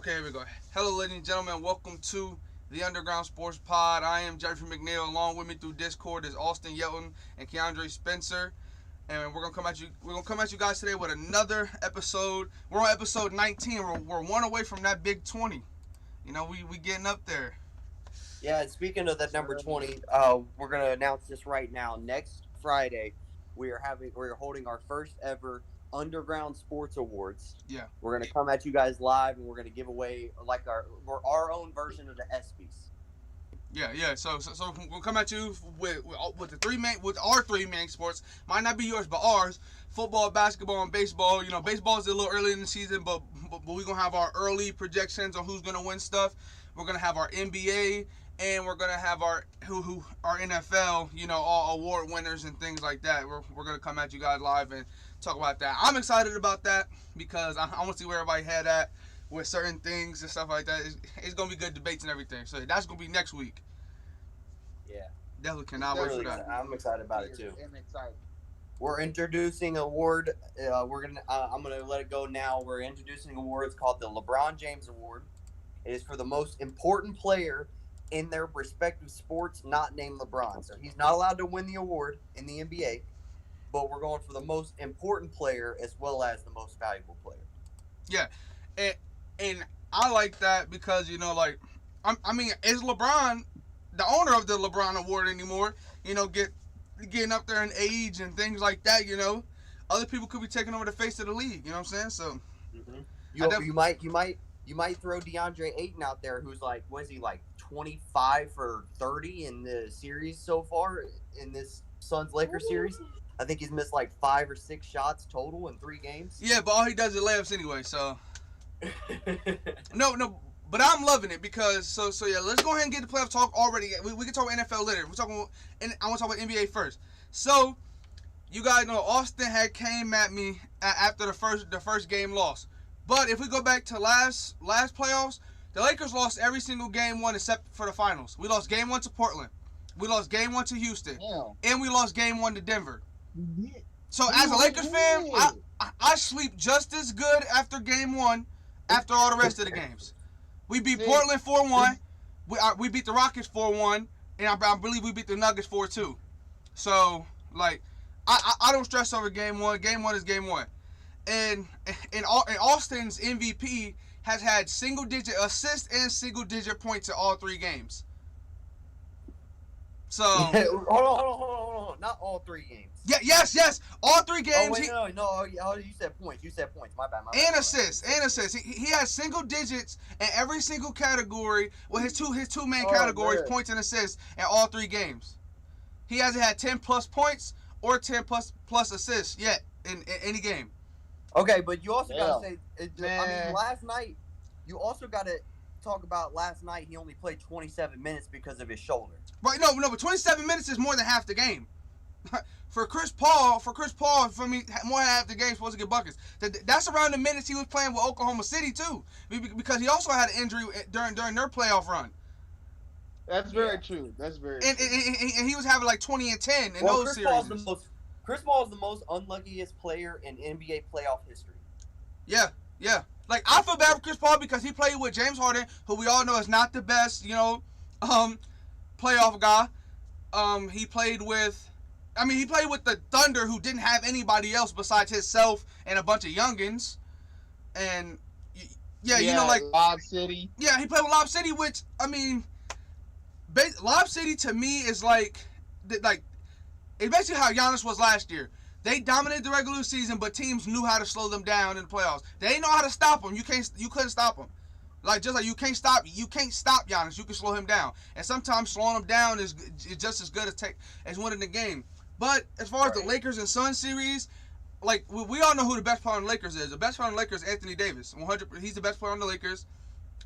Okay, here we go. Hello, ladies and gentlemen. Welcome to the Underground Sports Pod. I am Jeffrey McNeil. Along with me through Discord is Austin Yelton and Keandre Spencer. And we're gonna come at you. We're gonna come at you guys today with another episode. We're on episode 19. We're one away from that big 20. You know, we getting up there. Yeah, and speaking of that number 20, we're gonna announce this right now. Next Friday, we're holding our first ever Underground Sports Awards. Yeah. We're gonna come at you guys live, and we're gonna give away like our own version of the ESPYs. Yeah. So we'll come at you with our three main sports. Might not be yours, but ours: football, basketball, and baseball. You know, baseball is a little early in the season, but we're gonna have our early projections on who's gonna win stuff. We're gonna have our NBA, and we're gonna have our NFL. You know, all award winners and things like that. We're gonna come at you guys live and talk about that. I'm excited about that because I want to see where everybody had at with certain things and stuff like that. It's gonna be good debates and everything. So that's gonna be next week. Yeah, Definitely cannot wait for that. I'm excited about it too. I'm excited. We're introducing an award. I'm gonna let it go now. We're introducing an award. It's called the LeBron James Award. It is for the most important player in their respective sports, not named LeBron. So he's not allowed to win the award in the NBA, but we're going for the most important player as well as the most valuable player. Yeah, and I like that because you know, like, I mean, is LeBron the owner of the LeBron Award anymore? You know, getting up there in age and things like that. You know, other people could be taking over the face of the league. You know what I'm saying? So, you might throw DeAndre Ayton out there, who's like, what is he, like 25 for 30 in the series so far in this Suns Lakers series? I think he's missed like 5 or 6 shots total in 3 games. Yeah, but all he does is layups anyway. So, no. But I'm loving it because so yeah. Let's go ahead and get the playoff talk already. We can talk NFL later. We're talking, and I want to talk about NBA first. So, you guys know Austin had came at me after the first game loss. But if we go back to last playoffs, the Lakers lost every single game one except for the finals. We lost game 1 to Portland. We lost game 1 to Houston. Damn. And we lost game 1 to Denver. Yeah. So as a Lakers fan, I sleep just as good after game 1 after all the rest of the games. We beat Portland 4-1. We beat the Rockets 4-1. And I believe we beat the Nuggets 4-2. So, like, I don't stress over game 1. Game 1 is game 1. And Austin's MVP has had single-digit assists and single-digit points in all 3 games. So hold on. Not all 3 games. Yeah, yes. All 3 games. No. You said points. My bad. And assists. He has single digits in every single category. Well, his two main categories, man. points and assists, in all 3 games. He hasn't had 10 plus points or 10 plus assists yet in any game. Okay, but you also gotta say, Man. last night. You also gotta talk about last night. He only played 27 minutes because of his shoulder. Right? No, but 27 minutes is more than half the game. For Chris Paul, for me, more than half the game supposed to get buckets. That's around the minutes he was playing with Oklahoma City too, because he also had an injury during their playoff run. That's very true. That's very true. And he was having like 20 and 10 in those series. Chris Paul is the most unluckiest player in NBA playoff history. Yeah. Like, I feel bad for Chris Paul because he played with James Harden, who we all know is not the best, playoff guy. He played with the Thunder, who didn't have anybody else besides himself and a bunch of youngins. And, Lob City. Yeah, he played with Lob City, which, I mean, Lob City to me is it's basically how Giannis was last year. They dominated the regular season, but teams knew how to slow them down in the playoffs. They didn't know how to stop them. You couldn't stop them. Just like you can't stop Giannis. You can slow him down. And sometimes slowing him down is just as good as winning the game. But as far as the Lakers and Suns series, like, we all know who the best player on the Lakers is. The best player on the Lakers is Anthony Davis. 100. He's the best player on the Lakers,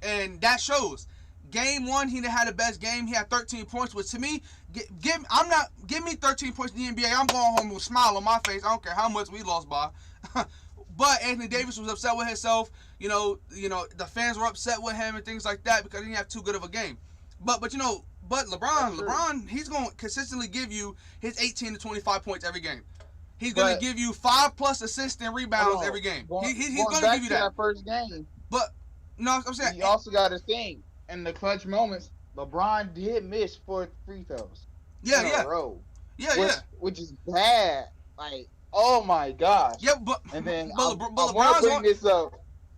and that shows. Game 1, he had the best game. He had 13 points, which to me, give me 13 points in the NBA. I'm going home with a smile on my face. I don't care how much we lost by. But Anthony Davis was upset with himself. You know, the fans were upset with him and things like that because he didn't have too good of a game. But LeBron, he's going to consistently give you his 18 to 25 points every game. He's going to give you 5+ assists and rebounds every game. He's going to give you that. First game. But No, I'm saying you also got to think in the clutch moments. LeBron did miss 4 free throws yeah, in a yeah, row, yeah, yeah, which is bad. Like, oh my gosh! yeah. And then But I want to LeBron's bring on. this up.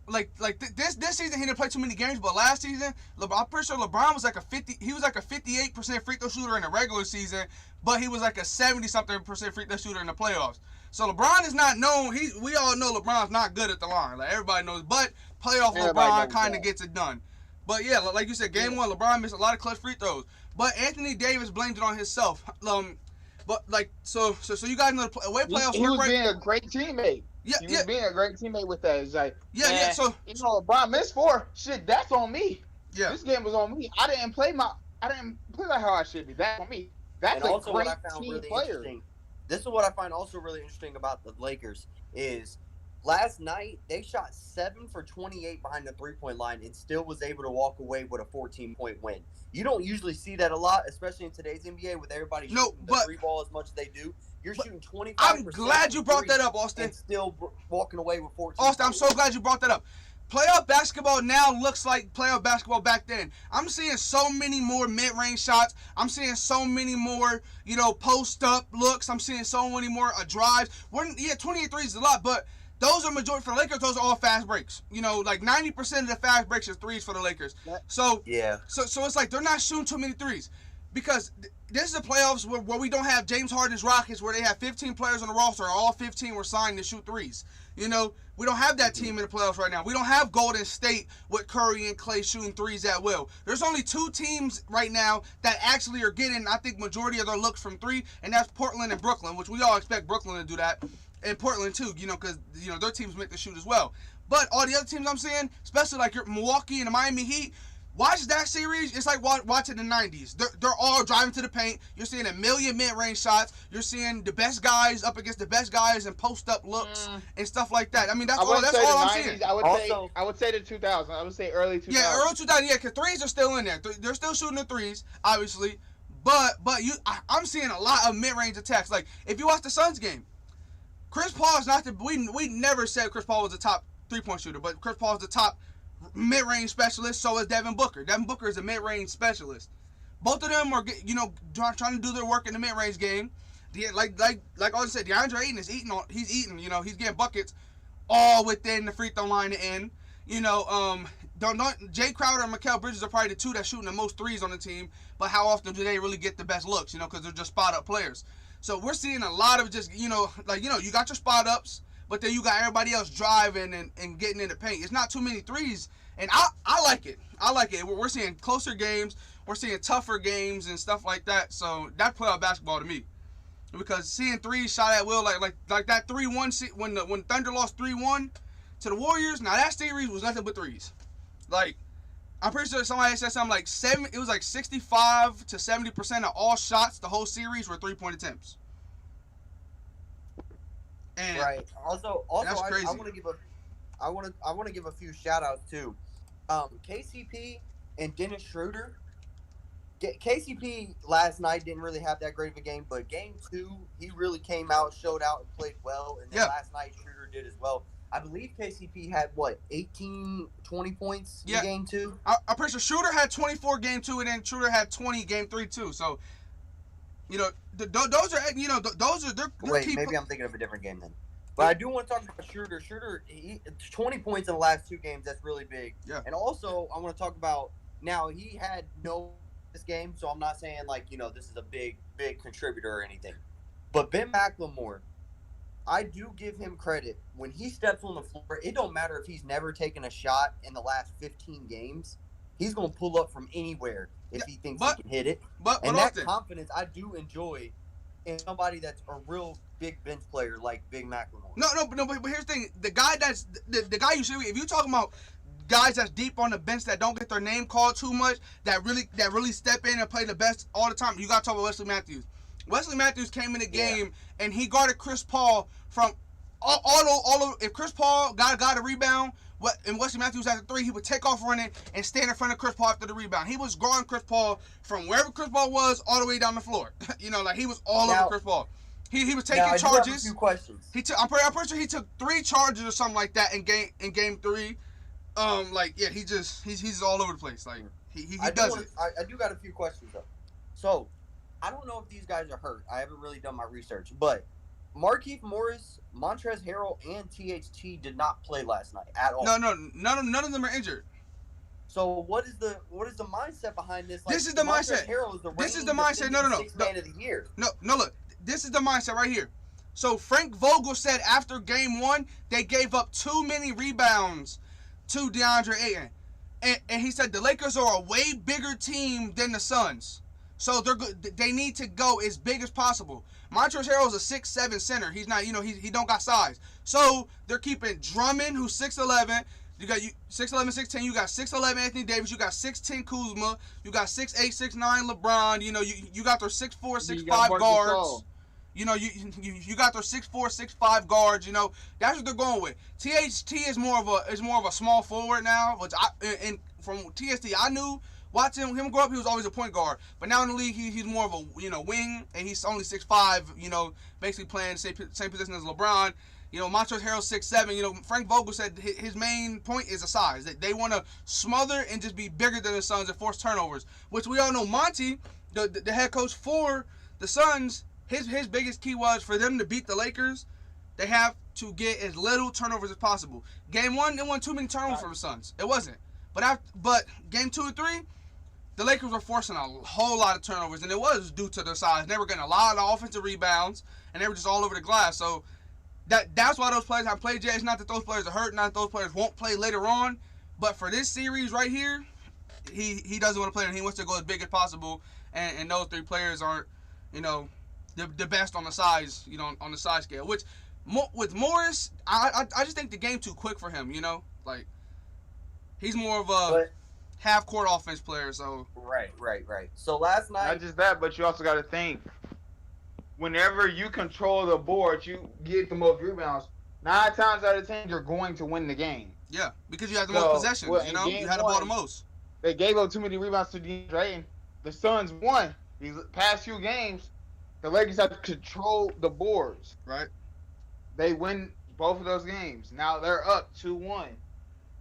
This season he didn't play too many games, but last season I'm pretty sure LeBron was like a 58% free throw shooter in the regular season, but he was like a 70-something% free throw shooter in the playoffs. So LeBron is not known. We all know LeBron's not good at the line. Like everybody knows, but playoff Everybody LeBron knows kind of that. gets it done. But yeah, like you said, game one LeBron missed a lot of clutch free throws, but Anthony Davis blamed it on himself. But like so you guys know the way playoffs He work, was right? being a great teammate. Yeah, He yeah, was being a great teammate with that. It's like, yeah, yeah. man, So LeBron missed 4. Shit, that's on me. yeah. This game was on me. I didn't play like how I should be. That's on me. That's And a also, what great I found team really player. interesting. This is what I find also really interesting about the Lakers is last night they shot 7 for 28 behind the 3-point line and still was able to walk away with a 14-point win. You don't usually see that a lot, especially in today's NBA with everybody shooting the 3 ball as much as they do. You're shooting 25%. I'm glad you brought that up, Austin. And still walking away with 14. Austin, I'm so glad you brought that up. Playoff basketball now looks like playoff basketball back then. I'm seeing so many more mid-range shots. I'm seeing so many more, post-up looks. I'm seeing so many more drives. 28 threes is a lot, but those are majority for the Lakers. Those are all fast breaks. Like 90% of the fast breaks is threes for the Lakers. So yeah. So it's like they're not shooting too many threes because this is the playoffs where we don't have James Harden's Rockets where they have 15 players on the roster. All 15 were signed to shoot threes. We don't have that team in the playoffs right now. We don't have Golden State with Curry and Klay shooting threes at will. There's only 2 teams right now that actually are getting, I think, majority of their looks from 3, and that's Portland and Brooklyn, which we all expect Brooklyn to do that. And Portland too, because their teams make the shoot as well. But all the other teams I'm seeing, especially like your Milwaukee and the Miami Heat, watch that series. It's like watching the 90s. They're all driving to the paint. You're seeing a million mid-range shots. You're seeing the best guys up against the best guys and post-up looks and stuff like that. I mean, that's all I'm seeing. I would say the 2000s. I would say early 2000s. Yeah, early 2000s. Yeah, because threes are still in there. They're still shooting the threes, obviously. But I'm seeing a lot of mid-range attacks. Like if you watch the Suns game, Chris Paul is not we never said Chris Paul was the top 3-point shooter, but Chris Paul is the top mid-range specialist. So is Devin Booker. Devin Booker is a mid-range specialist. Both of them are trying to do their work in the mid-range game. Like I said, DeAndre Ayton is eating. He's eating. He's getting buckets all within the free throw line to end. Jay Crowder and Mikal Bridges are probably the 2 that's shooting the most threes on the team. But how often do they really get the best looks? Because they're just spot up players. So we're seeing a lot of just, you got your spot ups, but then you got everybody else driving and getting in the paint. It's not too many threes, and I like it. I like it. We're seeing closer games. We're seeing tougher games and stuff like that. So that's playoff basketball to me. Because seeing threes shot at will, like that 3-1 when Thunder lost 3-1 to the Warriors, now that series was nothing but threes. Like, I'm pretty sure somebody said something like 65 to 70% of all shots the whole series were 3-point attempts. And right. Also, that's crazy. I want to give a few shout outs too. KCP and Dennis Schroeder. KCP last night didn't really have that great of a game, but game 2 he really came out, showed out, and played well. And then last night Schroeder did as well. I believe KCP had, 18, 20 points in game 2? I'm pretty sure Schroeder had 24 game 2, and then Schroeder had 20 game 3 too. So, those are, they're Wait, maybe I'm thinking of a different game then. But I do want to talk about Schroeder. Schroeder, 20 points in the last 2 games, that's really big. Yeah. And also, I want to talk about, now he had no this game, so I'm not saying, this is a big contributor or anything. But Ben McLemore, I do give him credit. When he steps on the floor, it don't matter if he's never taken a shot in the last 15 games. He's going to pull up from anywhere if he thinks he can hit it. But that confidence I do enjoy in somebody that's a real big bench player like Big McLemore. But here's the thing. The guy that's the guy you should, if you're talking about guys that's deep on the bench that don't get their name called too much, that really step in and play the best all the time, you got to talk about Wesley Matthews. Wesley Matthews came in the game and he guarded Chris Paul from all if Chris Paul got a rebound and Wesley Matthews had a 3, he would take off running and stand in front of Chris Paul after the rebound. He was guarding Chris Paul from wherever Chris Paul was all the way down the floor. He was all over Chris Paul. He was taking charges. I do have a few questions. I'm pretty sure he took 3 charges or something like that in game 3. he's all over the place. Like he I does it. I do got a few questions though. So I don't know if these guys are hurt. I haven't really done my research, but Markieff Morris, Montrezl Harrell, and THT did not play last night at all. No, none of them are injured. So what is the mindset behind this? This is the mindset. This is the mindset. No. Sixth man of the year. No. Look, this is the mindset right here. So Frank Vogel said after game 1 they gave up too many rebounds to DeAndre Ayton, and he said the Lakers are a way bigger team than the Suns, so they need to go as big as possible. Montrezl Harrell is a 6'7" center. He's not, he don't got size. So they're keeping Drummond, who's 6'11". You got 6'11", 6'10". You got 6'11" Anthony Davis. You got 6'10" Kuzma. You got 6'8", 6'9" LeBron. You got their 6'4", 6'5" guards. You got their 6'4", 6'5" guards. That's what they're going with. THT is more of a small forward now. Which from TST I knew. Watching him grow up, he was always a point guard. But now in the league, he's more of a wing, and he's only 6'5", basically playing the same position as LeBron. Montrezl Harrell 6'7". Frank Vogel said his main point is the size. They want to smother and just be bigger than the Suns and force turnovers, which we all know. Monty, the head coach for the Suns, his biggest key was for them to beat the Lakers, they have to get as little turnovers as possible. Game 1, there wasn't too many turnovers for the Suns. It wasn't. But game 2 and 3, the Lakers were forcing a whole lot of turnovers, and it was due to their size. They were getting a lot of offensive rebounds, and they were just all over the glass. So that's why those players have played. It's not that those players are hurt, not that those players won't play later on, but for this series right here, he doesn't want to play, and he wants to go as big as possible. And those 3 players aren't, the best on the size, on the size scale. Which with Morris, I just think the game too quick for him. Like he's more of a half-court offense player, so... Right. So last night... Not just that, but you also got to think, whenever you control the board, you get the most rebounds. 9 times out of 10, you're going to win the game. Yeah, because you have the most possessions, You had the ball the most. They gave up too many rebounds to DeAndre Ayton. The Suns won. These past few games, the Lakers have to control the boards. Right. They win both of those games. Now they're up 2-1.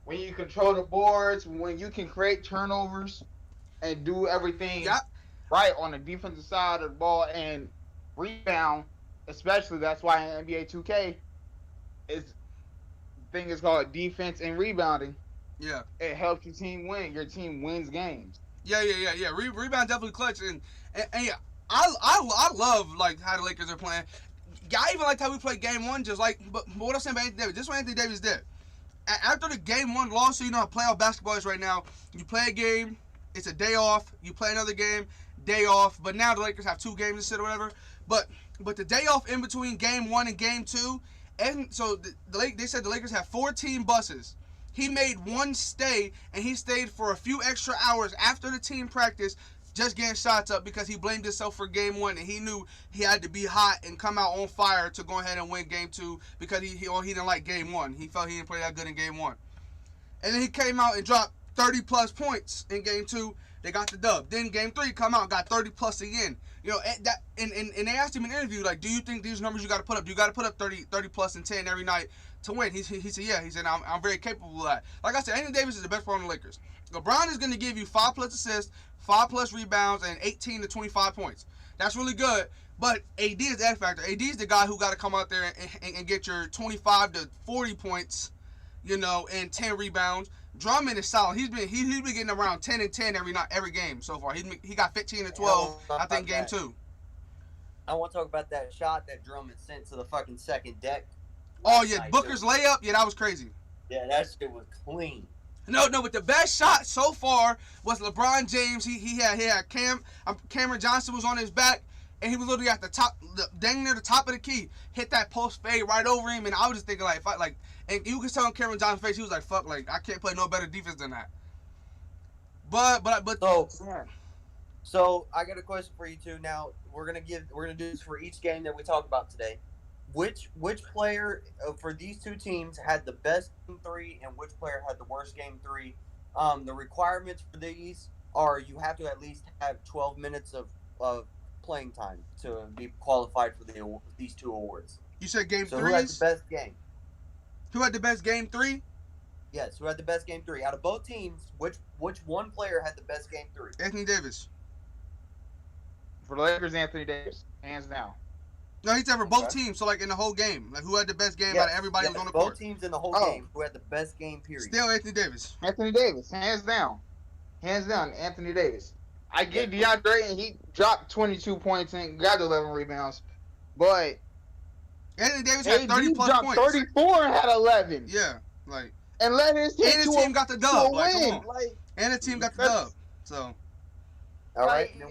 When you control the boards, when you can create turnovers and do everything right on the defensive side of the ball and rebound, especially that's why in NBA 2K thing is called defense and rebounding. Yeah. It helps your team win. Your team wins games. Yeah. Rebound definitely clutch, and yeah, I love like how the Lakers are playing. I even liked how we played game 1, just like, but what I'm saying about Anthony Davis, this is what Anthony Davis did. After the game 1 loss, so you know how playoff basketball is right now. You play a game, it's a day off. You play another game, day off. But now the Lakers have 2 games instead or whatever. But the day off in between game 1 and game 2, and so they said the Lakers have 14 buses. He made one stay, and he stayed for a few extra hours after the team practice, just getting shots up because he blamed himself for game 1, and he knew he had to be hot and come out on fire to go ahead and win game 2 because he didn't like game 1. He felt he didn't play that good in game 1. And then he came out and dropped 30-plus points in game 2. They got the dub. Then game 3 come out and got 30-plus again. And they asked him in an interview, like, do you think these numbers you got to put up? Do you got to put up 30-plus and 10 every night to win? He said, yeah. He said, I'm very capable of that. Like I said, Anthony Davis is the best player on the Lakers. LeBron is going to give you 5-plus assists, 5-plus rebounds, and 18 to 25 points. That's really good. But AD is the X factor. AD is the guy who got to come out there and get your 25 to 40 points, and 10 rebounds. Drummond is solid. He's been getting around 10 and 10 every game so far. He got 15 and 12, I think, game 2. I want to talk about that shot that Drummond sent to the fucking second deck. Oh, yeah, Booker's layup? Yeah, that was crazy. Yeah, that shit was clean. No, but the best shot so far was LeBron James. He had Cameron Johnson was on his back, and he was literally at the top, dang near the top of the key. Hit that post fade right over him, and I was just thinking and you could tell on Cameron Johnson's face, he was like, "Fuck, like I can't play no better defense than that." But So I got a question for you two. Now we're gonna do this for each game that we talk about today. Which player for these 2 teams had the best game 3, and which player had the worst game 3? The requirements for these are you have to at least have 12 minutes of playing time to be qualified for these 2 awards. You said game 3. So who had the best game? Who had the best game 3? Yes, who had the best game 3 out of both teams? Which one player had the best game 3? Anthony Davis. For the Lakers, Anthony Davis, hands down. No, he said for both teams. So like in the whole game, like who had the best game out of everybody who was on the court? Both teams in the whole game who had the best game period. Still Anthony Davis. Anthony Davis, hands down, Anthony Davis. I get DeAndre, and he dropped 22 points and got 11 rebounds, but Anthony Davis had 30 plus dropped points. 34 and had 11. Yeah, like. And let his team got the dub. Like, win. come on. And the team got the dub. So. All right. Now,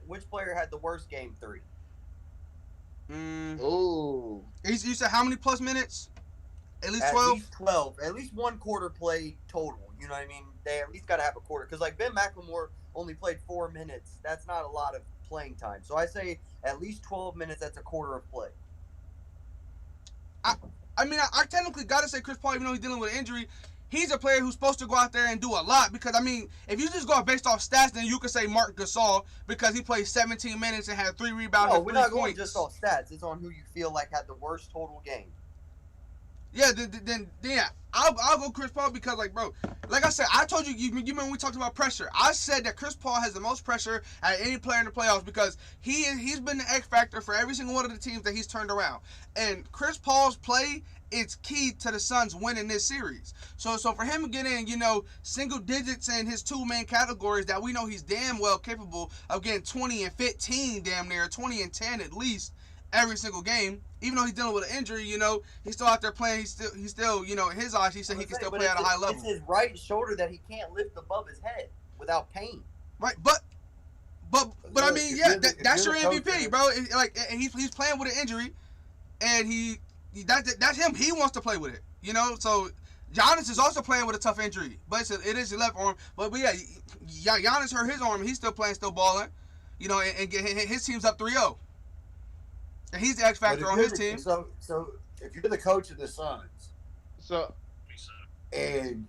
which player had the worst game 3? Ooh. You said how many plus minutes? At least 12? At least 12. At least one quarter play total. You know what I mean? They at least got to have a quarter. Because, like, Ben McLemore only played 4 minutes. That's not a lot of playing time. So I say at least 12 minutes, that's a quarter of play. I mean, I technically got to say Chris Paul, even though he's dealing with an injury, he's a player who's supposed to go out there and do a lot. Because, I mean, if you just go based off stats, then you could say Marc Gasol because he played 17 minutes and had 3 rebounds and 3 points. No, we're not going just off stats. It's on who you feel like had the worst total game. Yeah, then I'll go Chris Paul because, like, bro, like I said, I told you, you remember when we talked about pressure. I said that Chris Paul has the most pressure at any player in the playoffs because he's been the X factor for every single one of the teams that he's turned around. And Chris Paul's play is key to the Suns winning this series. So for him to get in, single digits in his 2 main categories that we know he's damn well capable of getting 20 and 15 damn near, 20 and 10 at least every single game. Even though he's dealing with an injury, he's still out there playing. He's still, in his eyes, he said he can still play at a high level. It's his right shoulder that he can't lift above his head without pain. Right, but I mean, yeah, that's your MVP, bro. And he's playing with an injury, and that's him. He wants to play with it, So Giannis is also playing with a tough injury, but it is his left arm. But yeah, Giannis hurt his arm. He's still playing, still balling, and his team's up 3-0. And he's the X factor on his team. So if you're the coach of the Suns, and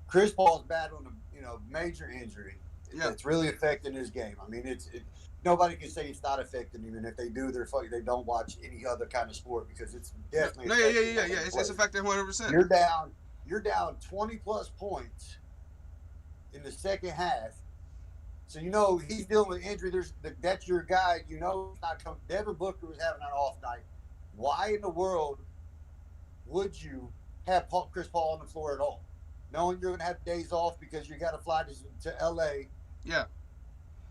Chris Paul's battling a major injury, it's really affecting his game. I mean, nobody can say it's not affecting him, and if they do, they don't watch any other kind of sport because it's definitely. No, yeah. It's affecting 100%. You're down 20 plus points in the second half. So, he's dealing with injury. That's your guy. It's not coming. Devin Booker was having an off night. Why in the world would you have Chris Paul on the floor at all? Knowing you're going to have days off because you got to fly to L.A. Yeah.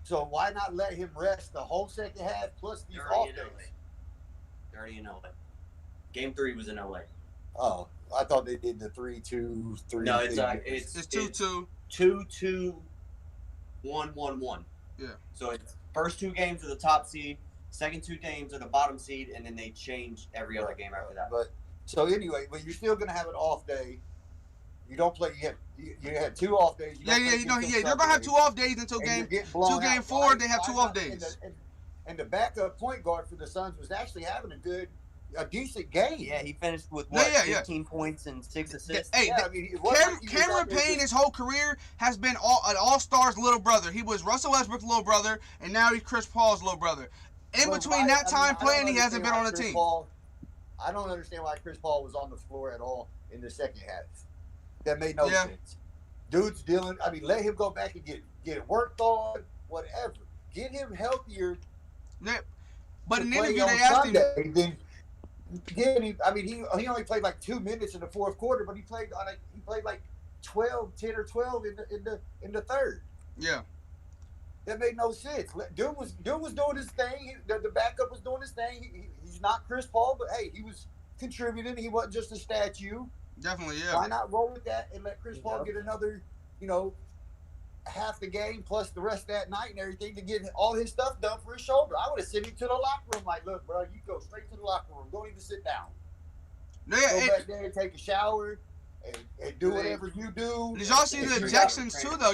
So why not let him rest the whole second half plus these off days? They're already in L.A. Game 3 was in L.A. Oh, I thought they did the 3-2-3. No, it's 2-2. 2-2. 1-1-1. Yeah. So it's first 2 games are the top seed, second 2 games are the bottom seed, and then they change every other game after that. But you're still gonna have an off day. You don't play. You had 2 off days. They're gonna have 2 off days until game 4. They have 2 off days. And the backup point guard for the Suns was actually having a decent game. Yeah, he finished with 15 points and 6 assists. Hey, Cameron Payne, his whole career has been an all-star's little brother. He was Russell Westbrook's little brother, and now he's Chris Paul's little brother. Between that time playing, he hasn't been on the team. I don't understand why Chris Paul was on the floor at all in the second half. That made no sense. Dude's dealing. I mean, let him go back and get it worked on, whatever. Get him healthier. Yeah. But in the interview, they asked him. He only played like 2 minutes in the fourth quarter, but he played like 10 or 12 in the third. Yeah, that made no sense. Dude was doing his thing. The backup was doing his thing. He's not Chris Paul, but hey, he was contributing. He wasn't just a statue. Definitely, yeah. Why not roll with that and let Chris Paul get another, half the game plus the rest of that night and everything to get all his stuff done for his shoulder? I would have sent him to the locker room like, look, bro, you go straight to the locker room. Don't even sit down. Go back there and take a shower and do whatever you do. Did y'all see the ejections too, though?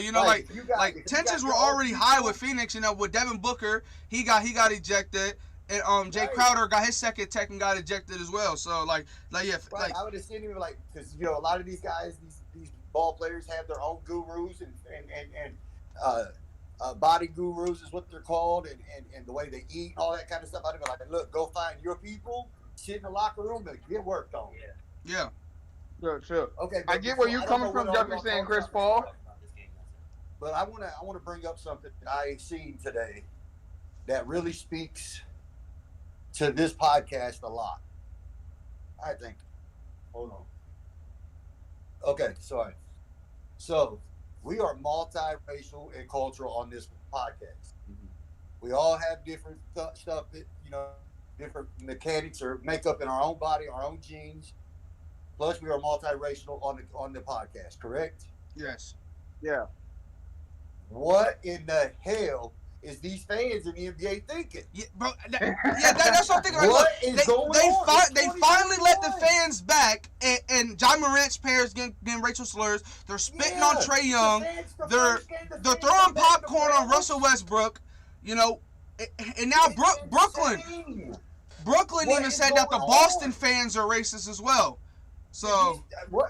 Tensions were already high with Phoenix. With Devin Booker, he got ejected. And Jay Crowder got his second tech and got ejected as well. So I would have seen him because a lot of these guys, these ball players have their own gurus and body gurus is what they're called, and the way they eat, all that kind of stuff. I'd be like, look, go find your people, sit in the locker room, and get worked on. Yeah. True. Okay, I get where you're coming from, Jeffrey, saying Chris Paul. But I want to bring up something that I seen today that really speaks to this podcast a lot. I think. Hold on. Okay, sorry. So we are multiracial and cultural on this podcast. Mhm. We all have different stuff that, different mechanics or makeup in our own body, our own genes. Plus, we are multiracial on the podcast. Correct? Yes. Yeah. What in the hell is these fans in the NBA thinking? Yeah, bro. That's what I'm thinking. Like, What look, is going on? They finally let the fans back, and John Morant's parents getting racial slurs. They're spitting on Trae Young. They're throwing popcorn on Russell Westbrook. And now Brooklyn even said that the Boston fans are racist as well. So what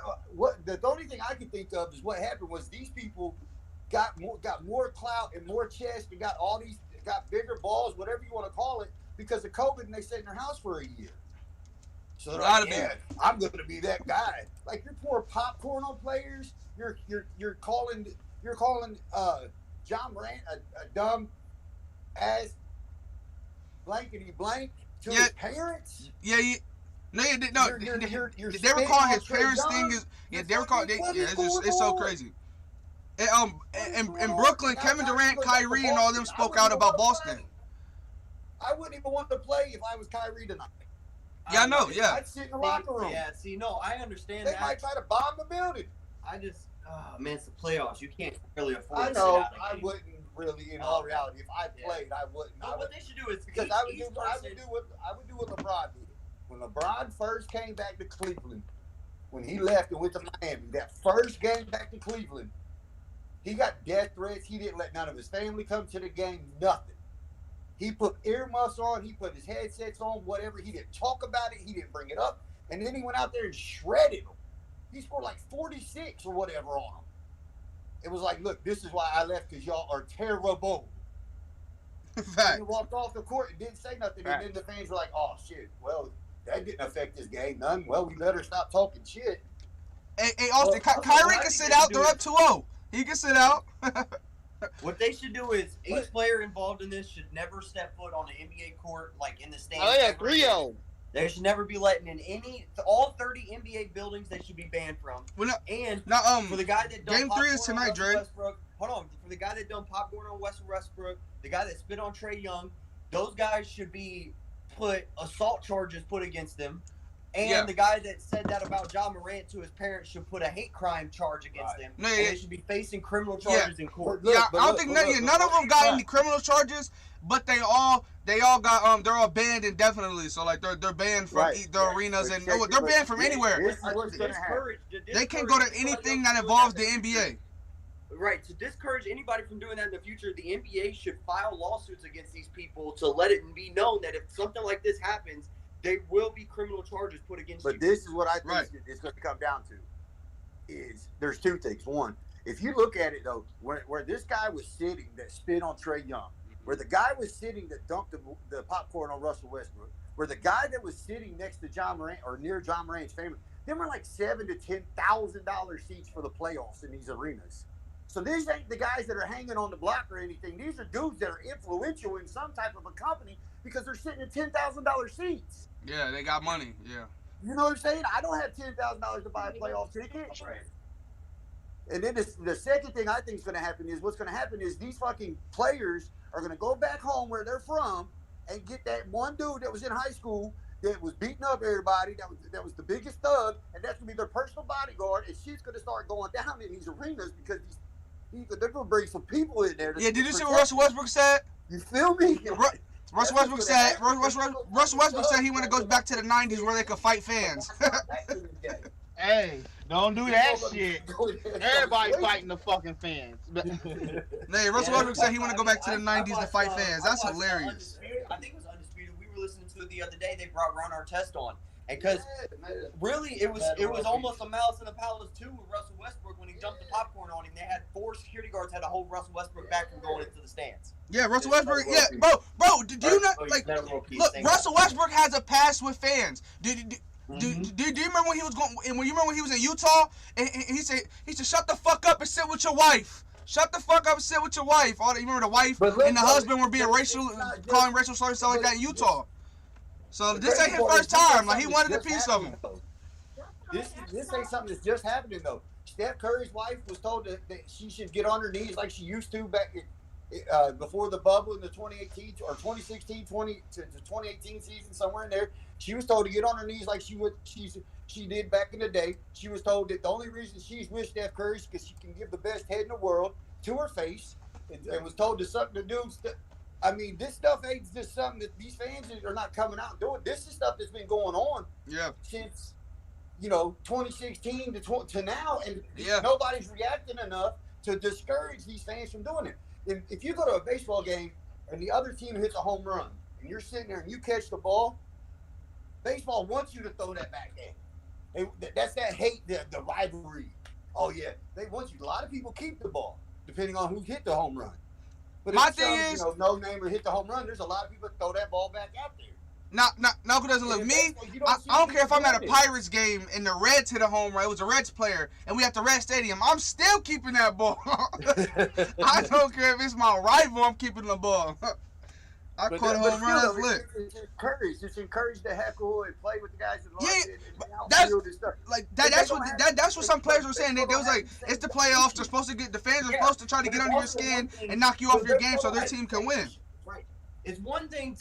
the only thing I can think of is what happened was these people got more clout and more chest and got bigger balls, whatever you want to call it, because of COVID, and they stayed in their house for a year. So they're like, yeah, I'm going to be that guy. Like, you're pouring popcorn on players. You're calling John Morant a dumb ass blankety blank to his parents. Yeah. No, they were calling his parents thing. They were calling. It's so crazy. In Brooklyn, Kevin Durant, Kyrie, and all them spoke out about Boston. I wouldn't even want to play if I was Kyrie tonight. Yeah, I know. Yeah. I'd sit in the locker room. Yeah, no, I understand They might try to bomb the building. Man, it's the playoffs. You can't really afford to I sit know. out I wouldn't really, in all reality. If I played, I wouldn't. But what they should do is because I would do what LeBron did. When LeBron first came back to Cleveland, when he left and went to Miami, that first game back to Cleveland, he got death threats. He didn't let none of his family come to the game, nothing. He put earmuffs on. He put his headsets on, whatever. He didn't talk about it. He didn't bring it up. And then he went out there and shredded them. He scored like 46 or whatever on them. It was like, look, this is why I left, because y'all are terrible. Fact. He walked off the court and didn't say nothing. And then the fans were like, oh, shit, well, that didn't affect this game none. Well, we better stop talking shit. Hey, Austin, Kyrie can sit out. They're up 2-0. He can sit out. What they should do is each player involved in this should never step foot on an NBA court, like in the stands. Oh, yeah, 3-0. They should never be letting in all 30 NBA buildings. They should be banned from. Well, for the guy that game 3 is tonight, Dre. Hold on. For the guy that done popcorn on Westbrook, the guy that spit on Trae Young, those guys should be put assault charges put against them. And the guy that said that about John Morant to his parents should put a hate crime charge against them. No, and they should be facing criminal charges in court. I don't think none of them got any criminal charges, but they all got they're all banned indefinitely. So like they're banned from the arenas and they're banned from anywhere. They can't go to anything that involves the NBA. Right, to discourage anybody from doing that in the future, the NBA should file lawsuits against these people to let it be known that if something like this happens, there will be criminal charges put against you. But this is what I think it's going to come down to. Is there's two things. One, if you look at it, though, where this guy was sitting that spit on Trae Young, where the guy was sitting that dunked the popcorn on Russell Westbrook, where the guy that was sitting next to John Morant or near John Morant's family, them were like $7,000 to $10,000 seats for the playoffs in these arenas. So these ain't the guys that are hanging on the block or anything. These are dudes that are influential in some type of a company because they're sitting in $10,000 seats. Yeah, they got money. Yeah. You know what I'm saying? I don't have $10,000 to buy a playoff ticket. Right. And then the second thing I think is going to happen is what's going to happen is these fucking players are going to go back home where they're from and get that one dude that was in high school that was beating up everybody, that was the biggest thug, and that's going to be their personal bodyguard, and shit's going to start going down in these arenas because they're going to bring some people in there. Yeah, did you see what Russell Westbrook said? You feel me? Russell Westbrook said he want to go back to the 90s where they could fight fans. Hey, don't do that shit. Everybody fighting the fucking fans. Hey, Russell Westbrook said he want to go back to the 90s to fight fans. That's hilarious. I think it was Undisputed. We were listening to it the other day. They brought Ron Artest on. And because really, it was almost a Malice in the Palace too with Russell Westbrook when he dumped the popcorn on him. They had 4 security guards had to hold Russell Westbrook back from going into the stands. Yeah, Russell Westbrook. Yeah, bro, do you not like? Look, Russell Westbrook has a past with fans. Do you remember when he was going? And when you remember when he was in Utah, and he said shut the fuck up and sit with your wife. Shut the fuck up and sit with your wife. You remember the wife and the husband were being calling racial slurs and stuff like that in Utah. So this ain't his first time. Like he wanted a piece of him. This ain't something that's just happening though. Steph Curry's wife was told that she should get on her knees like she used to back before the bubble in the 2018 or 2016 to 2018 season, somewhere in there. She was told to get on her knees like she did back in the day. She was told that the only reason she's with Steph Curry is because she can give the best head in the world to her face, and was told to suck the dude's. I mean, this stuff ain't just something that these fans are not coming out and doing. This is stuff that's been going on since 2016 to now, and nobody's reacting enough to discourage these fans from doing it. If you go to a baseball game and the other team hits a home run and you're sitting there and you catch the ball, baseball wants you to throw that back in. That's that hate, the rivalry. Oh yeah, they want you. A lot of people keep the ball depending on who hit the home run. But my thing is, no namer hit the home run. There's a lot of people that throw that ball back out there. Now, who doesn't look me? I don't care if I'm at a Pirates game and the Reds hit a home run. It was a Reds player, and we at the Red Stadium. I'm still keeping that ball. I don't care if it's my rival. I'm keeping the ball. I caught a home run. That's lit. It's encouraged to heckle and play with the guys in the outfield and stuff. Like that's what some players were saying. They was like, it's the playoffs. They're supposed to get the fans are supposed to try to get under your skin and knock you off your game so their team can win. Right. It's one thing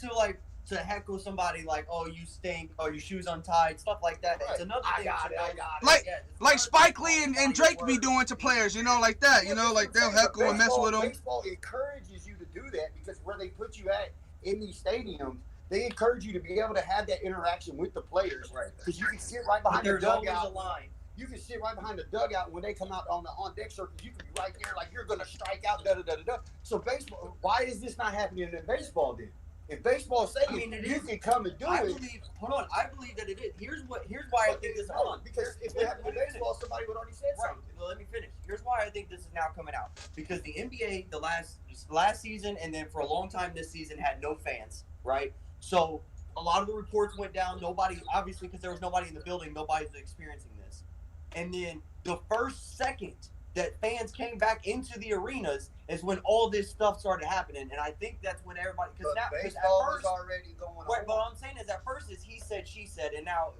to heckle somebody like, oh, you stink, or your shoes untied, stuff like that. It's another thing. I got it. Like Spike Lee and Drake be doing to players, like that. Like they'll heckle and mess with them. Baseball encourages you to do that because where they put you at in these stadiums, they encourage you to be able to have that interaction with the players. Right. Because you can sit right behind the dugout. You can sit right behind the dugout when they come out on deck circles. You can be right there like you're going to strike out. So baseball. Why is this not happening in baseball then? If baseball saying you can come and do it. Hold on, I believe that it is. Here's why I think this is on. Because if it happened in baseball, somebody would already said something. Well, let me finish. Here's why I think this is now coming out. Because the NBA, the last season, and then for a long time this season, had no fans, right? So a lot of the reports went down. Nobody, obviously, because there was nobody in the building, nobody's experiencing this. And then the first second that fans came back into the arenas is when all this stuff started happening, and I think that's when everybody because baseball was already going on. But what I'm saying is, at first it's he said, she said, and now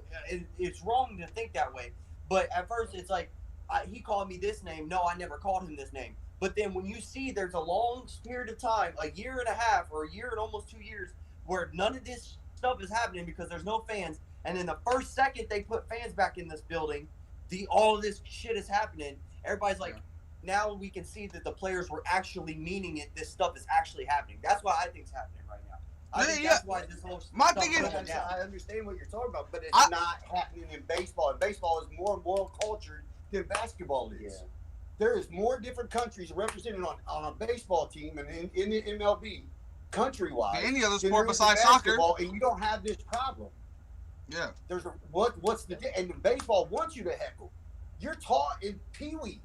it's wrong to think that way. But at first it's like he called me this name. No, I never called him this name. But then when you see there's a long period of time, a year and a half or a year and almost 2 years, where none of this stuff is happening because there's no fans, and then the first second they put fans back in this building, all of this shit is happening. Everybody's like, now we can see that the players were actually meaning it. This stuff is actually happening. That's what I think is happening right now. I think that's why this whole my thing is, I understand what you're talking about, but it's not happening in baseball. And baseball is more world cultured than basketball is. Yeah. There is more different countries represented on a baseball team and in the MLB, country-wise, any other sport besides soccer, and you don't have this problem. Yeah. There's what's the and baseball wants you to heckle. You're taught in Pee Wee.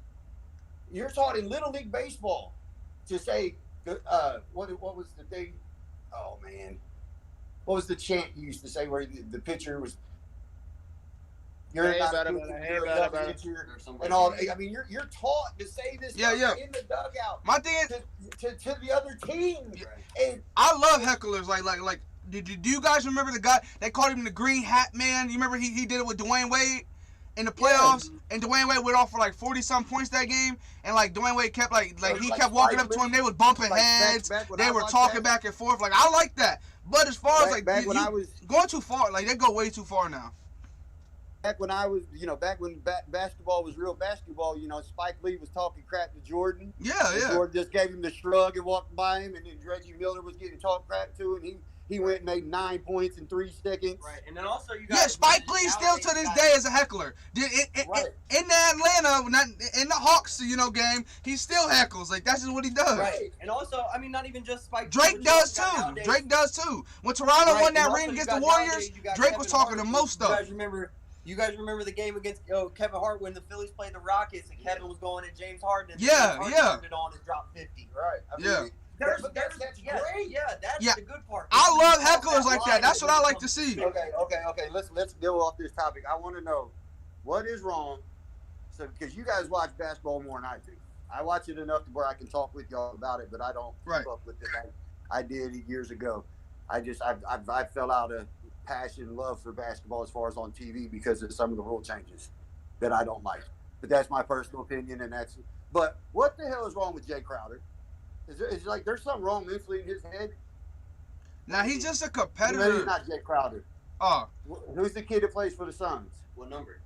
You're taught in Little League Baseball to say, what was the thing? Oh, man. What was the chant you used to say where the pitcher was, you're not a pitcher and all. I mean, you're taught to say this in the dugout. My thing is, to the other team. And I love hecklers. Like, do you guys remember the guy, they called him the Green Hat Man? You remember he did it with Dwayne Wade? In the playoffs, and Dwayne Wade went off for like 40-some points that game, and like Dwayne Wade kept he kept walking up to him. They was bumping heads. They were talking back and forth. Like I like that, but as far as like I was going too far, like they go way too far now. Back when I was, back when basketball was real basketball, Spike Lee was talking crap to Jordan. Yeah. Jordan just gave him the shrug and walked by him, and then Reggie Miller was getting talk crap to him. He went and made 9 points in 3 seconds. Right, and then also you guys. Yeah, Spike Lee still to this day is a heckler. In the Atlanta, in the Hawks, game, he still heckles. Like that's just what he does. Right, and also, I mean, not even just Spike. Drake does too. Drake does too. When Toronto won that ring against the Warriors, Drake was talking the most stuff. You guys remember the game against Kevin Hart when the Phillies played the Rockets and Kevin was going at James Harden. And James Harden turned it on and dropped 50. Right. I mean, There's that's yeah, great. Yeah, that's Yeah. the good part. I love hecklers like that. That's what I like to see. Okay. Let's deal off this topic. I want to know what is wrong. So, because you guys watch basketball more than I do, I watch it enough to where I can talk with y'all about it, but I don't keep up with it like I did years ago. I fell out of passion, love for basketball as far as on TV because of some of the rule changes that I don't like. But that's my personal opinion, and that's. But what the hell is wrong with Jay Crowder? Is like there's something wrong mentally in his head? Now he's just a competitor. He's not Jay Crowder. Oh, who's the kid that plays for the Suns? What number?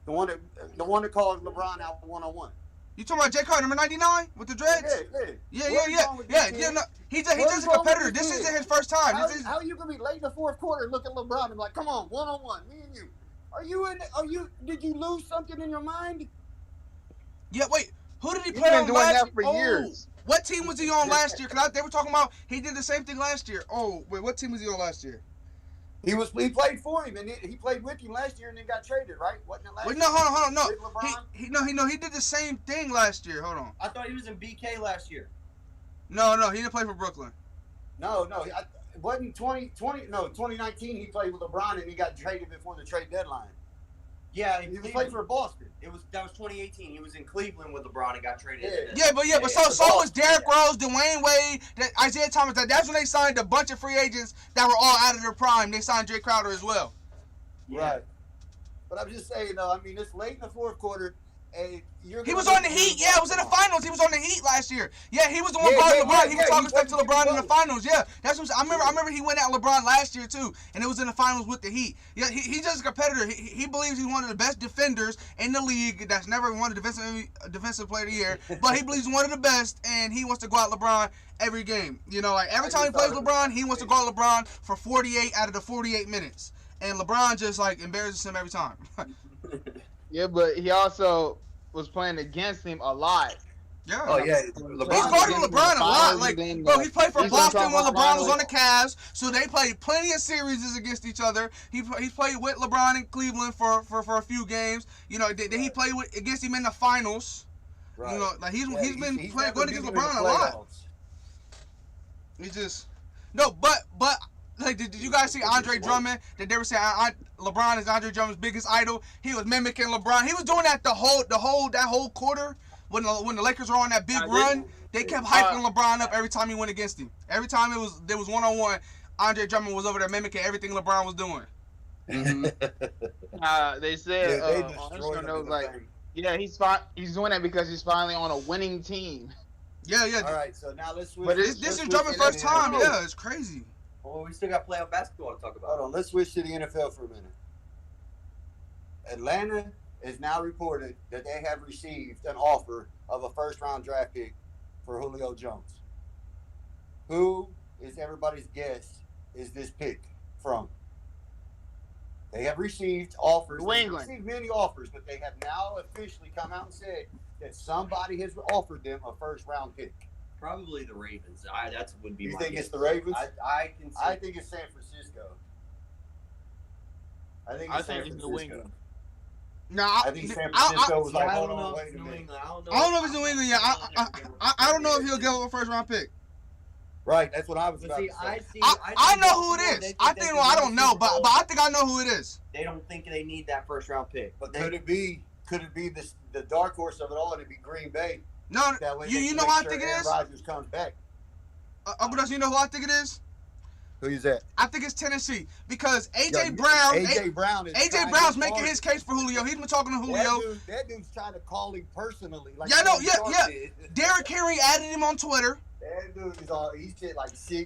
The one that calls LeBron out 1-on-1. You talking about Jay Crowder, number 99 with the dreads? Yeah. No, he's just a competitor. This isn't his first time. How are you gonna be late in the fourth quarter and look at LeBron and be like, come on, 1-on-1, me and you? Did you lose something in your mind? Yeah, wait. Who did he He's play been on doing last that for years. What team was he on last year? Because they were talking about he did the same thing last year. Oh, wait, what team was he on last year? He played for him, and he played with him last year, and then got traded, right? Wasn't it last year? No, hold on, no. With LeBron? He did the same thing last year. Hold on. I thought he was in BK last year. No, he didn't play for Brooklyn. No, it wasn't 2019 he played with LeBron, and he got traded before the trade deadline. Yeah, he played for Boston. That was 2018. He was in Cleveland with LeBron and got traded. But so was Derrick Rose, Dwayne Wade, Isaiah Thomas. That's when they signed a bunch of free agents that were all out of their prime. They signed Jay Crowder as well. Yeah. Right. But I'm just saying, though. I mean, it's late in the fourth quarter. He was on the Heat. Yeah, it was in the finals. He was on the Heat last year. Yeah, he was the one guarding LeBron. He was talking stuff to LeBron in the finals. Yeah, that's what I remember he went at LeBron last year too, and it was in the finals with the Heat. Yeah, he's just a competitor. He believes he's one of the best defenders in the league. That's never won a defensive player of the year, but he believes he's one of the best, and he wants to go at LeBron every game. You know, like every time he plays LeBron, he wants to guard LeBron for 48 out of the 48 minutes, and LeBron just like embarrasses him every time. Yeah, but he also was playing against him a lot. Yeah. Oh yeah. He's guarding LeBron a lot. Like, bro, he played for Boston when LeBron was on the Cavs, so they played plenty of series against each other. He played with LeBron in Cleveland for a few games. You know, then he played against him in the finals. Right. You know, like he's been playing going against LeBron a lot. He just but. Like, did you guys see Andre Drummond? Did they ever say LeBron is Andre Drummond's biggest idol? He was mimicking LeBron. He was doing that that whole quarter when the Lakers were on that big run. They kept hyping LeBron up every time he went against him. Every time there was 1-on-1, Andre Drummond was over there mimicking everything LeBron was doing. They said he's doing that because he's finally on a winning team. Yeah. All right, so now let's switch. But this is Drummond's first time. Yeah, it's crazy. Well, we still got playoff basketball to talk about. Hold on, let's switch to the NFL for a minute. Atlanta is now reported that they have received an offer of a first-round draft pick for Julio Jones. Who is everybody's guess is this pick from? They have received offers. New England. They've received many offers, but they have now officially come out and said that somebody has offered them a first-round pick. Probably the Ravens. That would be. You think it's the Ravens? I think it's San Francisco. I think it's New England. No, I think San Francisco was like, hold on, wait a minute. I don't know if it's New England yet. I don't know if he'll give up a first round pick. Right, that's what I was about to say. I know who it is. I don't know, but I think I know who it is. They don't think they need that first round pick. But could it be the dark horse of it all, and it'd be Green Bay? No, you know who I think it is? Rodgers comes back. Uncle Dustin, you know who I think it is? Who's that? I think it's Tennessee because AJ Brown's making his case for Julio. He's been talking to Julio. That dude's trying to call him personally. Like Derrick Henry added him on Twitter. That dude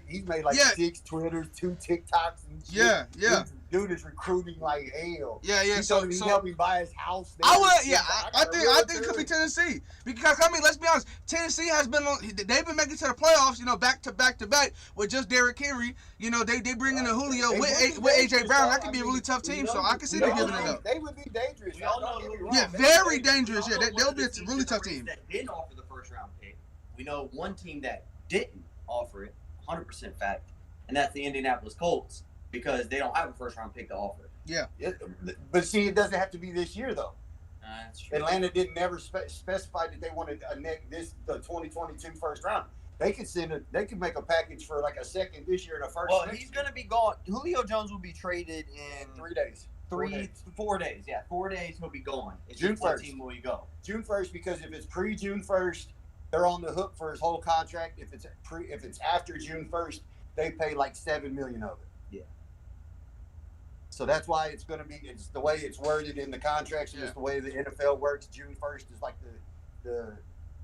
he's made like 6 Twitters, 2 TikToks and shit. Yeah. Dude is recruiting like hell. Yeah. He told me he helped me buy his house. I think it could be Tennessee because let's be honest. Tennessee has been they've been making it to the playoffs. You know, back to back with just Derrick Henry. You know, they bring in the Julio with AJ Brown. That could be a really tough team. So I can see them giving it up. They would be dangerous. Yeah, very dangerous. Yeah, they'll be a really tough team. That didn't offer the first round pick. We know one team that didn't offer it, 100% fact, and that's the Indianapolis Colts because they don't have a first round pick to offer. Yeah. But see, it doesn't have to be this year though. That's true. Atlanta didn't never specify that they wanted the 2022 first round. They could make a package for like a second this year and a first. Well, he's going to be gone. Julio Jones will be traded in 3 days. 4 days. Yeah, 4 days he'll be gone. It's June just what 1st. team will he go? June 1st, because if it's pre-June 1st, they're on the hook for his whole contract. If it's after June 1st, they pay like $7 million of it. Yeah. So that's why it's going to be. It's the way it's worded in the contracts, and it's the way the NFL works. June 1st is like the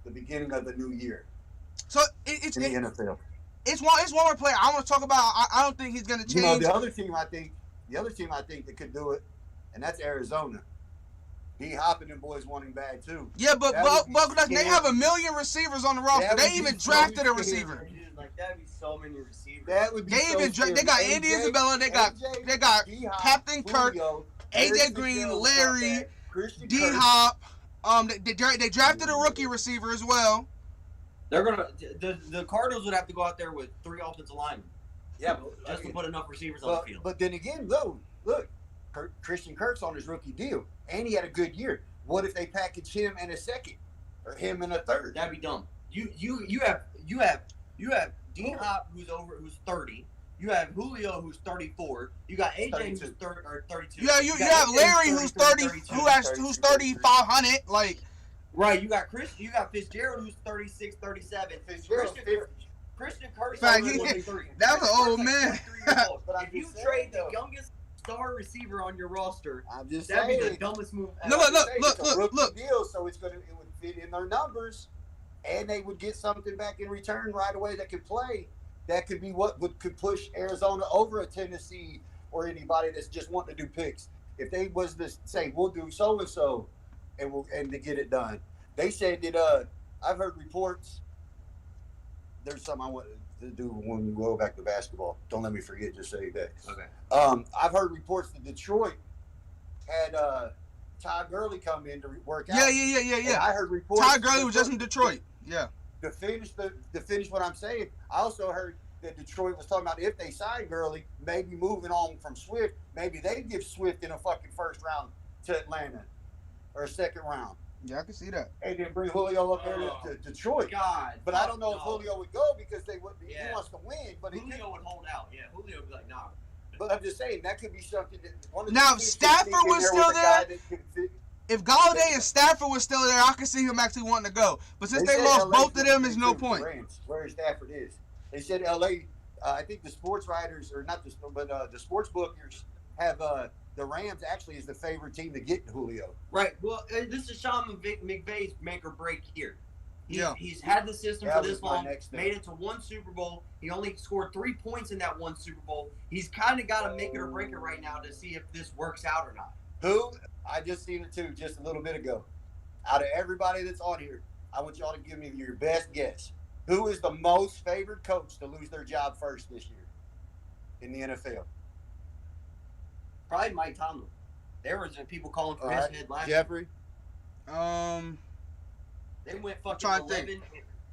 beginning of the new year. So it's in the NFL. It's one more player I want to talk about. I don't think he's going to change. You know, the other team I think that could do it, and that's Arizona. D-Hop and them boys want him bad too. Yeah, but they have a million receivers on the roster. They even drafted a receiver. Like that'd be so many receivers. That would be they got Andy Isabella. They got D-Hop, Captain Kirk, Julio, AJ Green, Larry, D-Hop. They drafted a rookie receiver as well. They're gonna the Cardinals would have to go out there with 3 offensive linemen. Yeah, just to put enough receivers on the field. But then again, though, look, Christian Kirk's on his rookie deal, and he had a good year. What if they package him in a second, or him in a third? That'd be dumb. You have D-Hop who's 30. You have Julio who's 34. You got AJ 32. Who's 32. Yeah, you have Larry who's 30, who's 3,500. Like, right, you got You got Fitzgerald who's 36, 37. Christian Kirk's that's an old man. But if you trade the youngest star receiver on your roster, that'd be the dumbest move ever. Look. Deal, so it would fit in their numbers, and they would get something back in return right away that could play. That could be what could push Arizona over a Tennessee or anybody that's just wanting to do picks. If they was to say we'll do so and so, and to get it done, they said that I've heard reports. There's something I want to do when we go back to basketball. Don't let me forget. Just say that. Okay. I've heard reports that Detroit had Todd Gurley come in to work out. Yeah. I heard reports. Todd Gurley was just in Detroit. Yeah. To finish what I'm saying, I also heard that Detroit was talking about if they sign Gurley, maybe moving on from Swift, maybe they give Swift in a fucking first round to Atlanta or a second round. Yeah, I can see that. And then bring Julio up there to Detroit. God. But I don't know if Julio would go because they would. He wants to win, but Julio would hold out. Yeah, Julio would be like, nah. But I'm just saying that could be something. Now, if Stafford was still there, if Galladay and Stafford was still there, I could see him actually wanting to go. But since they lost both of them, there's no point. Where Stafford is, they said L.A. I think the sports writers, or not the sports bookers have the Rams actually is the favorite team to get Julio. Right. Well, this is Sean McVay's make or break year. He's had the system That for this was my long, next made it to 1 Super Bowl. He only scored 3 points in that 1 Super Bowl. He's kind of got to make it or break it right now to see if this works out or not. Who? I just seen it too just a little bit ago. Out of everybody that's on here, I want y'all to give me your best guess. Who is the most favored coach to lose their job first this year in the NFL? Probably Mike Tomlin. There was people calling for his head last Jeffrey? They went fucking 11.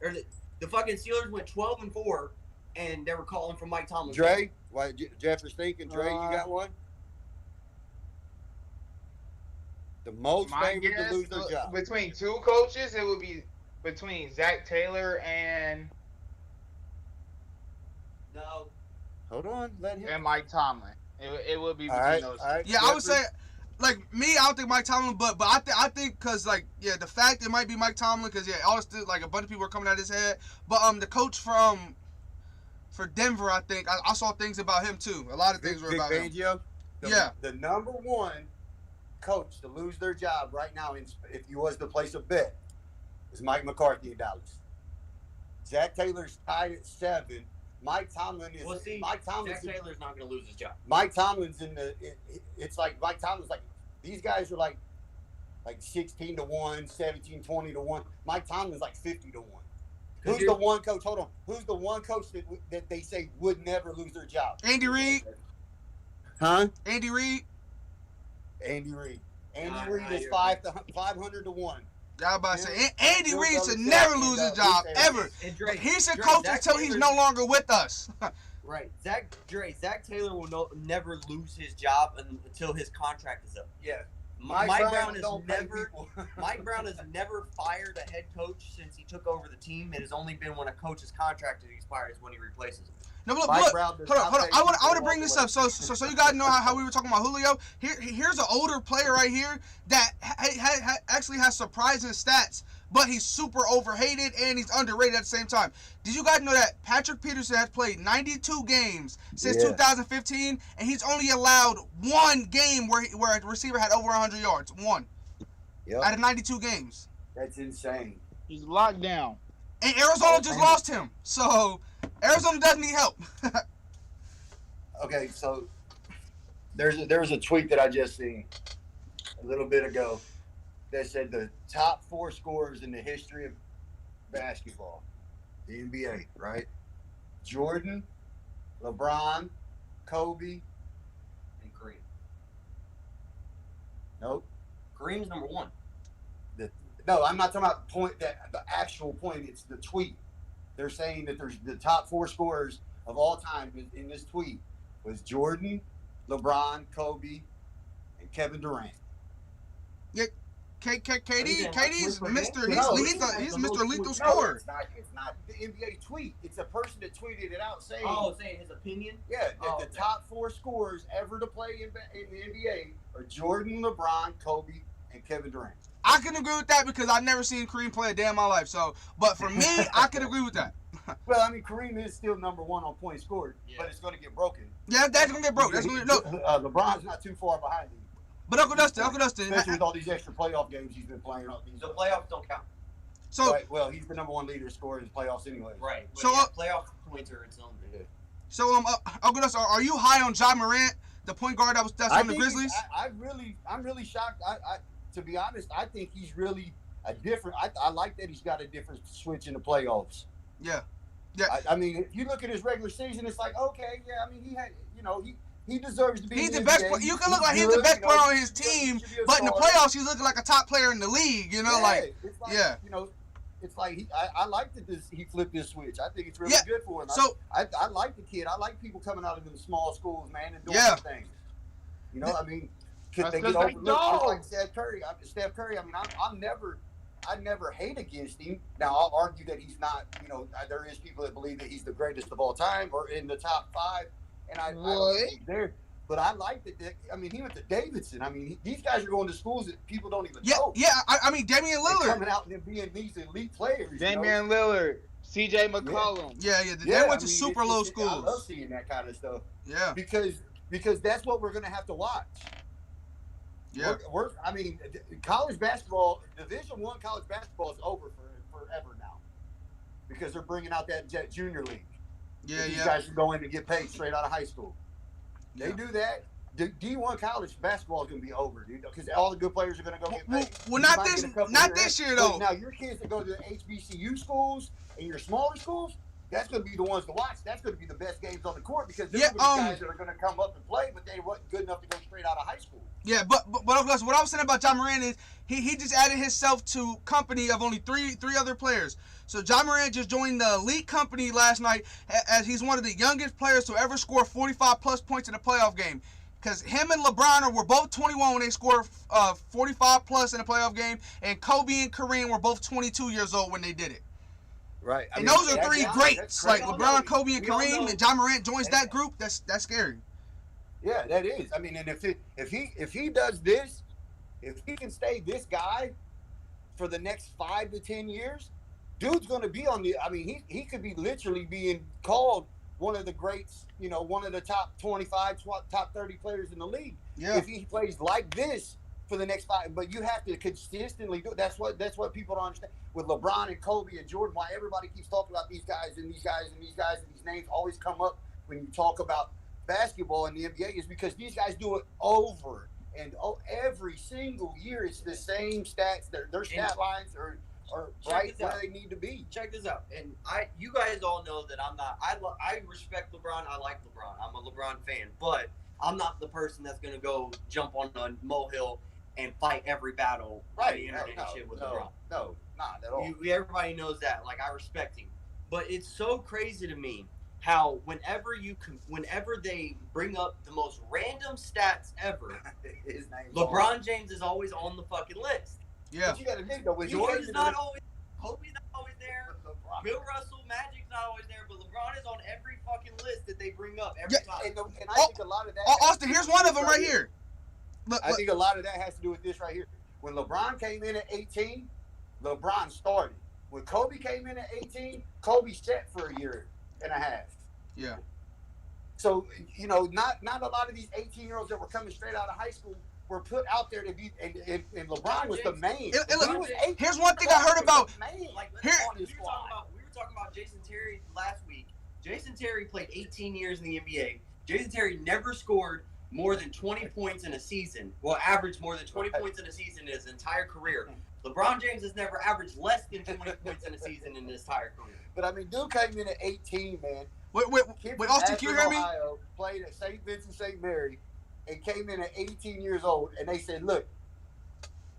Or the fucking Steelers went 12-4, and they were calling for Mike Tomlin. Dre? Why, Jeffrey's thinking. Dre, you got one? The most favored to lose their job. Between 2 coaches, it would be between Zach Taylor and... No. Hold on. Let him. And Mike Tomlin. It would be between those two. Yeah, I would say, like, me, I don't think Mike Tomlin, but I think because, like, yeah, the fact it might be Mike Tomlin because, yeah, all this, like, a bunch of people are coming at his head. But the coach for Denver, I think, I saw things about him, too. A lot of things were about him. The number one coach to lose their job right now, if you was to place a bet, is Mike McCarthy in Dallas. Zach Taylor's tied at 7. Mike Tomlin is. Well, see, Mike Tomlin's. Zach Taylor's not going to lose his job. Mike Tomlin's in the. It's like Mike Tomlin's like these guys are like 16-1, 17-20 to 1. Mike Tomlin's like 50 to 1. Who's the one coach? Hold on. Who's the one coach that they say would never lose their job? Andy Reid. Huh? Andy Reid. Andy Reid. Andy Reid is 500 to 1. I was about to say, Andy Reid should never lose his job, ever. He should coach until he's no longer with us. Right. Zach Taylor will never lose his job until his contract is up. Yeah. Mike Brown has never fired a head coach since he took over the team. It has only been when a coach's contract expires when he replaces him. No, look, hold on. I want to bring this up so you guys know how we were talking about Julio. Here's an older player right here that actually has surprising stats, but he's super overhated and he's underrated at the same time. Did you guys know that Patrick Peterson has played 92 games since 2015, and he's only allowed one game where a receiver had over 100 yards? One. Yep. Out of 92 games. That's insane. He's locked down. And Arizona just lost him, so Arizona does need help. Okay, so there was a tweet that I just seen a little bit ago that said the top 4 scorers in the history of basketball, the NBA, right? Jordan, LeBron, Kobe, And Kareem. nope. Kareem's number 1. No, I'm not talking about the actual point. It's the tweet. They're saying that there's the top 4 scorers of all time in this tweet was Jordan, LeBron, Kobe, and Kevin Durant. Yeah, KD's Mr. No, He's Mr. Lethal Scorer. It's not the NBA tweet. It's a person that tweeted it out saying. Saying his opinion? Yeah, the top 4 scorers ever to play in the NBA are Jordan, LeBron, Kobe, and Kevin Durant. I can agree with that because I've never seen Kareem play a day in my life. So, but for me, I can agree with that. Well, I mean, Kareem is still number 1 on points scored, but it's going to get broken. Yeah, that's gonna get broke. That's gonna LeBron's not too far behind him. But Uncle Dustin, Especially with all these extra playoff games he's been playing. The playoffs don't count. So, right, well, he's the number 1 leader scorer in the playoffs anyway. Right. So, playoff points are its own. So, Uncle Dustin, are you high on Ja Morant, the point guard that's on the Grizzlies? I'm really shocked. To be honest, I think he's really a different. I like that he's got a different switch in the playoffs. Yeah. I mean, if you look at his regular season, it's like, okay, yeah. I mean, he had, he deserves to be. He's the best. You can look like he's the best player on his team, but in the playoffs, he's looking like a top player in the league. It's like I like that he flipped this switch. I think it's really good for him. So I like the kid. I like people coming out of the small schools, man, and doing things. I mean. Could they get overlooked like Steph Curry? I mean, I never hate against him. Now, I'll argue that he's not. There is people that believe that he's the greatest of all time or in the top 5, and I don't think he's there. But I like that. I mean, he went to Davidson. I mean, these guys are going to schools that people don't even know. Yeah. I mean, Damian Lillard coming out and being these elite players. Damian Lillard, C.J. McCollum. They went to super low schools. I love seeing that kind of stuff. Yeah. Because that's what we're going to have to watch. Yeah. I mean, college basketball, Division I college basketball is over forever now, because they're bringing out that junior league. Yeah, these guys can go in and get paid straight out of high school. They do that. D1 college basketball is going to be over, dude, because all the good players are going to go get paid. Well, not this year though. Now your kids that go to the HBCU schools and your smaller schools, that's going to be the ones to watch. That's going to be the best games on the court, because they're the guys that are going to come up and play, but they weren't good enough to go straight out of high school. Yeah, but what I was saying about Ja Morant is he just added himself to company of only three other players. So Ja Morant just joined the elite company last night, as he's one of the youngest players to ever score 45 plus points in a playoff game. Because him and LeBron were both 21 when they scored 45 plus in a playoff game, and Kobe and Kareem were both 22 years old when they did it. Right. And those are 3 greats, like LeBron, Kobe, and Kareem, and Ja Morant joins that group. That's scary. Yeah, that is. I mean, and if he does this, if he can stay this guy for the next 5 to 10 years, dude's going to be on the. I mean, he could be literally being called one of the greats. One of the top 25, top 30 players in the league. Yeah. If he plays like this for the next 5, but you have to consistently do it. That's what people don't understand. With LeBron and Kobe and Jordan, why everybody keeps talking about these guys and these guys and these guys and these names always come up when you talk about basketball in the NBA, is because these guys do it over and every single year. It's the same stats. Their stat lines are right where they need to be. Check this out. And you guys all know that I'm not. I respect LeBron. I like LeBron. I'm a LeBron fan, but I'm not the person that's gonna go jump on a molehill and fight every battle on the internet and shit with LeBron. No, not at all. Everybody knows that. Like, I respect him, but it's so crazy to me how whenever they bring up the most random stats ever, LeBron James is always on the fucking list. Yeah. But you got to admit, though, with Jordan's not always, Kobe's not always there, Bill Russell, Magic's not always there, but LeBron is on every fucking list that they bring up every time. And I think a lot of that. Austin, here's one of them right here. Look, I think a lot of that has to do with this right here. When LeBron came in at 18, LeBron started. When Kobe came in at 18, Kobe sat for a year and a half. Yeah. So, you know, not a lot of these 18-year-olds that were coming straight out of high school were put out there to be, and LeBron was the main. Here's one thing I heard about. We were talking about Jason Terry last week. Jason Terry played 18 years in the NBA. Jason Terry never scored more than 20 points in a season. Well, averaged more than 20 points in a season in his entire career. LeBron James has never averaged less than 20 points in a season in his entire career. But, I mean, dude came in at 18, man. Wait, Austin, can you hear me? Ohio, played at St. Vincent St. Mary, and came in at 18 years old, and they said, look,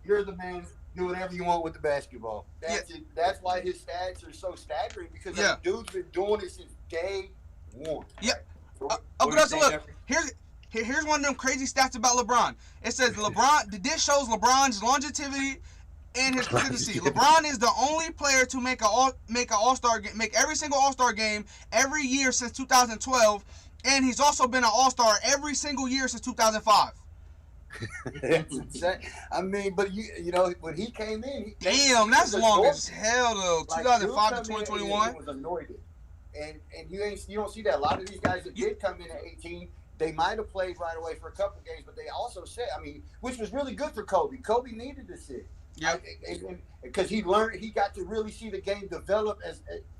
you're the man, do whatever you want with the basketball. That's why his stats are so staggering, because the dude's been doing it since day one. Yeah. Okay, so look, here's one of them crazy stats about LeBron. It says this shows LeBron's longevity and his consistency. LeBron is the only player to make every single All-Star game every year since 2012, and he's also been an All-Star every single year since 2005. That's insane. I mean, but you know when he came in, that's long as hell though. 2005 to 2021 was anointed, and you don't see that. A lot of these guys that did come in at 18. They might have played right away for a couple games, but they also said, I mean, which was really good for Kobe. Kobe needed to sit. Yeah, because he got to really see the game develop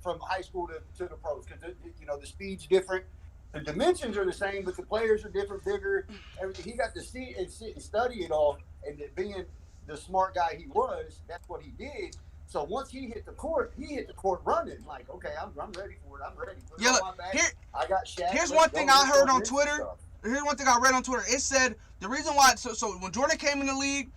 from high school to the pros. Because the speed's different, the dimensions are the same, but the players are different, bigger. Everything. He got to see and sit and study it all. And being the smart guy he was, that's what he did. So once he hit the court running. Like, okay, I'm ready for it. I'm ready. I got Shaq. Here's one thing I heard on Twitter. Here's one thing I read on Twitter. It said the reason why. So when Jordan came in the league,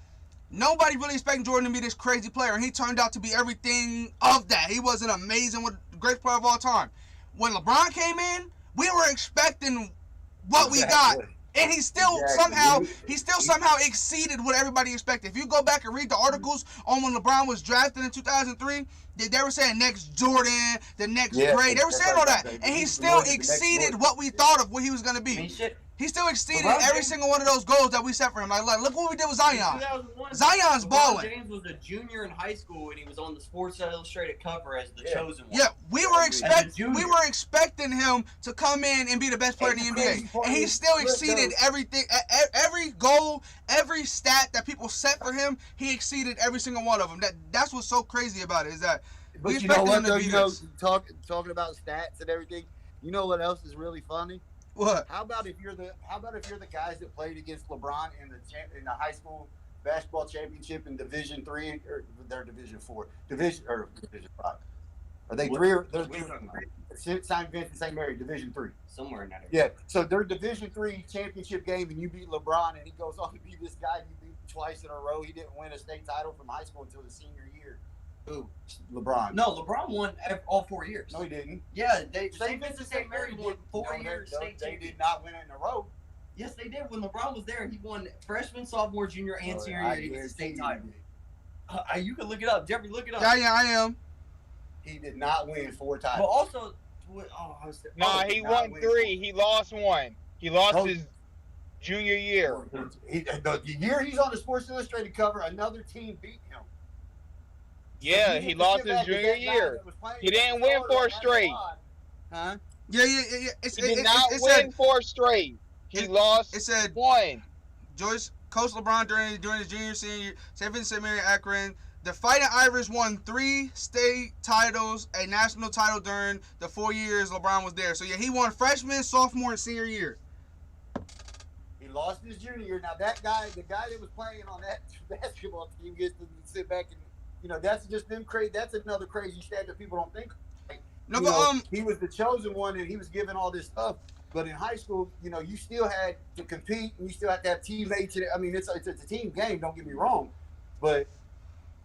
nobody really expected Jordan to be this crazy player, and he turned out to be everything of that. He was an amazing, great player of all time. When LeBron came in, we were expecting what we got, and he still somehow exceeded what everybody expected. If you go back and read the articles on when LeBron was drafted in 2003, they were saying next Jordan, the next great. They were saying all that, and he still exceeded what we thought of what he was going to be. He still exceeded every single one of those goals that we set for him. Like look what we did with Zion. Zion's balling. James was a junior in high school, and he was on the Sports Illustrated cover as the chosen one. Yeah, we were expecting him to come in and be the best player in the NBA, and he still exceeded everything. Every goal, every stat that people set for him, he exceeded every single one of them. That's what's so crazy about it is that. But you know what? Though, talking about stats and everything. You know what else is really funny? What? How about if you're the guys that played against LeBron in the high school basketball championship in Division III or they're Division IV, Division V? Are they three or they're St. Vincent St. Mary Division III? Somewhere in that area. Yeah. So their Division III championship game, and you beat LeBron, and he goes on to be this guy you beat twice in a row. He didn't win a state title from high school until the senior year. Who? LeBron. No, LeBron won all 4 years. No, he didn't. Yeah, St. Vincent St. Mary won 4 years. They did not win it in a row. Yes, they did. When LeBron was there, he won freshman, sophomore, junior, and senior year. He was the state title. You can look it up. Jeffrey, look it up. Yeah, I am. He did not win 4 titles. But also, he won 3. He lost 1. He lost his junior year. The year he's on the Sports Illustrated cover, another team beat him. Yeah, he lost his junior year. He didn't win 4 straight. Huh? Yeah. He did not win 4 straight. He lost 1. Coach LeBron during his junior senior, St. Vincent St. Mary Akron. The Fighting Irish won 3 state titles, a national title during the 4 years LeBron was there. So yeah, he won freshman, sophomore, and senior year. He lost his junior year. Now that guy, the guy that was playing on that basketball team, gets to sit back and. That's just them crazy. That's another crazy stat that people don't think. He was the chosen one, and he was given all this stuff. But in high school, you still had to compete, and you still had to have teammates. I mean, it's a team game. Don't get me wrong, but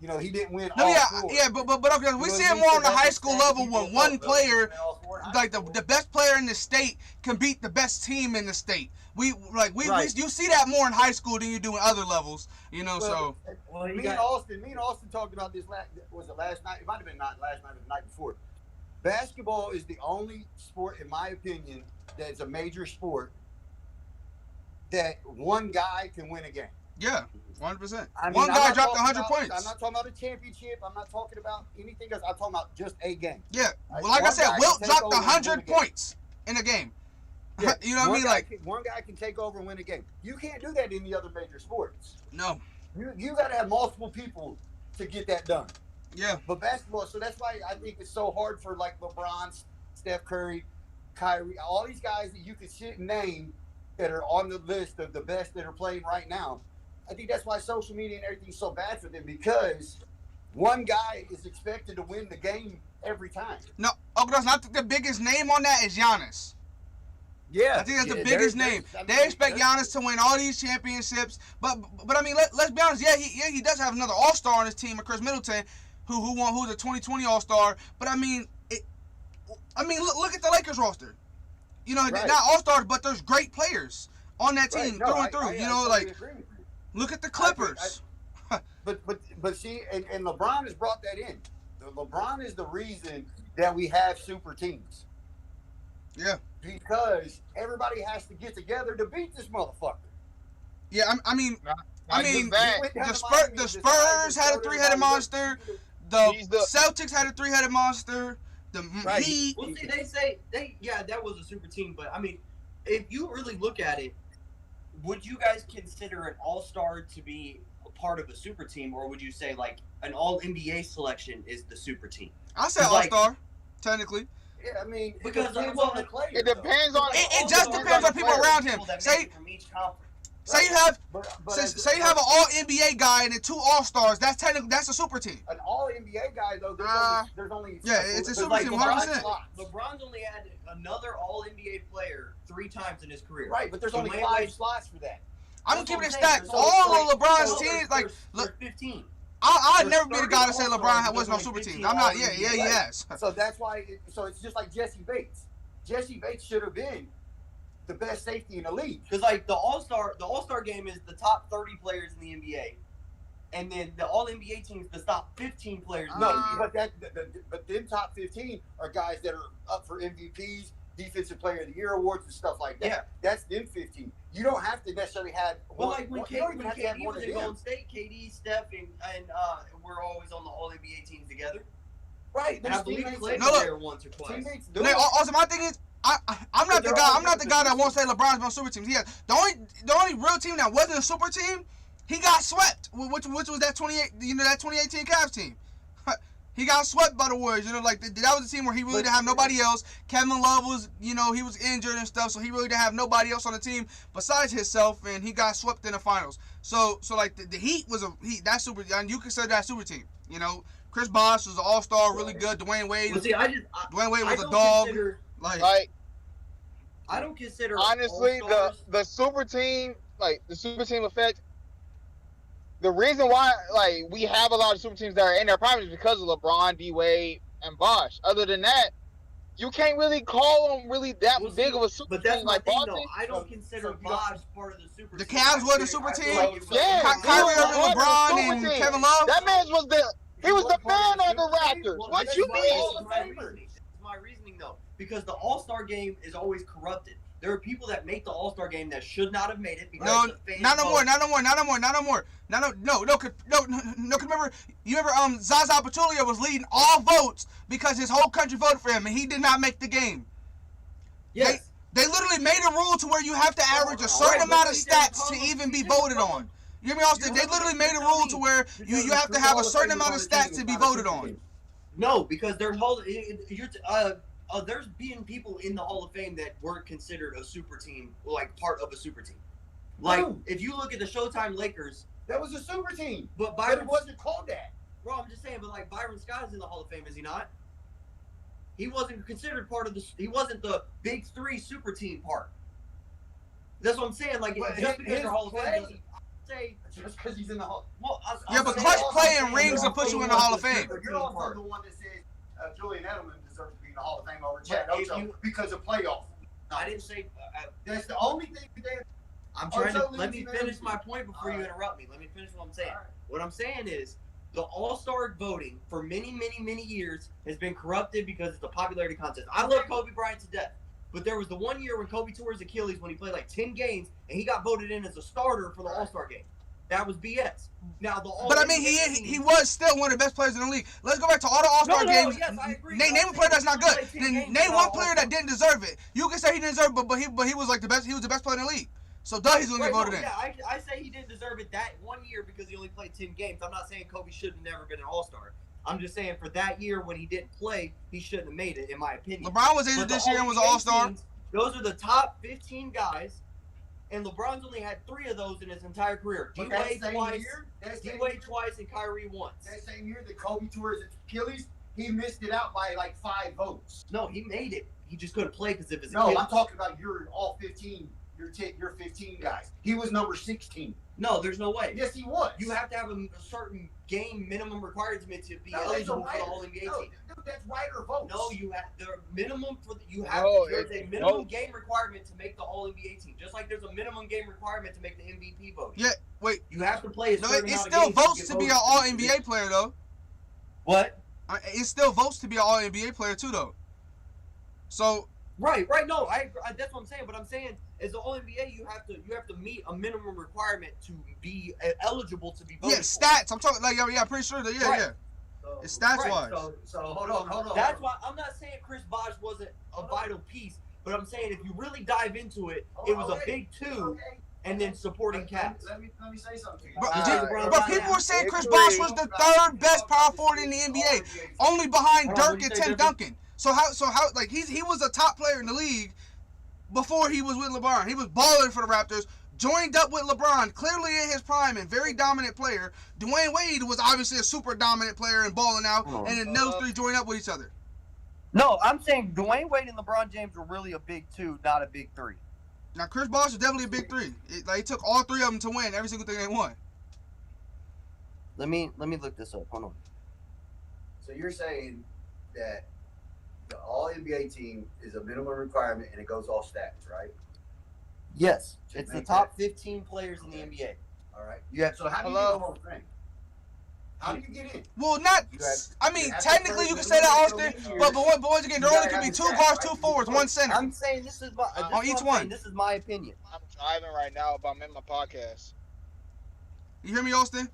You know, he didn't win No, all yeah, four. yeah, but okay, we You know see what I it mean? more So on the that's high what school stands level people when one up, though. He player, didn't win all four in high like school. the best player in the state, can beat the best team in the state. We Right. you see that more in high school than you do in other levels. You know, Well, so me and Austin talked about this was it last night? It might have been not last night, but the night before. Basketball is the only sport, in my opinion, that's a major sport that one guy can win a game. yeah, 100%. I mean, One I'm guy not dropped talking 100 about- points. I'm not talking about a championship. I'm not talking about anything else. I'm talking about just a game. Yeah, well, like I One said, guy Wilt can take dropped over and win a 100 game. points in a game. Yeah, You know what I mean? Like, one guy can take over and win a game. You can't do that in the other major sports. no, You got to have multiple people to get that done. yeah, But basketball, so that's why I think it's so hard for like LeBron, Steph Curry, Kyrie, all these guys that you could sit and name that are on the list of the best that are playing right now. I think that's why social media and everything's so bad for them, because one guy is expected to win the game every time. no. Oh, that's not the biggest name on that is Giannis. Yeah, I think that's the biggest name. They expect Giannis to win all these championships, but I mean, let's be honest. Yeah, he does have another All Star on his team, Chris Middleton, who's a 2020 All Star. But I mean, look at the Lakers roster. You know, Right. not All Stars, but there's great players on that team Right. No, through and through. I You know, totally like agree with you. look at the Clippers. But see, and LeBron has brought that in. LeBron is the reason that we have super teams. Yeah. Because everybody has to get together to beat this motherfucker. Yeah, I mean, He went down the to Miami Spurs and decided had to a throw three-headed everybody monster. He's The the- Celtics had a three-headed monster. The Right. Heat. Well, see, they say that was a super team, but I mean, if you really look at it, would you guys consider an all-star to be a part of a super team, or would you say like an all NBA selection is the super team? I say Like- All-Star, technically. Yeah, I mean, Because, it depends well, on the player. It depends on. It just depends on people around him. That Say- make it from each conference. Say you have But say you have an All NBA guy and then two All Stars. That's technically that's a super team. an All NBA guy though. There's only yeah, it's a there's super like team, LeBron 100%. LeBron's only had another All NBA player 3 times in his career. Right, but there's So only Wayne 5 Wade- slots for that. I'm That's keeping what it I'm stacked. saying. All of LeBron's So teams, like, there's look, 15. I'd there's never be the 30 guy to say All-Stars, LeBron but was no there's super 15 teams. I'm not. Yeah, All-NBA. he has. So that's why. So it's just like Jesse Bates. Jesse Bates should have been the best safety in the league. Because like the All-Star game is the top 30 players in the NBA, and then the All NBA teams the top 15 players. In the No, NBA. but them top 15 are guys that are up for MVPs, Defensive Player of the Year awards, and stuff like that. Yeah. That's them 15. You don't have to necessarily have. Well, like when you don't even have to have KD one was of in them. Golden State, KD, Steph, and we're always on the All NBA teams together. Right. And I There's believe teammates. Clay No, was look. there once or twice. Teammates do Now, it. also, my thing is, I'm not the they're guy. all I'm not the guy that won't say LeBron's on super teams. Yeah, the only real team that wasn't a super team, he got swept. Which was that 2018 Cavs team. He got swept by the Warriors. You know, like that was the team where he really didn't have nobody else. Kevin Love was, he was injured and stuff, so he really didn't have nobody else on the team besides himself, and he got swept in the finals. So like the Heat was that super, and you consider that super team. You know, Chris Bosh was an All-Star, really good. Dwayne Wade, Well, see, Dwayne Wade was I a don't dog. consider- Like I don't consider honestly, All-Stars- the super team, like the super team effect. The reason why, like, we have a lot of super teams that are in their prime is because of LeBron, D Wade, and Bosh. Other than that, you can't really call them really that Well, big see, of a super But that's team my like thing, Boston. though. I don't So consider you don't- Bosh part of the super The team. Cavs were the I super feel team? like it was- Yeah, Kyrie he was Irving, part of the LeBron, super and team. Kevin Love. That man was he was the part man of on the the super team. Raptors. Well, What this you is my- mean? this is my reasoning. This is my reasoning, though, because the All-Star game is always corrupted. There are people that make the All-Star game that should not have made it because No, the fans not no more, vote. not no more. Remember, you remember Zaza Pachulia was leading all votes because his whole country voted for him and he did not make the game. Yes. They literally made a rule to where you have to average a certain Right, amount but of he didn't stats call to him- even be he didn't voted call on. him. You hear me, Austin? They literally made a rule to where you have to have a certain amount of stats to be voted on. No, because there's there's being people in the Hall of Fame that weren't considered a super team, like part of a super team. Like No. if you look at the Showtime Lakers, That was a super team, but but it Byron, wasn't called that. bro, I'm just saying, but like Byron Scott's in the Hall of Fame, is he not? He wasn't considered part of the. He wasn't the big 3 super team part. That's what I'm saying. Like But just because his you're Hall of Fame play- doesn't. say just because he's in the Hall. well. Yeah, but clutch play and rings will put you in the Hall of Fame. But you're also the one that says Julian Edelman deserves to be in the Hall of Fame over Chad But if Ocho you- because of playoff. I didn't say. That's the only thing that I'm trying to Ocho let me leaves finish him. my point before you Alright. interrupt me. Let me finish what I'm saying. Alright. What I'm saying is the All-Star voting for many, many, many years has been corrupted because it's a popularity contest. I love Kobe Bryant to death, but there was the one year when Kobe tore his Achilles when he played like 10 games and he got voted in as a starter for the All-Star game. That was BS. Now the But I mean, he was still one of the best players in the league. Let's go back to all the All-Star games. Yes, I agree. Name a player that's not good. Name one player that didn't deserve it. You can say he didn't deserve it, but he was like the best. He was the best player in the league. So he's gonna get voted in. Yeah, I say he didn't deserve it that one year because he only played 10 games. I'm not saying Kobe should have never been an All-Star. I'm just saying for that year when he didn't play, he shouldn't have made it, in my opinion. LeBron was injured this year and was an All-Star. teams, those are the top 15 guys, and LeBron's only had 3 of those in his entire career. D-Wade twice, and Kyrie once. That same year that Kobe tore his Achilles, he missed it out by like 5 votes. No, he made it. He just couldn't play because of his No, Achilles. I'm talking about your all 15, your 15 guys. He was number 16. No, there's no way. Yes, he was. You have to have a certain game minimum requirement to be No, eligible that's for the All-NBA team. dude, that's writer votes. No, you have the minimum for the, you have No, there's a it's minimum votes. game requirement to make the All NBA team. Just like there's a minimum game requirement to make the MVP vote. Yeah, wait. You have to play a No, certain it amount of still games votes get to be voted an for. All NBA player though. What? It still votes to be an All NBA player too though. So Right. No, that's what I'm saying. But I'm saying, as the All NBA, you have to meet a minimum requirement to be eligible to be voted. yeah, stats. I'm talking like yeah, pretty sure that Right. yeah. So, It's stats Right, wise. so hold on. That's why I'm not saying Chris Bosh wasn't a vital piece, but I'm saying if you really dive into it, it was a big 2, Okay. and then supporting cats. Let me say something to you. But people were saying Chris Bosh was the 3rd best power forward in the NBA, only behind Hold on, Dirk what'd and you say, Tim Jeffrey? Duncan. So how like he was a top player in the league before he was with LeBron. He was balling for the Raptors, joined up with LeBron, clearly in his prime and very dominant player. Dwayne Wade was obviously a super dominant player and balling out, and then those 3 joined up with each other. No, I'm saying Dwayne Wade and LeBron James were really a big 2, not a big 3. Now Chris Bosh was definitely a big 3. He took all 3 of them to win every single thing they won. Let me look this up. Hold on. So you're saying that the All NBA team is a minimum requirement and it goes all stats, right? Yes, To it's the make top that. 15 players in the NBA. All right. You have So how do you Hello? get the whole thing? How do you get in? Well, not. You have- I mean, you have to technically play you can the say that, minimum Austin. years. But once again, there You only gotta could be have 2 the guards, stats, 2 right? forwards, 1 center. I'm saying this is my this On is each what I'm one. saying, This is my opinion. I'm driving right now, but I'm in my podcast. You hear me, Austin?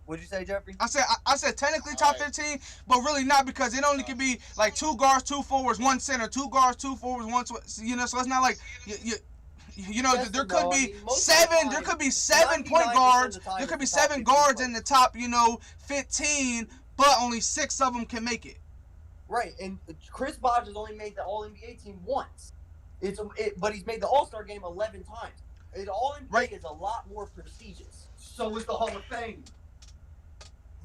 What'd you say, Jeffrey? I said technically top 15, but really not because it only could be like 2 guards, 2 forwards, 1 center, 2 guards, 2 forwards, 1. You know, so it's not like you know, Yes there and could no. be I mean, most of the 7. time, There could be 7 point 99% guards. of the time There it's could be the top 7 15 guards players. in the top, 15, but only 6 of them can make it. Right, and Chris Bosh has only made the All NBA team once. But he's made the All Star game 11 times. The All NBA Right. is a lot more prestigious. So is the Hall of Fame.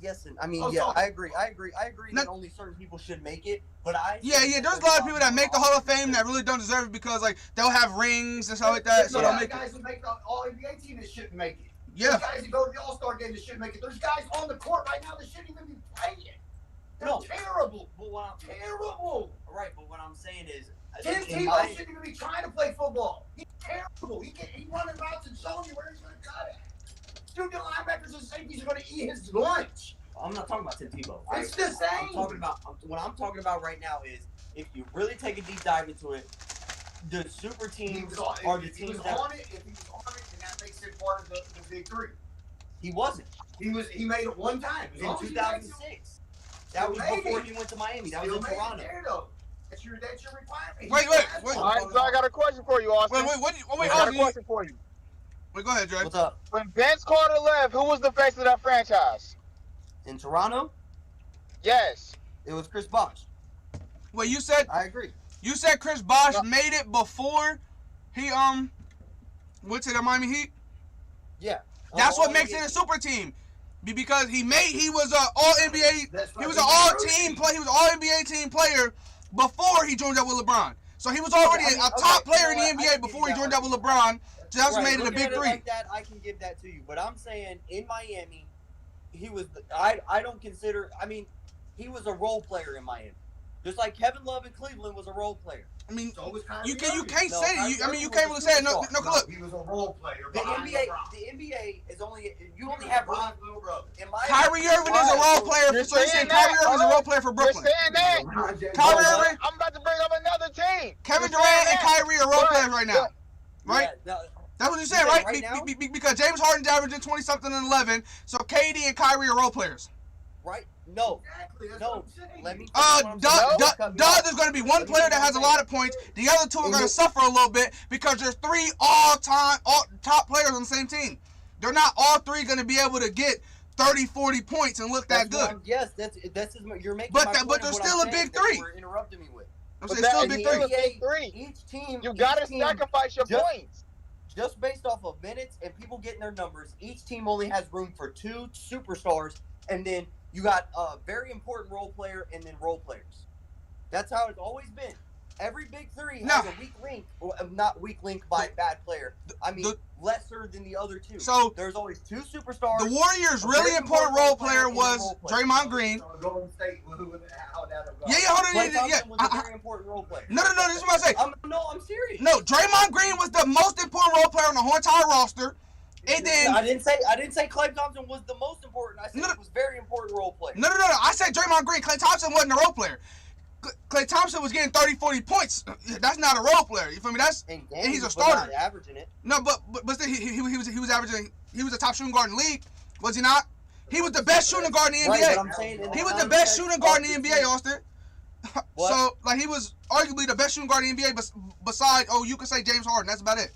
Yes, and I mean, Oh, yeah, so- I agree that No- only certain people should make it. But Yeah, there's a lot of people that make the Hall of Fame that really don't deserve it because like they'll have rings and stuff like that, so There's they'll make guys it. that make the All NBA team that shouldn't make it. Yeah. There's guys that go to the All Star game that shouldn't make it. There's guys on the court right now that shouldn't even be playing. They're No. terrible. But Terrible. but what I'm saying is, Tim in Tebow my- shouldn't even be trying to play football. He's terrible. He running routes and showing you where he's going to cut it. Dude, the linebackers and safeties are going to eat his lunch. I'm not talking about Tim Tebow. It's the same. What I'm talking about right now is if you really take a deep dive into it, the super He teams was are the if he was teams that on it, if he was on it, then that makes him part of the big 3. he wasn't He made it one time. As in long as he makes it, 2006. That was Maybe. before he went to Miami. That was still in made it Toronto. there, though. That's your requirement. Wait. All right, so I got a question for you, Austin. Wait, I got a Austin. question for you. Wait, go ahead, Dre. What's up? When Vince Carter left, who was the face of that franchise? In Toronto, Yes. it was Chris Bosh. Wait, you I agree. said Chris Bosh No. made it before he went to the Miami Heat? Yeah. That's what All makes NBA it a super team. Because he was an all NBA, That's right. he was an all team player, he was an all NBA team player before he joined up with LeBron. So he was already Okay, I mean, a top okay, player you know in the what? I NBA can before he give you joined that up with LeBron Thompson made it a looking big at it three. like that, I can give that to you. But I'm saying in Miami, he was. I don't consider. I mean, he was a role player in Miami, just like Kevin Love in Cleveland was a role player. I mean, So was Kyrie you Irving. can't No, say it. Kyrie You Irving can't was really a say it. No, superstar. look. He was a role player. The behind NBA, LeBron. the NBA is only you only have room. LeBron's little brother. In my Kyrie Irving is a role player. You're So you saying saying Kyrie that? Irving is a role player for You're Brooklyn? saying that? LeBron James. Kyrie Oh, Irving, I'm about to bring up another team. Kevin You're Durant, saying and that? Kyrie are role But- players right now, right? Yeah, That's what you said, You right? saying right Because James Harden's averaging 20-something and 11, so KD and Kyrie are role players. right? No, Exactly. That's no. what I'm saying. Let me. There's going to be one player that has a lot of points. The other two are going to suffer a little bit because there's three all top players on the same team. They're not all three going to be able to get 30, 40 points and look that good. Yes, you're making. But my that- point but of there's what still I'm a saying big that three. you were interrupting me with. I'm But saying still a that big is still three. a big three. Each team. You got to each team, sacrifice your just- points. Just based off of minutes and people getting their numbers, each team only has room for 2 superstars, and then you got a very important role player and then role players. That's how it's always been. Every big three has a weak link, not weak link by bad player. I mean, lesser than the other two. So there's always 2 superstars. the Warriors' a really very important role player and a role was player. Draymond Green. So Golden State, how that'll go. Yeah, hold on. Klay Yeah. Thompson was a very important role player. No, this is what I say. I'm serious. No, Draymond Green was the most important role player on the whole entire roster. And then I didn't say Klay Thompson was the most important. I said No, he was very important role player. No. I said Draymond Green. Klay Thompson wasn't a role player. Klay Thompson was getting 30, 40 points. That's not a role player. You feel me? And he's a but starter. not averaging it. No, but still, he was averaging. He was a top shooting guard in the league, was he not? He was the best shooting guard in the Right, NBA. but I'm saying in He the was the best context shooting guard in of the the NBA, team. Austin. What? So, like, he was arguably the best shooting guard in the NBA, besides, you could say James Harden. That's about it.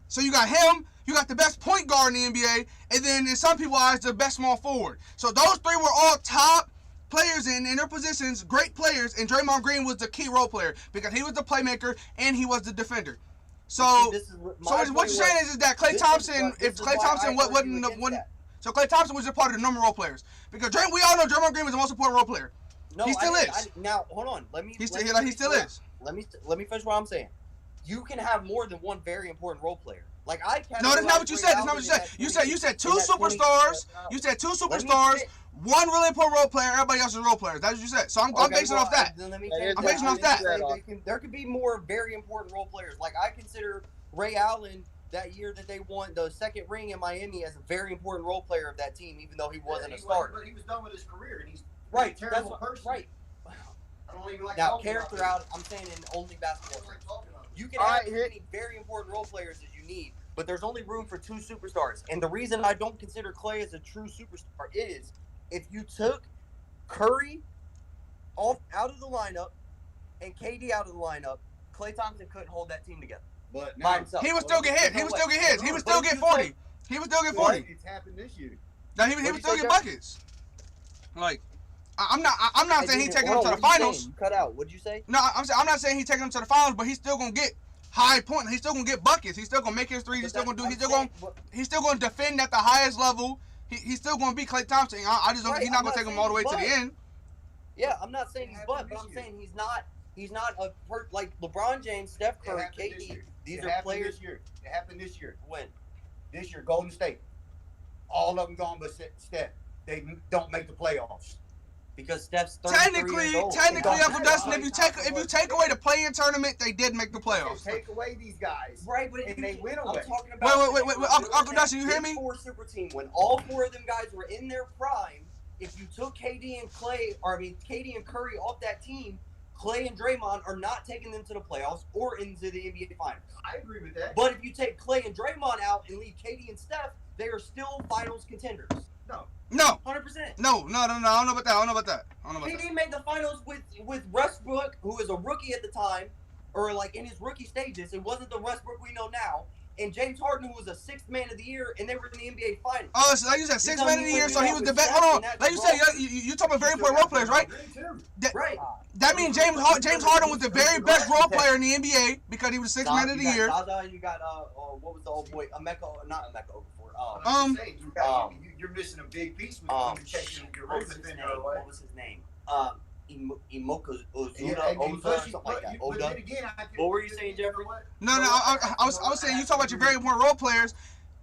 So you got him, you got the best point guard in the NBA, and then in some people's eyes, the best small forward. So those three were all top players in their positions, great players, and Draymond Green was the key role player because he was the playmaker and he was the defender. So, See, this is what what you're saying is that Klay Thompson, if Klay Thompson wasn't, so Klay Thompson was just part of the number role players because we all know Draymond Green was the most important role player. No, he still is. Now hold on, let me. He still is. Let me finish what I'm saying. You can have more than one very important role player. Like No, that's not what you said. That's not what you said. You said 2 superstars. You said 2 superstars. 1 really important role player. Everybody else is role players. That's what you said. So I'm basing off that. Then let me I'm basing off that. There could be more very important role players. Like I consider Ray Allen that year that they won the second ring in Miami as a very important role player of that team, even though he wasn't a starter. But he was done with his career, and he's Right, a terrible that's person. right. I don't even like Now talking character about out. I'm saying in only basketball. him. I don't like talking about him. You can All have right, as here- many very important role players as you need, but there's only room for 2 superstars. And the reason I don't consider Klay as a true superstar is if you took Curry out of the lineup and KD out of the lineup, Klay Thompson couldn't hold that team together But by now, himself. He would still get hit. He would still get hits. He would still get 40. He would still get 40. it's happened this year. Now he would still get buckets. Like, I'm not saying he's taking them to the finals. You cut out. What'd you say? No, I'm not saying he's taking them to the finals, but he's still gonna get high points. He's still gonna get buckets. He's still gonna make his threes. He's still gonna defend at the highest level. He's still gonna be Klay Thompson. I just don't. Right, He's not I'm gonna not take him all the way to the saying end. Yeah, I'm not saying he's but I'm saying he's not like LeBron James, Steph It Curry, happened this KD. year. These It are happened players. This year. It happened this year. When? This year, Golden State. All of them gone but Steph. They don't make the playoffs. Because Steph's 33 years old. Technically, It don't Uncle Dustin, matter. if you take away the play-in tournament, they did make the playoffs. Take away these guys. Right, but And they went away. I'm talking about. Wait, Uncle Dustin, you hear me? Big 4 super team. When all 4 of them guys were in their prime, if you took KD and Curry off that team, Klay and Draymond are not taking them to the playoffs or into the NBA Finals. I agree with that. But if you take Klay and Draymond out and leave KD and Steph, they are still Finals contenders. No, 100%. no. I don't know about that. KD made the finals with Westbrook, who was a rookie at the time, or like in his rookie stages. It wasn't the Westbrook we know now. And James Harden, who was a 6th man of the year, and they were in the NBA Finals. Oh, so like you said, 6th man of the year, so he was the best. Hold on, like you said, you talking about very important role players, right? Right. That means James Harden was the very best role player in the NBA because he was the 6th man of the year. Zaza, you got what was the old boy? Not Emeka You're missing a big piece with you taking your role defender away. What was his name? Imoka Ozuna, Yeah, Oza, something like that. but Oda. then again, What were you saying, Jeffrey? No, I was saying you talk about your very important role players.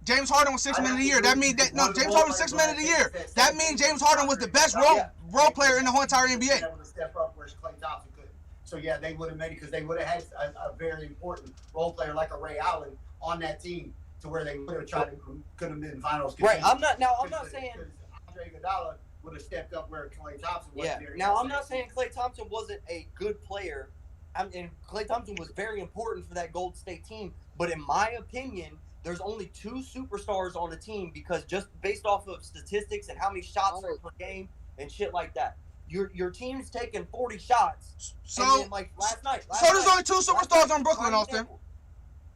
James Harden was 6 man of the year. That means that no, James Harden was 6 man of the year. That means James Harden was the best role player in the whole entire NBA. Able to step up where Klay Thompson couldn't. So yeah, they would have made it because they would have had a very important role player like a Ray Allen on that team to where they would have tried to could have been finals. Right. I'm not saying Andre Iguodala would have stepped up where Klay Thompson was. Yeah. Now I'm not saying Klay Thompson wasn't a good player. And Klay Thompson was very important for that Golden State team. But in my opinion, there's only 2 superstars on the team because just based off of statistics and how many shots per game and shit like that. Your team's taking 40 shots. So, and then, like last night. There's only 2 superstars on Brooklyn, Austin.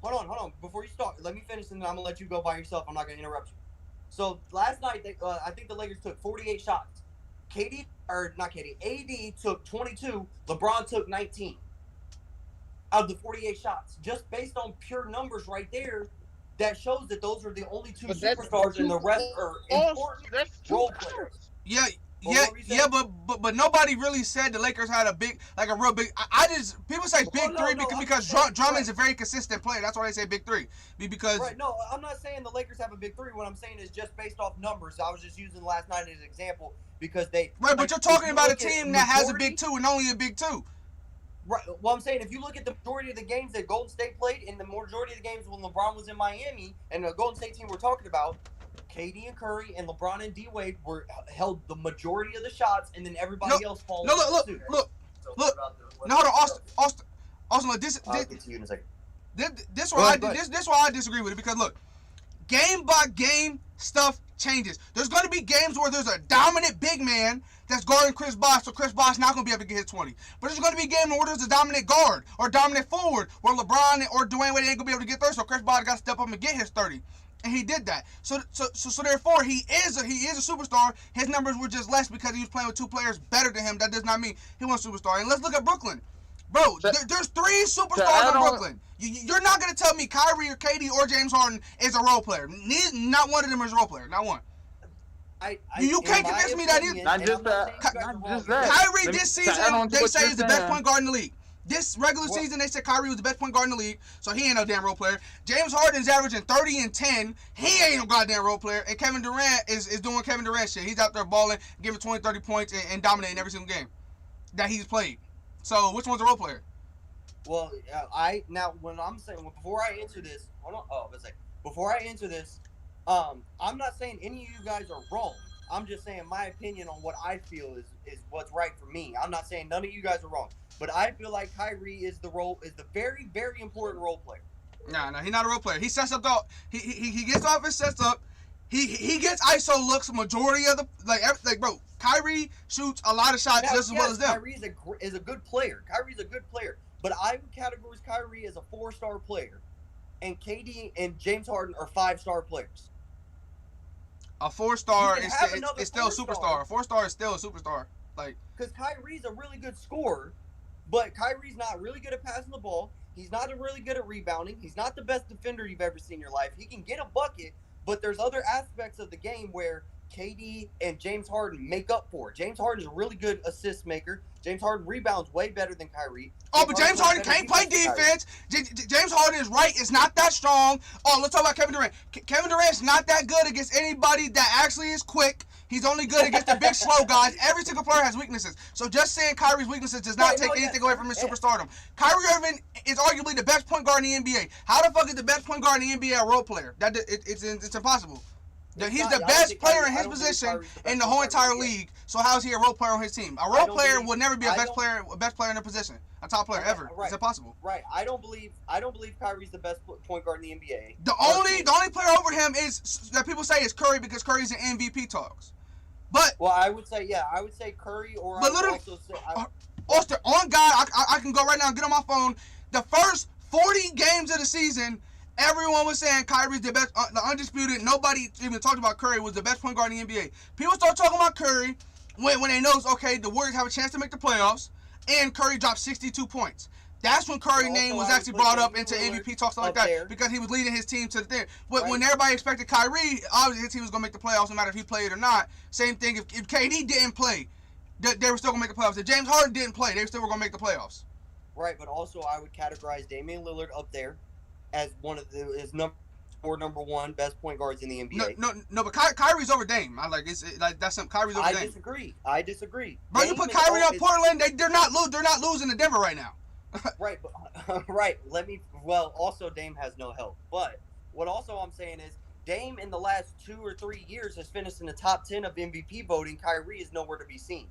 Hold on. Before you start, let me finish and then I'm going to let you go by yourself. I'm not going to interrupt you. So last night, I think the Lakers took 48 shots. AD took 22. LeBron took 19 out of the 48 shots. Just based on pure numbers right there, that shows that those are the only 2 superstars and the rest are important role players. Yeah, but nobody really said the Lakers had a real big. I just people say big three because Drummond's a very consistent player. That's why they say big 3. Because no, I'm not saying the Lakers have a big 3. What I'm saying is just based off numbers. I was just using last night as an example because they but you're talking about a team that has a big 2 and only a big 2. Right. Well, I'm saying if you look at the majority of the games that Golden State played, and the majority of the games when LeBron was in Miami, and the Golden State team we're talking about, KD and Curry and LeBron and D Wade held the majority of the shots, and then everybody else followed. Look. No, hold on, Austin. Look, this I'll get to you in a second. This why I disagree with it because look, game by game stuff changes. There's going to be games where there's a dominant big man that's guarding Chris Bosh, so Chris Bosh not going to be able to get his 20. But there's going to be games where there's a dominant guard or dominant forward where LeBron or Dwayne Wade ain't going to be able to get 30, so Chris Bosh got to step up and get his 30. And he did that. So therefore, he is a superstar. His numbers were just less because he was playing with 2 players better than him. That does not mean he was a superstar. And let's look at Brooklyn. Bro, there's 3 superstars on Brooklyn. You're not going to tell me Kyrie or KD or James Harden is a role player. Not one of them is a role player. Not one. You can't convince me that either. Not just that. Kyrie this season, they say is the best point guard in the league. This regular season, they said Kyrie was the best point guard in the league, so he ain't no damn role player. James Harden's averaging 30 and 10. He ain't no goddamn role player. And Kevin Durant is doing Kevin Durant shit. He's out there balling, giving 20, 30 points, and dominating every single game that he's played. So which one's a role player? Well, when I'm saying before I answer this, before I answer this, I'm not saying any of you guys are wrong. I'm just saying my opinion on what I feel is what's right for me. I'm not saying none of you guys are wrong, but I feel like Kyrie is the very, very important role player. No, he's not a role player. He sets up he gets off his sets up. He gets ISO looks majority of the bro. Kyrie shoots a lot of shots just as well as them. Kyrie is a good player. Kyrie's a good player, but I would categorize Kyrie as a 4-star player, and KD and James Harden are 5-star players. A 4-star is still a superstar. A 4-star is still a superstar. Because Kyrie's a really good scorer, but Kyrie's not really good at passing the ball. He's not really good at rebounding. He's not the best defender you've ever seen in your life. He can get a bucket, but there's other aspects of the game where KD and James Harden make up for it. James Harden's a really good assist maker. James Harden rebounds way better than Kyrie. But James Harden can't play defense. James Harden is right. It's not that strong. Let's talk about Kevin Durant. Kevin Durant's not that good against anybody that actually is quick. He's only good against the big, slow guys. Every single player has weaknesses. So just saying Kyrie's weaknesses does not take anything away from his superstardom. Kyrie Irving is arguably the best point guard in the NBA. How the fuck is the best point guard in the NBA a role player? It's impossible. He's the best player in his position in the whole entire league. So how is he a role player on his team? A role player will never be a best player in their position. A top player ever. It's impossible. Right. I don't believe Kyrie's the best point guard in the NBA. The only player over him is that people say is Curry because Curry's in MVP talks. But I would say Curry or. But Austin, on God, I can go right now and get on my phone. The first 40 games of the season, everyone was saying Kyrie's the best, the undisputed. Nobody even talked about Curry was the best point guard in the NBA. People start talking about Curry when they know, okay, the Warriors have a chance to make the playoffs, and Curry dropped 62 points. That's when Curry's name was actually brought up into MVP talks like that because he was leading his team to the thing. But when everybody expected Kyrie, obviously his team was going to make the playoffs no matter if he played or not. Same thing if KD didn't play. they were still gonna make the playoffs. If James Harden didn't play, they still were gonna make the playoffs. Right, but also I would categorize Damian Lillard up there as one of his number one best point guards in the NBA. No, but Kyrie's over Dame. That's something. Kyrie's over Dame. I disagree. Bro, Dame you put Kyrie on Portland, they're not losing to Denver right now. Right, but right. Also Dame has no help. But what also I'm saying is Dame in the last 2 or 3 years has finished in the top 10 of MVP voting. Kyrie is nowhere to be seen.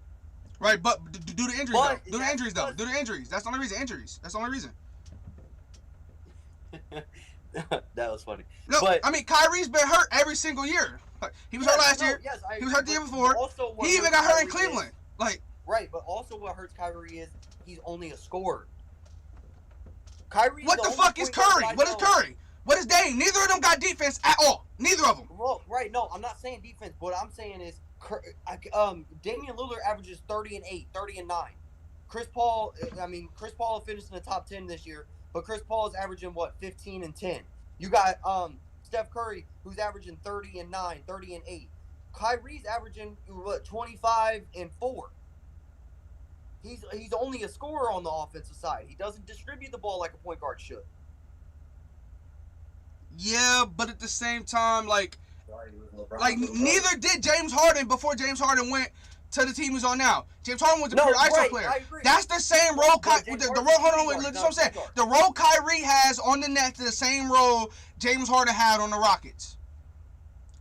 Right, but do the injuries though. Do the injuries. That's the only reason. Injuries. That's the only reason. That was funny. No, but I mean Kyrie's been hurt every single year. He was hurt last year. Yes, he was hurt the year before. He even got hurt in Cleveland. Right, but also what hurts Kyrie is he's only a scorer. Kyrie. What the fuck is Curry? What is Curry? What is Dame? Neither of them got defense at all. Neither of them. Well, right. No, I'm not saying defense. What I'm saying is, Damian Lillard averages 30 and 8, 30 and 9. Chris Paul finished in the top 10 this year, but Chris Paul is averaging 15 and 10. You got Steph Curry who's averaging 30 and 9, 30 and 8. Kyrie's averaging 25 and 4. He's only a scorer on the offensive side. He doesn't distribute the ball like a point guard should. Yeah, but at the same time, neither did James Harden before James Harden went to the team he's on now. James Harden was a pure ISO player. That's the same role. That's what I'm saying. The role Kyrie has on the Nets is the same role James Harden had on the Rockets.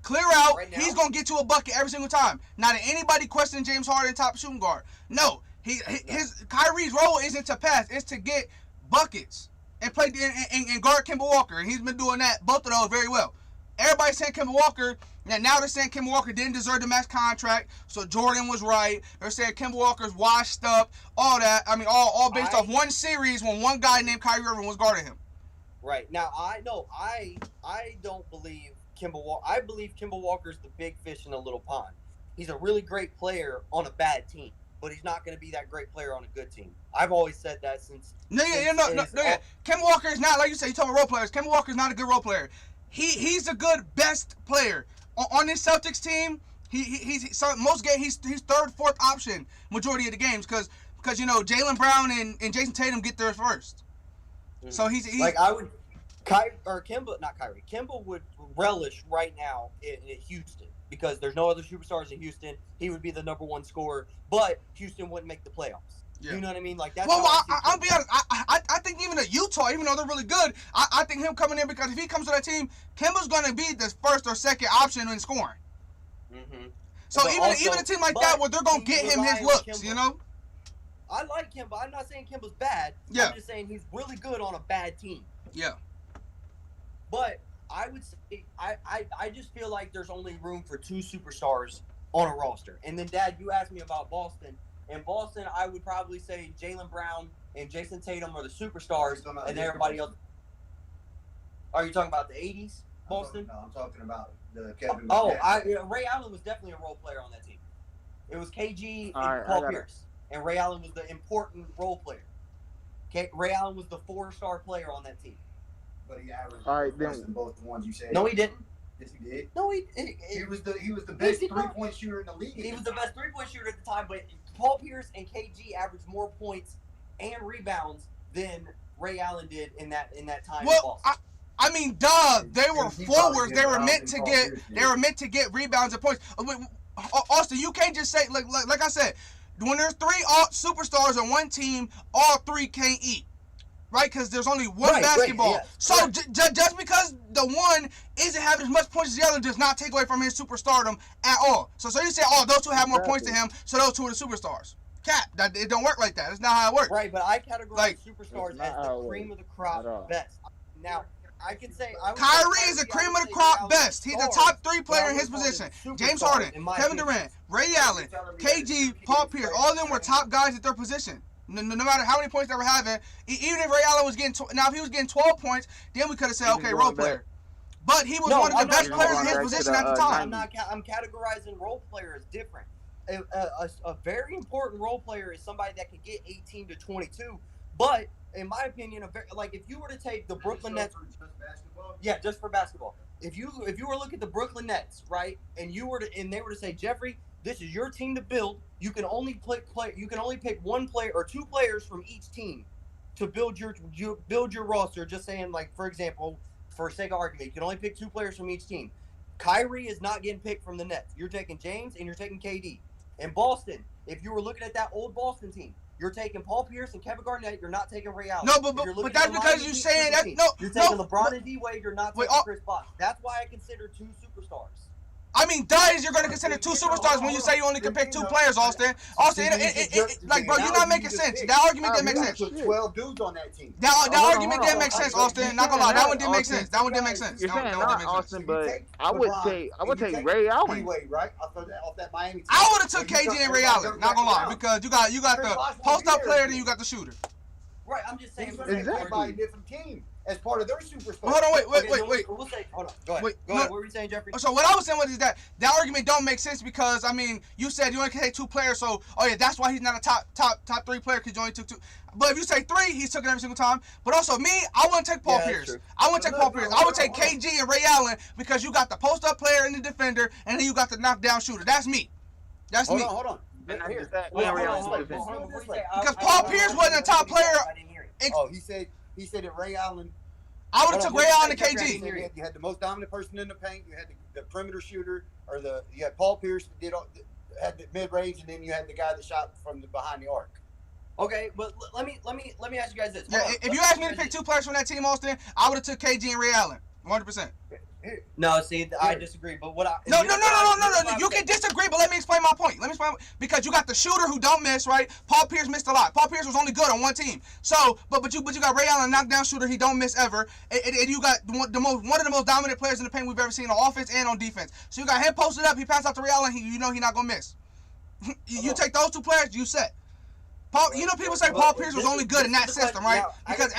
Clear out. Right, he's gonna get you a bucket every single time. Not anybody questioning James Harden top shooting guard. No, Kyrie's role isn't to pass. It's to get buckets. And play and guard Kemba Walker, and he's been doing that, both of those, very well. Everybody's saying Kemba Walker, and now they're saying Kemba Walker didn't deserve the max contract, so Jordan was right. They're saying Kemba Walker's washed up, all that. I mean, all based off one series when one guy named Kyrie Irving was guarding him. Right now, I don't believe Kemba Walker. I believe Kemba Walker's the big fish in a little pond. He's a really great player on a bad team, but he's not going to be that great player on a good team. I've always said that since. No. Kemba Walker is not, like you said, you talking about role players. Kemba Walker is not a good role player. He's a good best player on this Celtics team. Most games he's third, fourth option majority of the games because Jaylen Brown and Jason Tatum get there first. Mm-hmm. So he's like I would, Kemba would relish right now in Houston. Because there's no other superstars in Houston, he would be the number one scorer, but Houston wouldn't make the playoffs. Yeah. You know what I mean? Like that's. Well, I'll be honest. I think even at Utah, even though they're really good, I think him coming in because if he comes to that team, Kemba's going to be the first or second option in scoring. Mm-hmm. So but even a team like that, where they're going to get him his looks, you know. I like Kemba. I'm not saying Kemba's bad. Yeah. I'm just saying he's really good on a bad team. Yeah. But I would say I just feel like there's only room for 2 superstars on a roster. And then, Dad, you asked me about Boston. In Boston, I would probably say Jaylen Brown and Jason Tatum are the superstars, and everybody else. Are you talking about the 80s, Boston? I'm talking about the Kevin. Ray Allen was definitely a role player on that team. It was KG and Paul Pierce, and Ray Allen was the important role player. Ray Allen was the 4-star player on that team. But he averaged less than both the ones you said. No, he didn't. Yes, he did. No, he was the best 3-point shooter in the league. He was the best 3-point shooter at the time, but Paul Pierce and KG averaged more points and rebounds than Ray Allen did in that time. Well, I mean, they were forwards. They were meant to get rebounds and points. Austin, you can't just say like I said, when there's 3 superstars on one team, all 3 can't eat. Right, because there's only one basketball. Right, yeah. So just because the one isn't having as much points as the other does not take away from his superstardom at all. So you say, those 2 have more points than him, so those 2 are the superstars. It don't work like that. That's not how it works. Right, but I categorize superstars as the cream of the crop best. Now, I can say Kyrie is a cream of the crop best. He's a top 3 player in his position. James Harden, Kevin Durant, Ray Allen, KG, Paul Pierce, all of them were top guys at their position. No matter how many points they were having, even if Ray Allen was getting if he was getting 12 points, then we could have said, okay, role player. But he was one of the best players in his position at the time. I'm categorizing role player as different. A very important role player is somebody that can get 18 to 22. But in my opinion, if you were to take the Brooklyn Nets, just for basketball. If you were to look at the Brooklyn Nets, right, and they were to say, Jeffrey, This is your team to build. You can only You can only pick one player or two players from each team to build your roster. Just saying, like for example, for sake of argument, you can only pick two players from each team. Kyrie is not getting picked from the Nets. You're taking James and you're taking KD. In Boston, if you were looking at that old Boston team, you're taking Paul Pierce and Kevin Garnett. You're not taking Ray Allen. No, but that's because you're saying that. No, you're taking LeBron and D Wade. You're not taking Chris Bosh. That's why I consider two superstars. I mean, you're going to consider two superstars when you say you only can pick two players, Austin. Like, bro, you're not making sense. That argument didn't make sense. 12 dudes on that team. That argument didn't make sense, Austin. Not gonna lie, that one didn't make sense. That one didn't make sense. You're saying not Austin, but I would take Ray Allen. Right? Off that Miami team. I would have took KG and Ray Allen. Not gonna lie, because you got the post-up player, then you got the shooter. Right, I'm just saying. Exactly. A different team as part of their superstar. Hold on, wait. We'll say, hold on. Go ahead. Wait, go ahead. What were you saying, Jeffrey? So what I was saying was that argument don't make sense because I mean you said you only can take two players, so that's why he's not a top three player because you only took two. But if you say three, he's took it every single time. But also me, I wouldn't take Paul Pierce. I wouldn't take Paul Pierce. I would take KG and Ray Allen because you got the post up player and the defender, and then you got the knockdown shooter. That's me. That's me. Hold on. Because Paul Pierce wasn't a top player. He said that Ray Allen. I would have took Ray Allen and KG. You had the most dominant person in the paint. You had the perimeter shooter, you had Paul Pierce that had the mid range, and then you had the guy that shot from behind the arc. Okay, but let me ask you guys this. Yeah, if you asked me to pick two players from that team, Austin, I would have took KG and Ray Allen, 100%. No, see, I disagree. But what I no. You can disagree, but let me explain my point. Because you got the shooter who don't miss, right? Paul Pierce missed a lot. Paul Pierce was only good on one team. So, but you got Ray Allen, knockdown shooter. He don't miss ever, and you got one of the most dominant players in the paint we've ever seen on offense and on defense. So you got him posted up. He passed out to Ray Allen. He's not gonna miss. You take those two players, you set. People say Paul Pierce was only good in that system, right? Because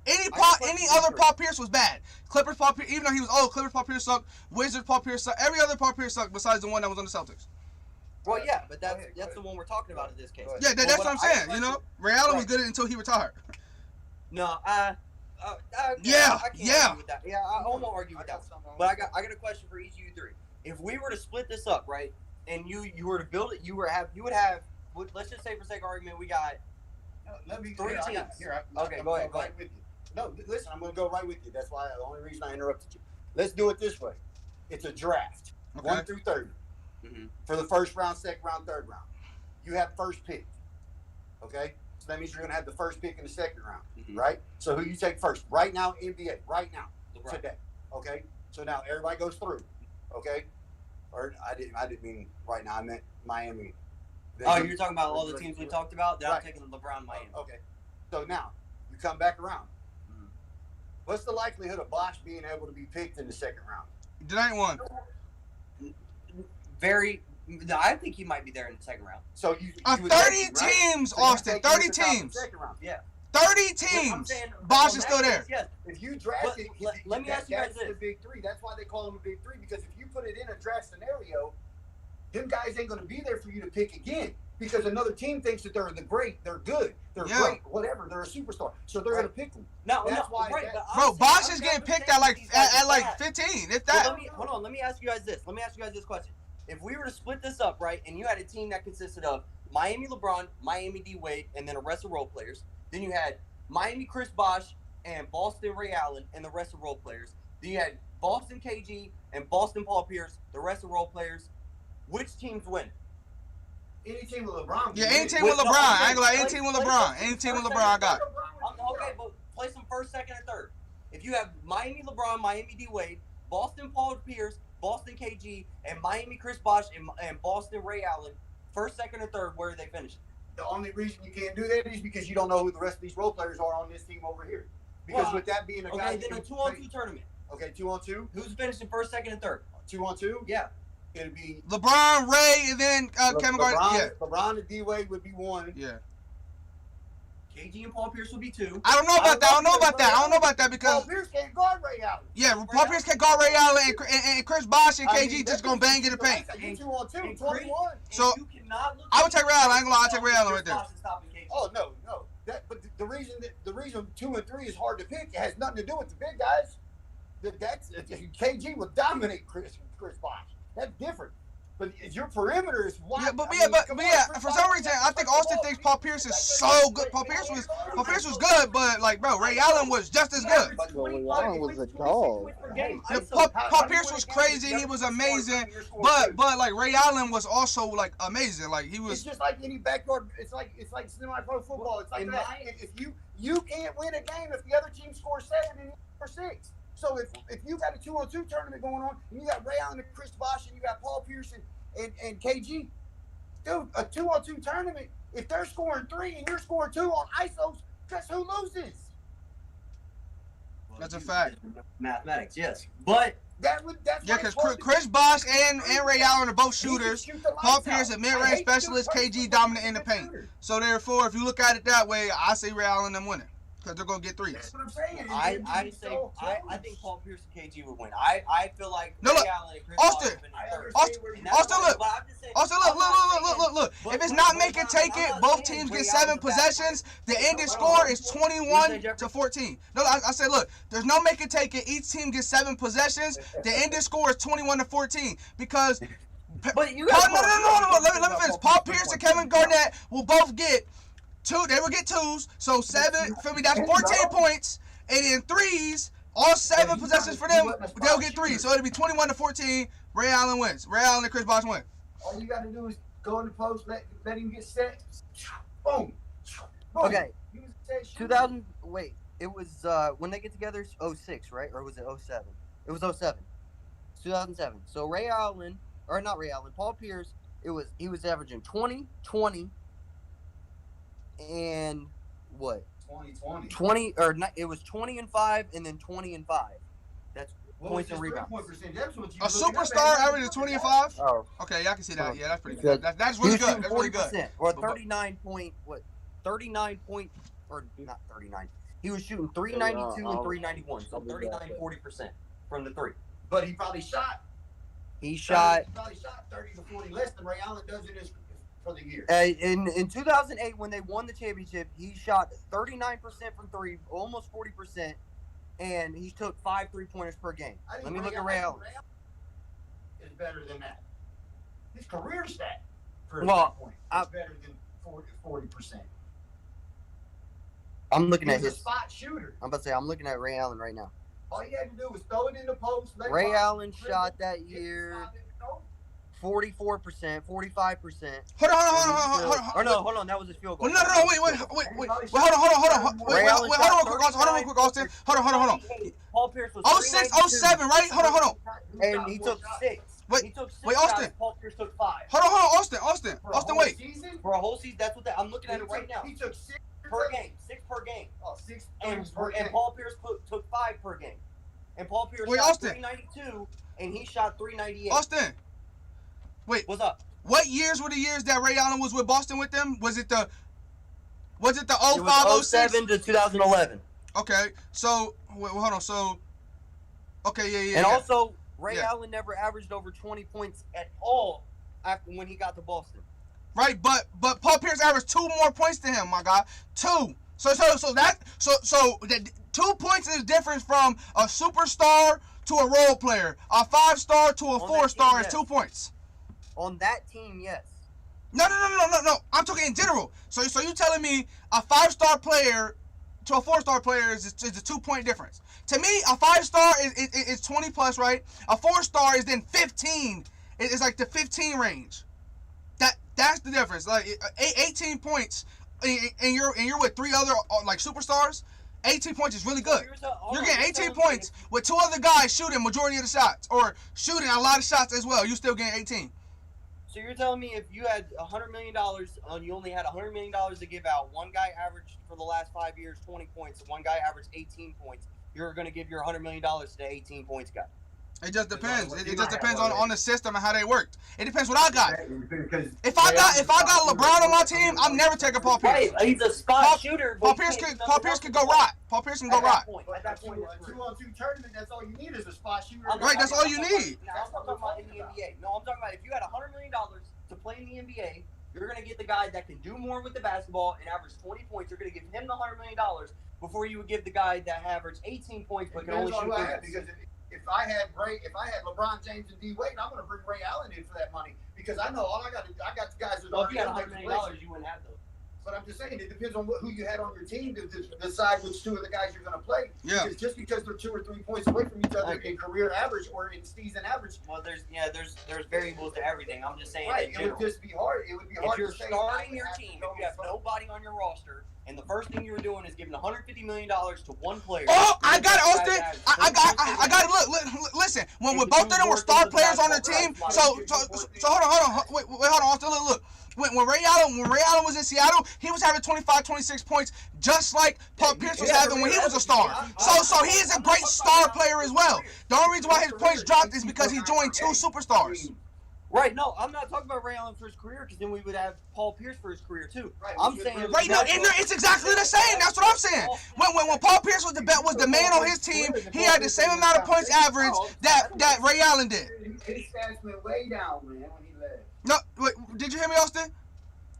any other Paul Pierce was bad. Clippers Paul Pierce, even though he was old, Clippers Paul Pierce sucked. Wizards Paul Pierce sucked. Every other Paul Pierce sucked besides the one that was on the Celtics. Well, yeah, but that's the one we're talking about in this case. Yeah, that's what I'm saying. Ray Allen was good until he retired. No, I can't argue with that. Yeah, I won't argue with that. But I got a question for each of you three. If we were to split this up, right, and you were to build it, you would have. Let's just say for sake of argument, we got three teams. Okay, go ahead. With you. No, listen, I'm going to go right with you. That's why the only reason I interrupted you. Let's do it this way. It's a draft, 1 through 30, for the first round, second round, third round. You have first pick, okay? So that means you're going to have the first pick in the second round, right? So who you take first? Right now, NBA, right now, today, okay? So now everybody goes through, okay? Or I didn't mean right now. I meant Miami. Oh, you're talking about all the teams we talked about? Then I'm taking LeBron, Miami. Okay. So now, you come back around. What's the likelihood of Bosh being able to be picked in the second round? There ain't one. I think he might be there in the second round. So you 30 teams, Austin. 30 teams. Yeah. 30 teams. Bosh is still there. Yes. If you draft it, let me ask you guys this. The big three. That's why they call him a big three, because if you put it in a draft scenario, them guys ain't going to be there for you to pick again, because another team thinks that they're good, great, whatever, they're a superstar, so they're going to pick them. That's why. Bro, Bosh is getting picked at like 15. If that. Hold on. Let me ask you guys this. Question. If we were to split this up, right, and you had a team that consisted of Miami LeBron, Miami D Wade, and then the rest of role players, then you had Miami Chris Bosh and Boston Ray Allen and the rest of role players. Then you had Boston KG and Boston Paul Pierce, the rest of role players. Which teams win? Any team with LeBron. Yeah, any team with LeBron. I ain't gonna lie, any team with LeBron. Any team with LeBron, I got. Okay, but place them first, second, and third. If you have Miami LeBron, Miami D Wade, Boston Paul Pierce, Boston KG, and Miami Chris Bosh and Boston Ray Allen, first, second, and third, where are they finishing? The only reason you can't do that is because you don't know who the rest of these role players are on this team over here. Because with that being a guy, then a 2-on-2 tournament. Okay, 2-on-2. Who's finishing first, second, and third? 2-on-2. Yeah. It'd be LeBron, Ray, and then Kevin Garnett. Yeah. LeBron and D Wade would be one. Yeah. KG and Paul Pierce would be two. I don't know about that because Paul Pierce can't guard Ray Allen. Yeah, Paul Pierce can't guard Ray Allen and Chris Bosh and KG just gonna bang in the paint. 2-on-2, 21. So I would take Ray Allen. I ain't gonna lie, I take Ray Allen right there. Oh no. But the reason 2 and 3 is hard to pick, it has nothing to do with the big guys. KG would dominate Chris Bosh. That's different. But your perimeter is wide. Yeah, but for some reason, I think Austin thinks Paul Pierce is so good. Paul Pierce was good, but like, bro, Ray Allen was just as good. Ray Allen was a dog. Yeah, Paul Pierce was crazy. He was amazing, but like Ray Allen was also like amazing. Like he was. It's just like any backyard. It's like semi-pro football. It's like that. If you can't win a game if the other team scores 7 and you score 6. So if you got a 2-on-2 tournament going on and you got Ray Allen and Chris Bosh and you got Paul Pierce and KG, dude, a 2-on-2 tournament, if they're scoring 3 and you're scoring 2 on ISOs, guess who loses? That's a fact. Mathematics, yes. But That's because Chris Bosh and Ray Allen are both shooters. Paul Pierce, a mid-range specialist. KG dominant in the paint. So therefore, if you look at it that way, I say Ray Allen them winning. Because they're going to get threes. That's what I'm saying. I think Paul Pierce and KG would win. I feel like No, look, Ray Allen and Chris Austin, look. If it's not make it, take it, both teams get 7 possessions. The ending score is 21-14. No, I said, look, there's no make it, take it. Each team gets 7 possessions. The ending score is 21-14 because. But you no. Let me finish. Paul Pierce and Kevin Garnett will both get 2. They will get 2s. So 7. Feel me? That's 14 points. And in 3s, all 7 possessions for them, they'll get 3. So it'll be 21-14. Ray Allen wins. Ray Allen and Chris Bosh win. All you got to do is go in the post, let him get set. Boom. Boom. Okay. 2000. Wait. It was when they get together. 06, right? Or was it 07? It was 07. 2007. So Ray Allen, or not Ray Allen, Paul Pierce. He was averaging 20, and what? 20 or not, it was 20 and 5 and then 20 and 5. That's points and rebounds. A superstar averaging 20 and 5? Oh. Okay, yeah, I can see that. Yeah, that's pretty good. That's really good. That's really good. Or 39 point or not 39. He was shooting 392 and 391, so 39-40% from the 3. But he probably shot. He probably shot 30 to 40 less than Ray Allen does in his for the year. In 2008, when they won the championship, he shot 39% from 3, almost 40%, and he took 5 3-pointers per game. Let me look at Ray Allen. Is better than that. His career stat for 3-point is better than 40%. I'm looking at his spot shooter. I'm about to say I'm looking at Ray Allen right now. All you had to do was throw it in the post. Ray Allen shot that year 44%, 45%. Hold on. That was his field goal. No, wait. Hold on. Wait, hold on, quick, Austin. Hold on. Paul Pierce was 06, 07, right? Hold on. And he took 6. Wait, Austin. Paul Pierce took 5. Hold on, Austin, wait. For a whole season, that's what I'm looking at it right now. He took 6 per game. 6 per game. Oh, 6 per game. And Paul Pierce took 5 per game. And Paul Pierce shot Austin. 392, and he shot 398. Austin. Wait. What's up? What years were the years that Ray Allen was with Boston with them? Was it the 05, It was 07 to 2011. Okay. So, wait, hold on. So, okay, yeah. And also, Ray Allen never averaged over 20 points at all after when he got to Boston. Right, but Paul Pierce averaged 2 more points than him, my guy. 2. So the 2 points is different from a superstar to a role player. A 5-star to a 4-star is 2 points. On that team, yes. No. I'm talking in general. So you telling me a 5-star player to a 4-star player is a 2-point difference? To me, a 5-star is 20 plus, right? A 4-star is then 15. It's like the 15 range. That's the difference. Like 18 points, and you're with 3 other like superstars. 18 points is really good. You're getting 18 points with 2 other guys shooting majority of the shots, or shooting a lot of shots as well. You still getting 18. So you're telling me if you had $100 million and you only had $100 million to give out, one guy averaged for the last 5 years 20 points, and one guy averaged 18 points, you're going to give your $100 million to the 18 points guy? It just depends. It just depends on the system and how they worked. It depends what I got. If I got LeBron on my team, I'm never taking Paul Pierce. Right, he's a spot shooter. Paul Pierce can go right. Paul Pierce can go right. At that point, a 2-on-2 tournament, that's all you need is a spot shooter. Right, that's all you need. I'm talking about in the NBA. No, I'm talking about if you had $100 million to play in the NBA, you're going to get the guy that can do more with the basketball and average 20 points. You're going to give him the $100 million before you would give the guy that averaged 18 points but can only shoot 3. if I had LeBron James and D Wade, I'm going to bring Ray Allen in for that money because I know I got the guys that Well, are if you had $100 million, you wouldn't have those. But I'm just saying, it depends on who you had on your team to decide which two of the guys you're going to play. Yeah. Because just because they're 2 or 3 points away from each other in career average or in season average. Well, there's variables to everything. I'm just saying. Right. It would just be hard. It would be hard if you're to say. starting your team, if you have nobody on your roster, and the first thing you were doing is giving $150 million to one player. Oh, I got it, Austin. I got it. Look, listen. When both of them were star players on their team, so hold on. Wait, hold on, Austin. Look. When Ray Allen was in Seattle, he was having 25, 26 points, just like Paul Pierce was having when he was a star. So he is a great star player as well. The only reason why his points dropped is because he joined 2 superstars. Right, no, I'm not talking about Ray Allen for his career because then we would have Paul Pierce for his career too. Right, I'm saying right, no, it's exactly the same. That's what I'm saying. When Paul Pierce was the man on his team, he had the same amount of points average that Ray Allen did. His stats went way down, man, when he left. No, wait, did you hear me, Austin?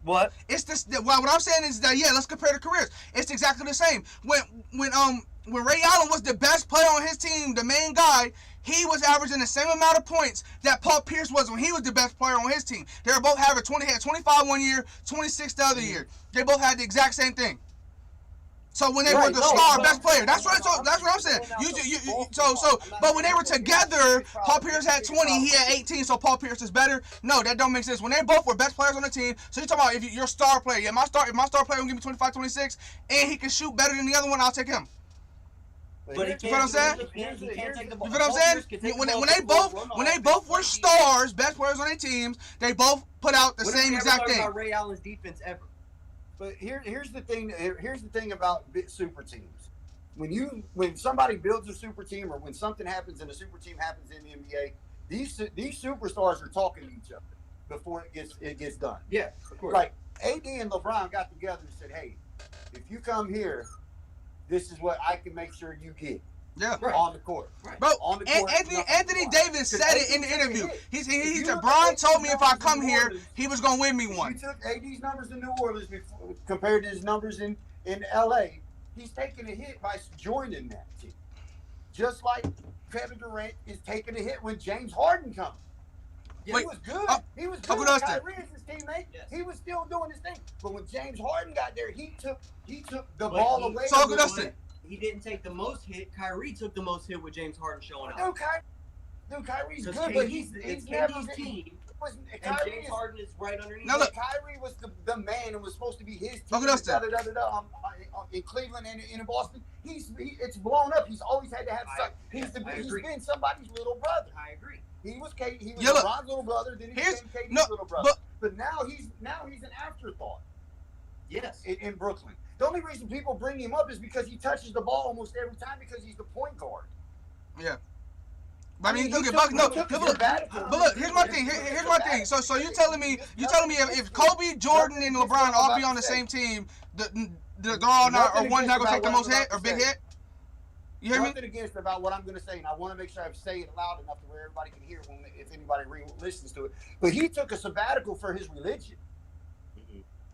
What? It's this. What I'm saying is that let's compare the careers. It's exactly the same. When Ray Allen was the best player on his team, the main guy, he was averaging the same amount of points that Paul Pierce was when he was the best player on his team. They were both having 25 one year, 26 the other year. They both had the exact same thing. So when they were the best player, that's what I'm saying. But when they were together, Paul Pierce had 20, he had 18, so Paul Pierce is better. No, that don't make sense. When they both were best players on the team, so you're talking about if you're a star player, if my star player will give me 25, 26, and he can shoot better than the other one, I'll take him. But you feel what I'm saying? You can't take the ball. You feel what I'm saying? When they both were stars, best players on their teams, they both put out the same exact thing. About Ray Allen's defense ever. But here's the thing. Here's the thing about super teams. When somebody builds a super team, or when something happens and a super team happens in the NBA, these superstars are talking to each other before it gets done. Yeah, of course. Like AD and LeBron got together and said, "Hey, if you come here, this is what I can make sure you get." Yeah, right. On the court. Right. Bro, on the court, Anthony Davis said it in the interview. He said, Bron told me if I come here, he was going to win me one. You took AD's numbers in New Orleans compared to his numbers in LA. He's taking a hit by joining that team. Just like Kevin Durant is taking a hit when James Harden comes. Yeah, he was good. He was good. With Kyrie as his teammate. Yes. He was still doing his thing. But when James Harden got there, he took the ball away. So Uncle Dustin. He didn't take the most hit. Kyrie took the most hit with James Harden showing up. Kyrie's good, but he's never been. Team. And James Harden is right underneath. Now look, Kyrie was the man and was supposed to be his team. In Cleveland and in Boston, it's blown up. He's always had to have something. He's been somebody's little brother. I agree. He was LeBron's little brother. Then he became KD's little brother. But now he's an afterthought. Yes. In Brooklyn. The only reason people bring him up is because he touches the ball almost every time because he's the point guard. Yeah. But here's my thing. Here's my thing. So you're telling me if Kobe, Jordan, and LeBron all be on the same team, they're all not, or one's not gonna take the most hit or big hit? You hear me? Nothing against about what I'm gonna say, and I want to make sure I say it loud enough to where everybody can hear if anybody listens to it. But he took a sabbatical for his religion.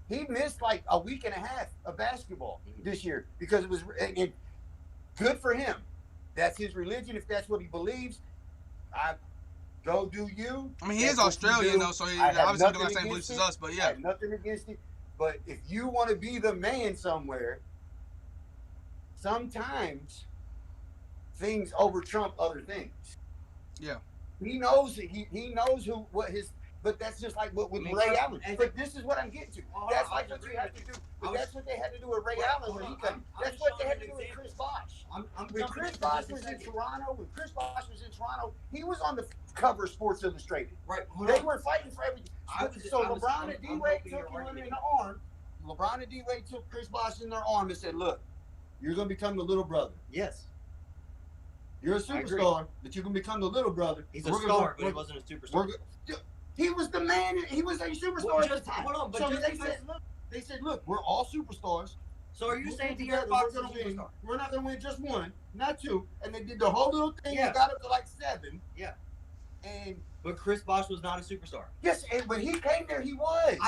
He missed like a week and a half of basketball this year because it was good for him. That's his religion. If that's what he believes, go do you. I mean, he is Australian though, so he obviously doing the same beliefs as us. But yeah, I have nothing against it. But if you want to be the man somewhere, sometimes things over trump other things. Yeah, he knows he knows what his. But that's just like with Ray Allen. But this is what I'm getting to. That's like what you have to do. But that's what they had to do with Ray Allen when he came. That's what they had to do with Chris Bosh. When Chris Bosh was in Toronto, he was on the cover of Sports Illustrated. Right. They were fighting for everything. So LeBron and D-Wade took him in the arm. LeBron and D-Wade took Chris Bosh in their arm and said, "Look, you're going to become the little brother. Yes. You're a superstar, but you're going to become the little brother." He's a star, but he wasn't a superstar. He was the man. He was a superstar at the time. Hold on, but so they said, look, we're all superstars. So are you saying De'Aaron Fox is a superstar? We're not going to win just one, not two. And they did the whole little thing and got up to like 7. Yeah. But Chris Bosh was not a superstar. Yes, and when he came there, he was.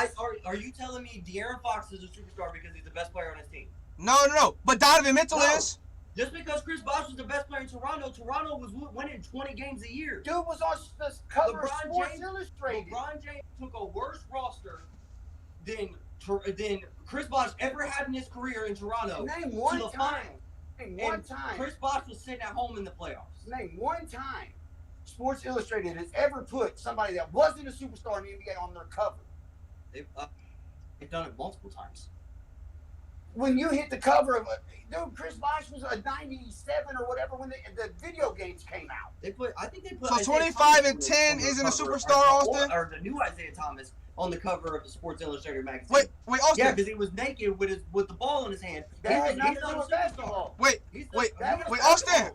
Are you telling me De'Aaron Fox is a superstar because he's the best player on his team? No. But Donovan Mitchell is. Just because Chris Bosh was the best player in Toronto, Toronto was winning 20 games a year. Dude was on the cover of Sports Illustrated. LeBron James took a worse roster than Chris Bosh ever had in his career in Toronto. Name one time. Name one time. Chris Bosh was sitting at home in the playoffs. Name one time Sports Illustrated has ever put somebody that wasn't a superstar in the NBA on their cover. They've done it multiple times. When you hit the cover of dude, Chris Bosh was a 97 or whatever when the video games came out. I think they put. So Isaiah 25 Thomas and 10 isn't a cover, superstar, Austin? Or the new Isaiah Thomas on the cover of the Sports Illustrated magazine. Wait, Austin. Yeah, because he was naked with the ball in his hand. That He was not has nothing to do a with superstar. basketball. Wait, That was Austin.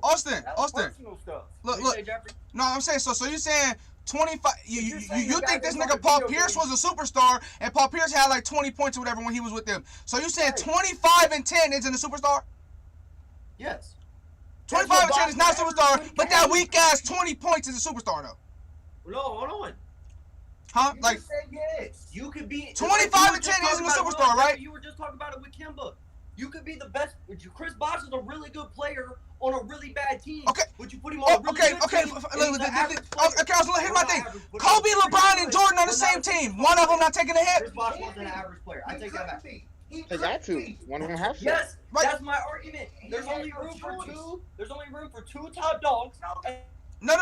personal stuff. Look. What do you say, Jeffrey? No, I'm saying so you saying 25 you saying the guy think this that nigga won the Paul video Pierce game. was a superstar and Paul Pierce had like 20 points or whatever when he was with them. So you saying Right. 25 and 10 isn't a superstar? Yes. 25 and That's 10 is not a what superstar, Boston but that had. weak ass 20 points is a superstar though. No, hold on. Huh? You Like just said yes. You could be 25 and 10 isn't a superstar, right? You were just talking about it with Kimba. You could be the best. Chris Bosh is a really good player on a really bad team. Okay. Would you put him on a really good team? Here's my thing. Kobe, LeBron, and Jordan on the same team. One of them not taking a hit. Chris Bosh wasn't an average player. I take that back. He They got to. One of them have to. Yes, Right. that's my argument. There's only room for two. There's only room for two top dogs. No,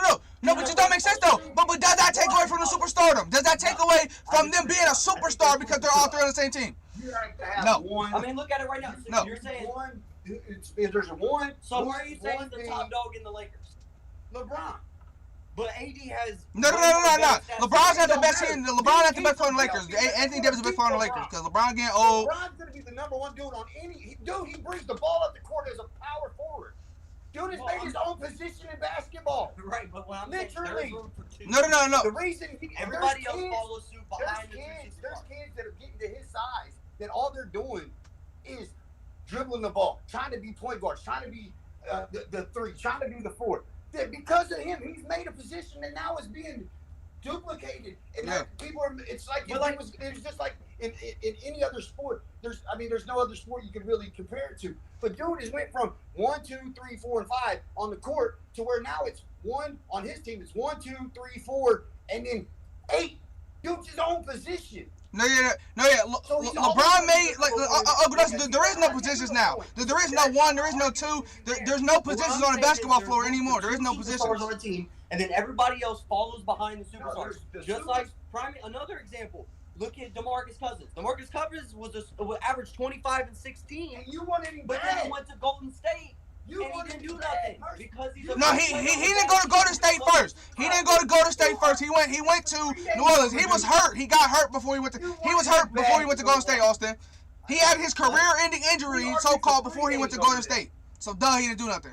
but it don't make sense though. But does that take away from the superstardom? Does that take away from them being a superstar because they're all three on the same team? You have to have No. one. I mean, look at it right now. No. You're saying. One. There's a one. So where are you saying one the thing, top dog in the Lakers? LeBron. But AD has. No. LeBron's got the best team. LeBron has the best player on the Lakers. Anthony Davis is the best player on the Lakers because LeBron getting old. LeBron's gonna be the number one dude on any. Dude, he brings the ball up the court as a power forward. Dude has made his own position in basketball. Right, but when I'm saying Literally. there's room for two. No. The reason Everybody there's else kids- follows suit behind the two There's superstars. kids that are getting to his size that all they're doing is dribbling the ball, trying to be point guards, trying to be the three, trying to be the four. That because of him, he's made a position that now is being duplicated, and that people are. It's like it's just like in any other sport. There's no other sport you can really compare it to. But dude has went from 1, 2, 3, 4, and 5 on the court to where now it's one on his team. It's 1, 2, 3, 4, and then 8. Dude's his own position. No. LeBron made there is no positions now. There is no 1. There is no 2. There's no positions on the basketball floor anymore. There is no positions on the team, and then everybody else follows behind the superstars. Just like another example. Look at DeMarcus Cousins. DeMarcus Cousins was averaged 25 and 16. And you wanted him But bad. then he went to Golden State. You And he wanted didn't him do bad. nothing because he's a No, he didn't go to Golden State first. He didn't go to Golden State first. He went to New Orleans. He was hurt. He got hurt before he went to. He was hurt before he went to Golden State. Austin. He had his career-ending injury, so-called, before he went to Golden State. So he didn't do nothing.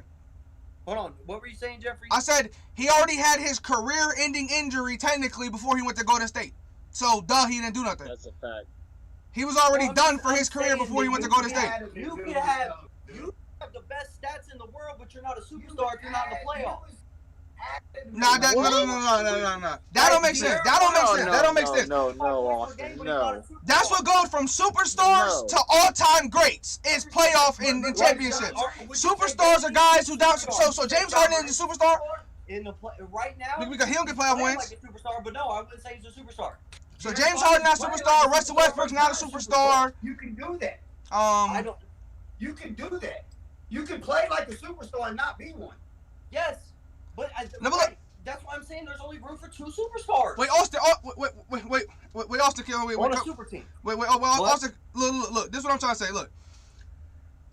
Hold on. What were you saying, Jeffrey? I said he already had his career-ending injury technically before he went to Golden State. So he didn't do nothing. That's a fact. He was already done for his career before he went to Golden State. You could have the best stats in the world, but you're not a superstar if you're not in the playoffs. No. That don't make sense. That don't make sense. No, Austin, no. That's what goes from superstars to all-time greats is playoff and championships. Superstars are guys who don't. So James Harden is a superstar. Right now, Because he don't get playoff wins. like a superstar, but no, I wouldn't say he's a superstar. So James Harden not a superstar. Russell Westbrook's not a superstar. You can do that. I don't. You can do that. You can play like a superstar and not be one. Yes, but No, but look. that's why I'm saying there's only room for two superstars. Wait, Austin. Wait, Austin. On a super team. Austin. Look. This is what I'm trying to say. Look.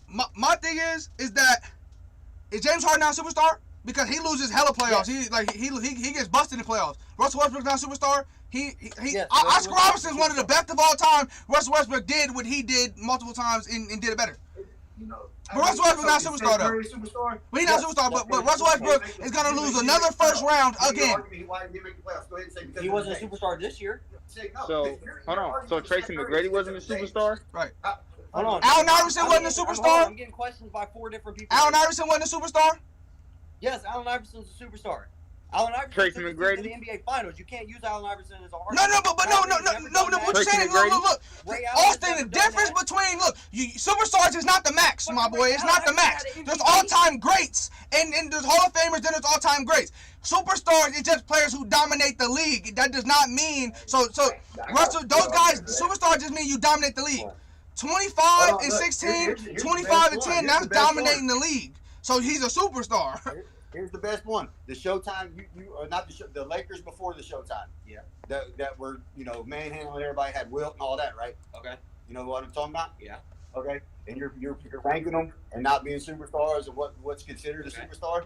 My thing is that James Harden not a superstar? Because he loses hella playoffs. He gets busted in playoffs. Russell Westbrook's not a superstar. Oscar Robertson's one of the best of all time. Russell Westbrook did what he did multiple times and did it better. But Russell Westbrook's not a superstar though. But he's not a superstar. But Russell Westbrook is gonna lose another first round again. He wasn't a superstar this year. So, hold on. So Tracy McGrady wasn't a superstar? Right. Hold on. Allen Iverson wasn't a superstar. I'm getting questions by 4 different people. Allen Iverson wasn't a superstar. Yes, Allen Iverson's a superstar. Allen Iverson Tracy took his McGrady? team to the NBA Finals. You can't use Allen Iverson as an No. What you're saying? Look. Ray Allen Austin, has the never done difference that. between Superstars is not the max, my boy. It's not the max. There's all-time greats, and there's Hall of Famers, then there's all-time greats. Superstars is just players who dominate the league. That does not mean so Russell. Those guys, superstars just mean you dominate the league. 25 and 16, 25 and 10. That's dominating the league. So he's a superstar. Here's the best one. The Showtime, not the Lakers before the Showtime. Yeah. That were, manhandling everybody, had Wilt and all that, right? Okay. You know what I'm talking about? Yeah. Okay. And you're ranking them and not being superstars and what's considered a superstar.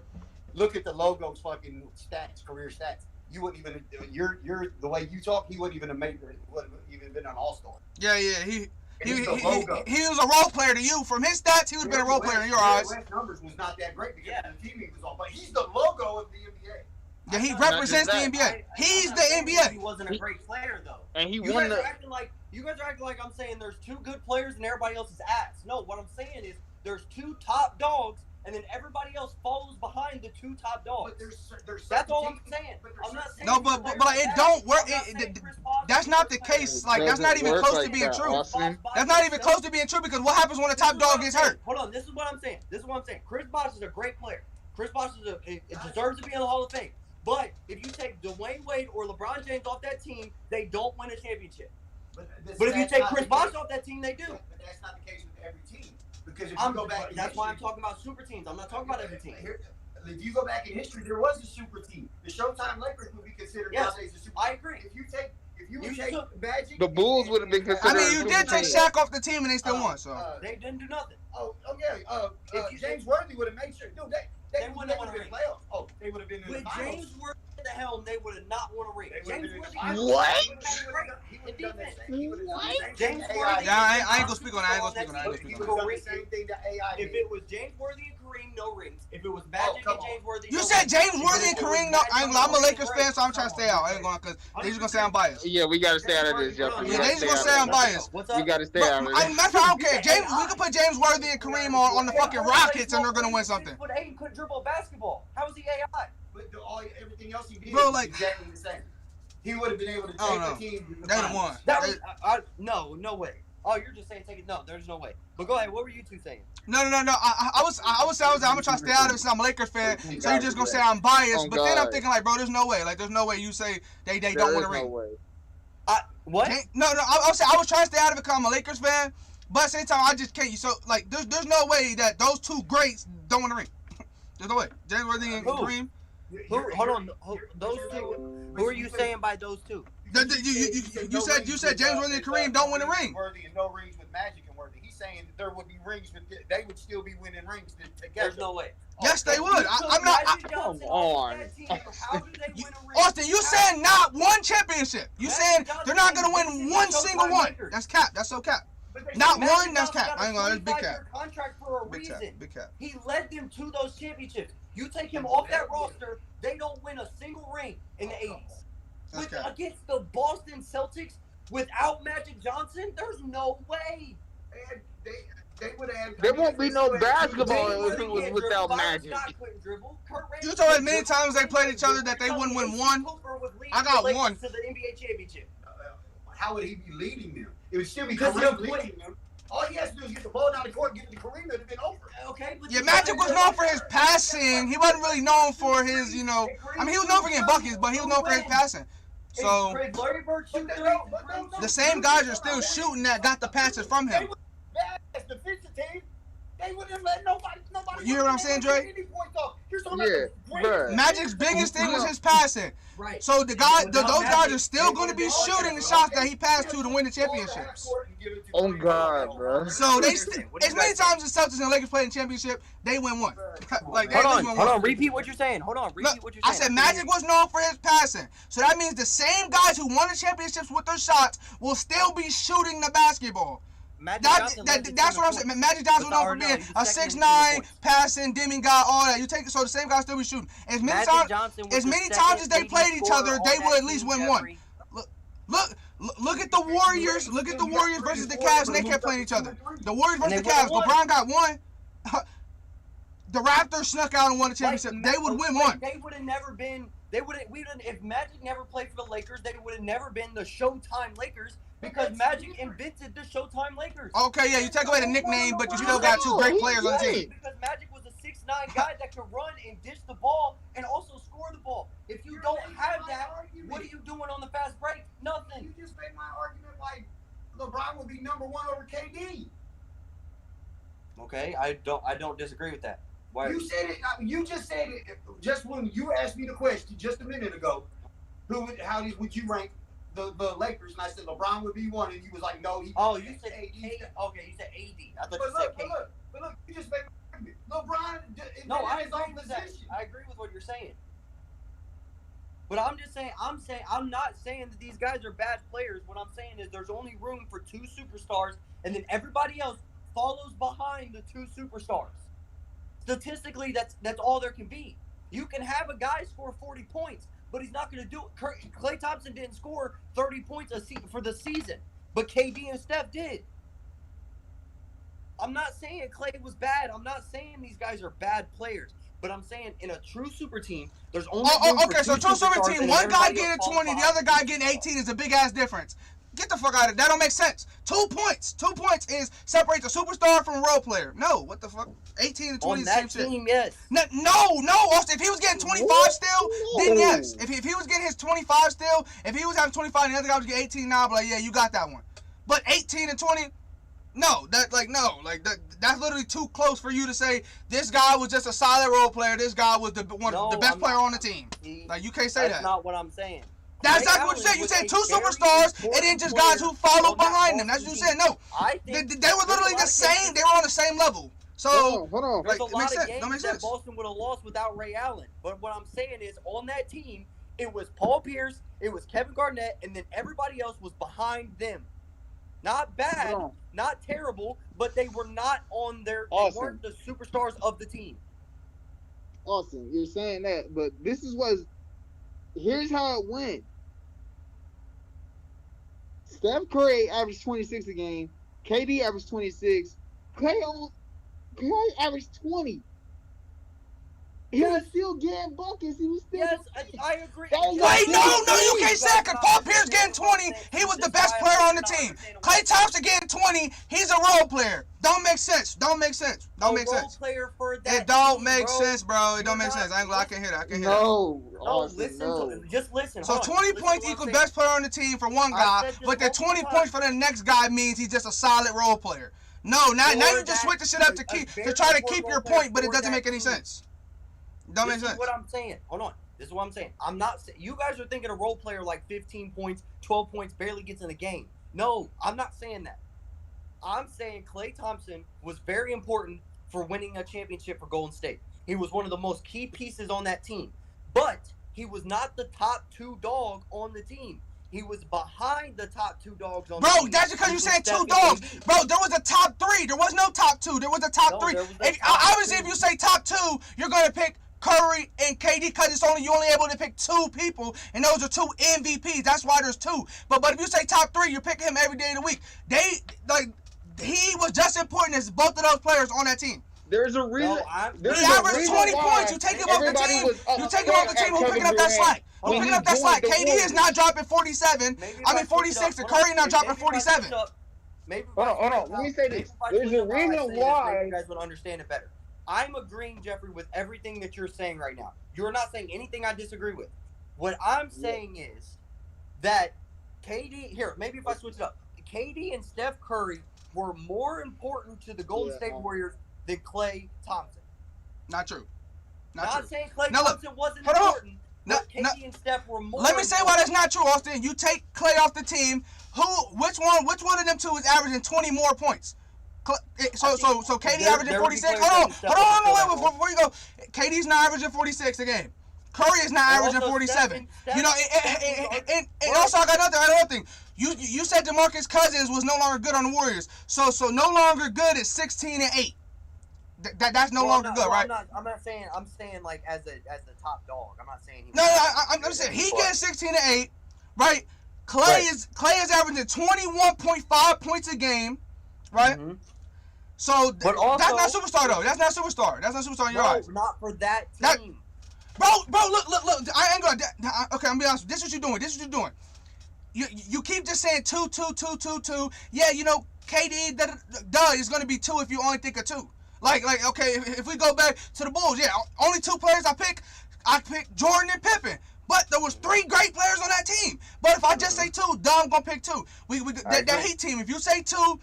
Look at the logo's fucking stats, career stats. You wouldn't even the way you talk, he wouldn't even have wouldn't even been an all-star. Yeah. He was a role player to you. From his stats, he would have been a role player in your eyes. His numbers was not that great because the team he was on, but he's the logo of the NBA. Yeah, he represents the NBA. He's the NBA. He wasn't a great player though. And he You won guys the. are acting like I'm saying there's two good players and everybody else is ass. No, what I'm saying is there's two top dogs and then everybody else follows behind the two top dogs. There's That's all I'm saying. I'm not saying No, but it don't work. That's not the case. Like, that's not even close to being true. That's not even close to being true because what happens when a top dog gets hurt? Hold on, this is what I'm saying. Chris Bosh is a great player. Chris Bosh deserves to be in the Hall of Fame. But if you take Dwayne Wade or LeBron James off that team, they don't win a championship. But if you take Chris Bosh off that team, they do. But that's not the case with every team. Because if you go back, that's why I'm talking about super teams. I'm not talking about every team. If you go back in history, there was a super team. The Showtime Lakers would be considered nowadays a super team. I agree. If you take Magic, The Bulls would have been considered. I mean, you did take Shaq off the team and they still won. So they didn't do nothing. James Worthy would have made sure. Dude, they wouldn't have won a ring. Playoffs. Oh, they would have been in With the finals. James Worthy at the helm, they would have not won a ring. James Worthy. What? James Worthy. yeah, I ain't gonna speak on that. If it was James Worthy and Kareem, no rings. If it was Magic and James Worthy, You said James Worthy and Kareem. No, I'm a Lakers fan, so I'm trying to stay out. I ain't gonna because they just gonna say I'm biased. Yeah, we gotta stay out of this, Jeffrey. Yeah, they just gonna say I'm biased. We gotta stay out of I this. don't care. We can put James Worthy and Kareem on the fucking Rockets, and they're gonna win something. But Aiden couldn't dribble a basketball. How is he AI? But everything else he did Bro, was like- exactly the same. He would have been able to I don't take know. the team. to the They done finals. won. That was no way. Oh, you're just saying take it. No, there's no way. But go ahead. What were you two saying? No. I was I'm gonna try to stay out of it since I'm a Lakers fan. So you're just gonna say I'm biased, but then I'm thinking like, bro, there's no way. Like, there's no way you say they don't win a ring. What? No. I was trying to stay out of it because I'm a Lakers fan, but at the same time I just can't. So like, there's no way that those two greats don't win a ring. There's no way. James Worthy and Kareem. Hold on. Those two. Who are you saying by those two? You said James Worthy and Kareem don't win a ring. Worthy and no rings with Magic and Worthy. He's saying that there would be rings, but they would still be winning rings together. There's no way. Yes, they would. I'm not. Come on. How do they win a ring? Austin, you saying not one championship. You saying they're not gonna win one single one. That's cap. That's so cap. Not one. That's cap. I ain't gonna. That's big cap. Contract for a Big reason. cap. Big cap. He led them to those championships. You take him off that roster, they don't win a single ring in the 80s. Against the Boston Celtics without Magic Johnson, there's no way. They would have. There won't be no basketball if it was without Magic. You told us many times they played each other that they wouldn't win one. I got one. To the NBA championship. How would he be leading them? It would still be Kareem leading them. All he has to do is get the ball down the court and get it to Kareem. It would have been over. Okay. But Yeah, Magic was known for his passing. He wasn't really known for his, he was known for getting buckets, but he was known for his passing. So the same guys are still shooting that got the passes from him. As the defensive team, they wouldn't let nobody. You hear what I'm saying, Dre? Yeah, Magic's biggest thing was his passing. Right. So those guys are still going to be shooting the shots that he passed to win the championships. Oh God, bro. So as many times as Celtics and Lakers played in championship, they win one. Like, hold on. Repeat what you're saying. Repeat what you're saying. I said Magic was known for his passing. So that means the same guys who won the championships with their shots will still be shooting the basketball. That's what I'm saying. Magic Johnson was known for being a 6'9", passing, demigod, all that. So the same guys still be shooting. As many times as they played each other, they will at least win one. Look at the Warriors. Look at the Warriors versus the Cavs, and they kept playing each other. The Warriors versus the Cavs. LeBron got one. The Raptors snuck out and won the championship. They would win one. They would have never been. If Magic never played for the Lakers, they would have never been the Showtime Lakers. Because Magic invented the Showtime Lakers. Okay, yeah, you take away the nickname, but you still got two great players on the team. Because Magic was a 6'9" guy that could run and dish the ball and also score the ball. If you don't have that, what are you doing on the fast break? Nothing. You just made my argument like LeBron would be number 1 over KD. Okay, I don't disagree with that. Why? You said it. You just said it just when you asked me the question just a minute ago. How would you rank the Lakers? And I said LeBron would be 1, and you was like, no. You said AD. Okay, you said AD. I thought But you said KD. look, you just made my argument. LeBron. No, I his own agree with that. position. I agree with what you're saying. But I'm just saying, I'm not saying that these guys are bad players. What I'm saying is there's only room for 2 superstars, and then everybody else follows behind the 2 superstars. Statistically, that's all there can be. You can have a guy score 40 points, but he's not going to do it. Klay Thompson didn't score 30 points for the season, but KD and Steph did. I'm not saying Klay was bad. I'm not saying these guys are bad players. But I'm saying in a true super team, there's only okay, so true super team, one guy getting 20, the other guy getting 18 is a big ass difference. Get the fuck out of it. That don't make sense. 2 points. 2 points is separate the superstar from a role player. No, what the fuck? 18 and 20 is the same shit. Team, yes. No, Austin. If he was getting 25 still, then yes. If he was getting his 25 still, if he was having 25 and the other guy was getting 18 now, I'd be like, yeah, you got that one. But 18 and 20, no. That's literally too close for you to say this guy was just a solid role player. This guy was the best player on the team. Like, you can't say that. That's not what I'm saying. That's exactly what you said. You said 2 superstars and then just guys who follow behind them. That's what you said. No, they were literally the same. They were on the same level. So hold on. There's a lot of games that Boston would have lost without Ray Allen. But what I'm saying is, on that team, it was Paul Pierce, it was Kevin Garnett, and then everybody else was behind them. Not bad, not terrible, but they were not on their. They weren't the superstars of the team. Awesome, you're saying that, but here's how it went. Steph Curry averaged 26 a game. KD averaged 26. Clay averaged 20. He was still getting buckets. He was still. Yes, I agree. Wait, no, you can't say that because Paul Pierce getting 20. He was the best player on the team. Klay Thompson getting 20. He's a role player. Don't make sense. Don't make sense. Player for that it don't team, make bro. sense, bro. It don't make sense. I can hear that. Listen. Just listen. So 20 points equals best player on the team for one guy, but the 20 points for the next guy means he's just a solid role player. No, now you just switch the shit up to try to keep your point, but it doesn't make any sense. Don't make sense. This is what I'm saying. Hold on. This is what I'm saying. I'm not. You guys are thinking a role player like 15 points, 12 points, barely gets in the game. No, I'm not saying that. I'm saying Klay Thompson was very important for winning a championship for Golden State. He was one of the most key pieces on that team. But he was not the top 2 dog on the team. He was behind the top 2 dogs on the team. Bro, that's because you said 2 dogs. Bro, there was a top 3. There was no top 2. There was a top 3. Obviously, if you say top 2, you're going to pick Curry and KD because you only able to pick 2 people, and those are 2 MVPs. That's why there's 2. But if you say top 3, you're picking him every day of the week. He was just as important as both of those players on that team. There's a reason. He averaged 20 points. You take him off the team. You take him off the team. Who's picking up that slack? Who's picking up that slack? KD is not dropping 47. 46, and Curry not dropping 47. Hold on. Let me say this. There's a reason why. You guys would understand it better. I'm agreeing, Jeffrey, with everything that you're saying right now. You're not saying anything I disagree with. What I'm saying is that maybe if I switch it up, KD and Steph Curry were more important to the Golden State Warriors than Klay Thompson. Not true. Not saying Klay Thompson wasn't important, but KD and Steph were more. Let me say why that's not true, Austin. You take Klay off the team. Which one of them 2 is averaging 20 more points? So KD averaging 46. Hold on, wait, before you go. KD's not averaging 46 a game. Curry is not averaging 47. And also I got another thing. You said DeMarcus Cousins was no longer good on the Warriors. So no longer good is 16 and 8. That's no longer good, right? I'm not saying. I'm saying like as the top dog. I'm not saying. I'm saying he getting 16 and 8, right? Klay is averaging 21.5 points a game, right? Mm-hmm. So that's not superstar though. That's not superstar in your eyes. Not for that team. Bro, look. I ain't gonna. Okay, I'm gonna be honest. This is what you're doing. you keep just saying 2, 2, 2, 2, 2. Yeah, KD is going to be 2 if you only think of 2. Like okay, if we go back to the Bulls, yeah, only 2 players I picked Jordan and Pippen. But there was 3 great players on that team. But if I just say 2, I'm gonna pick 2. That Heat team, if you say 2,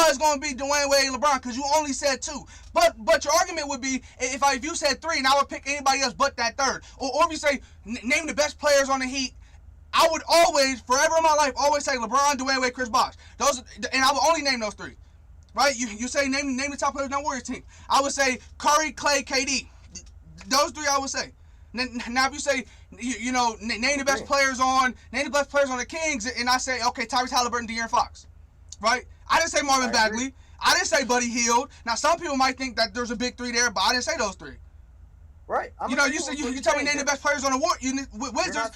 is gonna be Dwayne Wade and LeBron because you only said 2. But your argument would be if you said 3, and I would pick anybody else but that third. Or if you say name the best players on the Heat, I would always, forever in my life, always say LeBron, Dwayne Wade, Chris Bosh. And I would only name those 3. Right? You say name the top players on the Warriors team. I would say Curry, Clay, KD. Those 3 I would say. Now if you say name the best players on the Kings, and I say okay, Tyrese Halliburton, De'Aaron Fox, right? I didn't say Marvin Bagley. I didn't say Buddy Hield. Now some people might think that there's a big 3 there, but I didn't say those 3. Right. You tell me name the best players on the Wizards.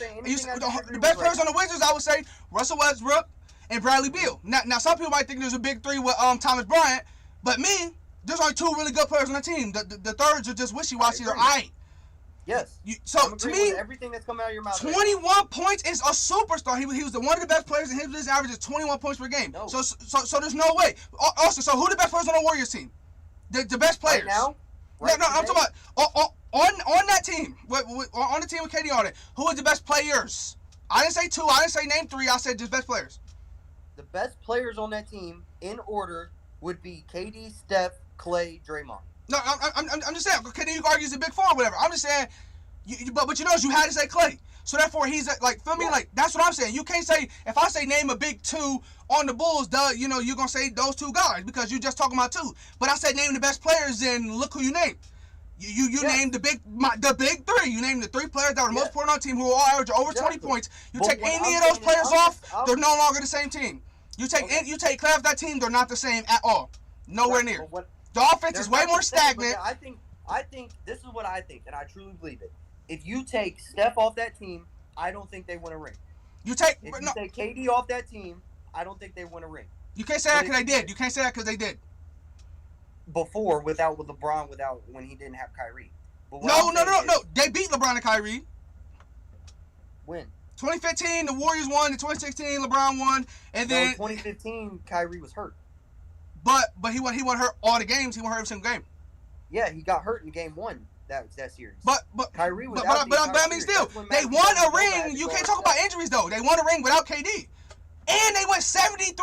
The best players on the Wizards, I would say Russell Westbrook and Bradley Beal. Now some people might think there's a big 3 with Thomas Bryant, but me, there's only 2 really good players on the team. The thirds are just wishy-washy. They're aight. Yes. So to me, everything that's coming out of your mouth. 21 points is a superstar. He was one of the best players, and his average is 21 points per game. No. So there's no way. Also, so who are the best players on the Warriors team? The best players. Right now? No, I'm talking about on that team. On the team with KD on it. Who are the best players? I didn't say 2. I didn't say name 3. I said just best players. The best players on that team in order would be KD, Steph, Clay, Draymond. No, I'm just saying. Okay, then you can argue he's a big 4 or whatever. I'm just saying. But you had to say Clay. So therefore he's feel me? Like that's what I'm saying. You can't say if I say name a big 2 on the Bulls, you're gonna say those 2 guys because you just talking about 2. But I said name the best players, and look who you named. You named the big 3. You named the 3 players that were the most important on the team who all average over 20 points. You take any of those players off, they're no longer the same team. You take Clay off that team, they're not the same at all. Nowhere near. The offense is way more stagnant. I think this is what I think, and I truly believe it. If you take Steph off that team, I don't think they win a ring. If you take KD off that team, I don't think they win a ring. You can't say that because they did. You can't say that because they did. Before, with LeBron, when he didn't have Kyrie. No. They beat LeBron and Kyrie. When? 2015, the Warriors won. In 2016, LeBron won, and then 2015, Kyrie was hurt. But he won hurt all the games. He won hurt every single game. Yeah, he got hurt in game 1 that series. But Kyrie was but I mean still, they won a ring. You can't talk about injuries though. They won a ring without KD. And they went 73-9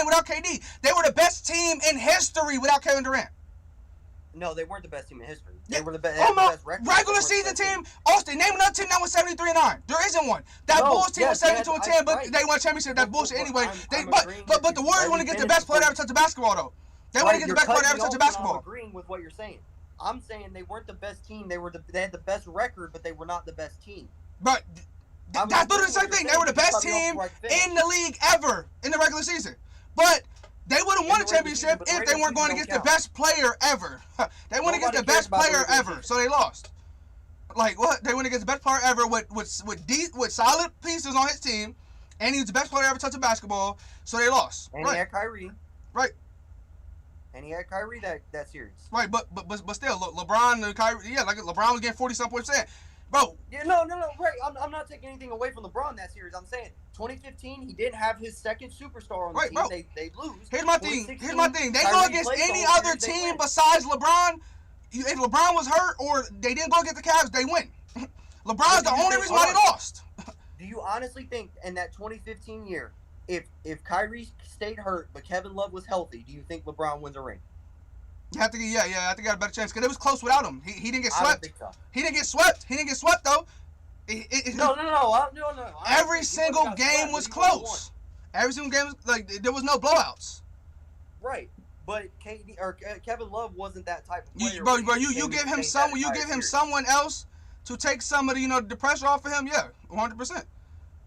without KD. They were the best team in history without Kevin Durant. No, they weren't the best team in history. They were the best. Regular season team. Austin, name another team that was 73-9. There isn't one. That Bulls team was 72-10, but they won a championship. That's bullshit anyway. But the Warriors want to get the best player to ever touch the basketball though. They want to get the best player to ever touch the basketball. I'm agreeing with what you're saying. I'm saying they weren't the best team. They had the best record, but they were not the best team. But that's literally the same thing. They were the best team in the league ever in the regular season. But they would have won a championship if they weren't going to get the best player ever. They want to get the best player ever, so they lost. Like what? They want to get the best player ever with solid pieces on his team, and he was the best player ever touch a basketball, so they lost. And he had Kyrie. Right. And he had Kyrie that series. Right, but still, LeBron and Kyrie, like LeBron was getting 40-something %. Bro. Yeah, no, right. I'm not taking anything away from LeBron that series. I'm saying 2015, he didn't have his second superstar on the team. Bro. They lose. Here's my thing. They go against any other team besides LeBron. If LeBron was hurt or they didn't go against the Cavs, they win. LeBron's the only reason why they lost. Do you honestly think in that 2015 year, if Kyrie stayed hurt but Kevin Love was healthy, do you think LeBron wins a ring? You have to get, I think he got a better chance because it was close without him. He didn't get swept. I don't think so. He didn't get swept though. No. Every single game was close. Every single game was there was no blowouts. Right, but Kevin Love wasn't that type of player. Bro, you give him someone else to take some of the pressure off of him. Yeah, 100%.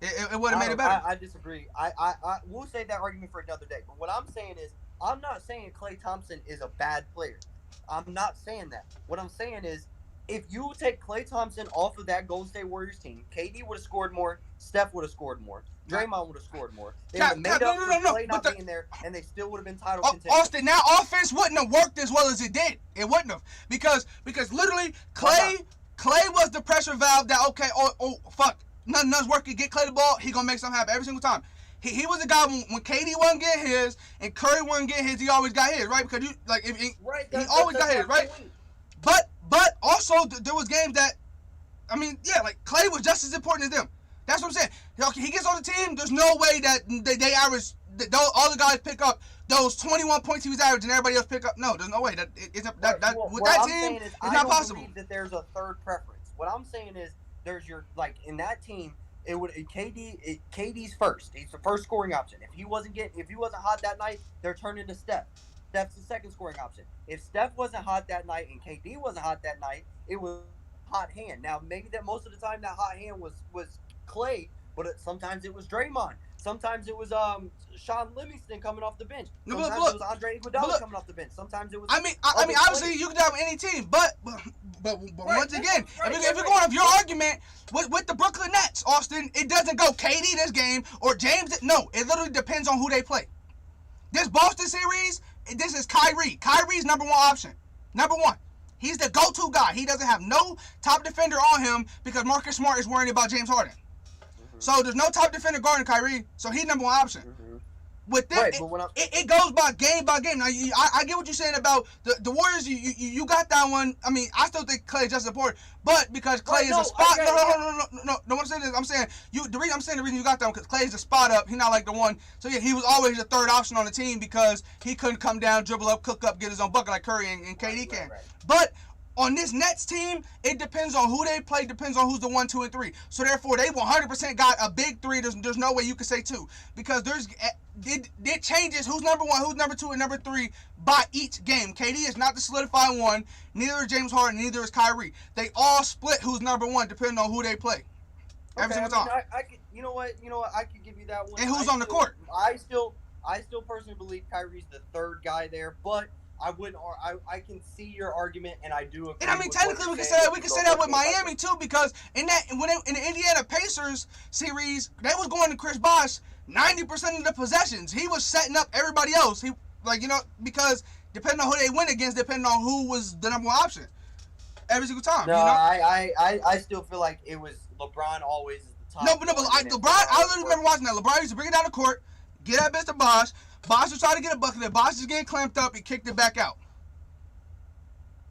It would have made it better. I disagree. I we'll save that argument for another day. But what I'm saying is, I'm not saying Klay Thompson is a bad player. I'm not saying that. What I'm saying is, if you take Klay Thompson off of that Golden State Warriors team, KD would have scored more, Steph would have scored more, Draymond would have scored more. They would have made up for Klay not being there, and they still would have been title contenders. Austin, now offense wouldn't have worked as well as it did. It wouldn't have because literally Klay was the pressure valve that fuck. Nothing's working. Get Klay the ball. He gonna make something happen every single time. He was a guy when KD wasn't getting his and Curry wasn't getting his, he always got his, right? Because he always got his, right? But also there was games that, I mean, yeah, like Clay was just as important as them. That's what I'm saying. He gets on the team. There's no way that they average. All the guys pick up those 21 points he was averaging, and everybody else pick up. No, there's no way. With that team, it's not possible. I don't believe that there's a third preference. What I'm saying is there's in that team, it would KD's first. He's the first scoring option. If he wasn't hot that night, they're turning to Steph. Steph's the second scoring option. If Steph wasn't hot that night and KD wasn't hot that night, it was hot hand. Now maybe that most of the time that hot hand was Clay, but sometimes it was Draymond. Sometimes it was Sean Livingston coming off the bench. Sometimes it was Andre Iguodala coming off the bench. Sometimes it was. I mean, obviously you can have any team, but once again, if you're going off your argument with the Brooklyn Nets, Austin, it doesn't go KD this game or James. No, it literally depends on who they play. This Boston series, this is Kyrie. Kyrie's number one option. Number one. He's the go-to guy. He doesn't have no top defender on him because Marcus Smart is worried about James Harden. So there's no top defender guarding Kyrie, so he's number one option. With them, it goes by game. Now, I get what you're saying about the Warriors. You got that one. I mean, I still think Clay is just important, but because Clay is a spot. No. What I'm saying is, I'm saying the reason you got that one because Clay is a spot up. He's not like the one. So yeah, he was always the third option on the team because he couldn't come down, dribble up, cook up, get his own bucket like Curry and KD can. But on this Nets team, it depends on who they play, depends on who's the 1, 2, and 3. So therefore, they 100% got a big three. There's no way you can say two because it changes who's number 1, who's number 2, and number 3 by each game. KD is not the solidified one. Neither is James Harden. Neither is Kyrie. They all split who's number 1 depending on who they play. Every single time. I could, you know what? I could give you that one. And who's on the court? I still personally believe Kyrie's the third guy there, but I wouldn't. I can see your argument, and I do agree. And I mean, technically, we can say that with Miami too, because in the Indiana Pacers series, they was going to Chris Bosh 90% of the possessions. He was setting up everybody else. Because depending on who they went against, depending on who was the number one option, every single time. No, I still feel like it was LeBron always is the top. But LeBron, I literally remember watching that. LeBron used to bring it down the court, get that bitch to Bosh. Bosh was trying to get a bucket. Bosh is getting clamped up. He kicked it back out.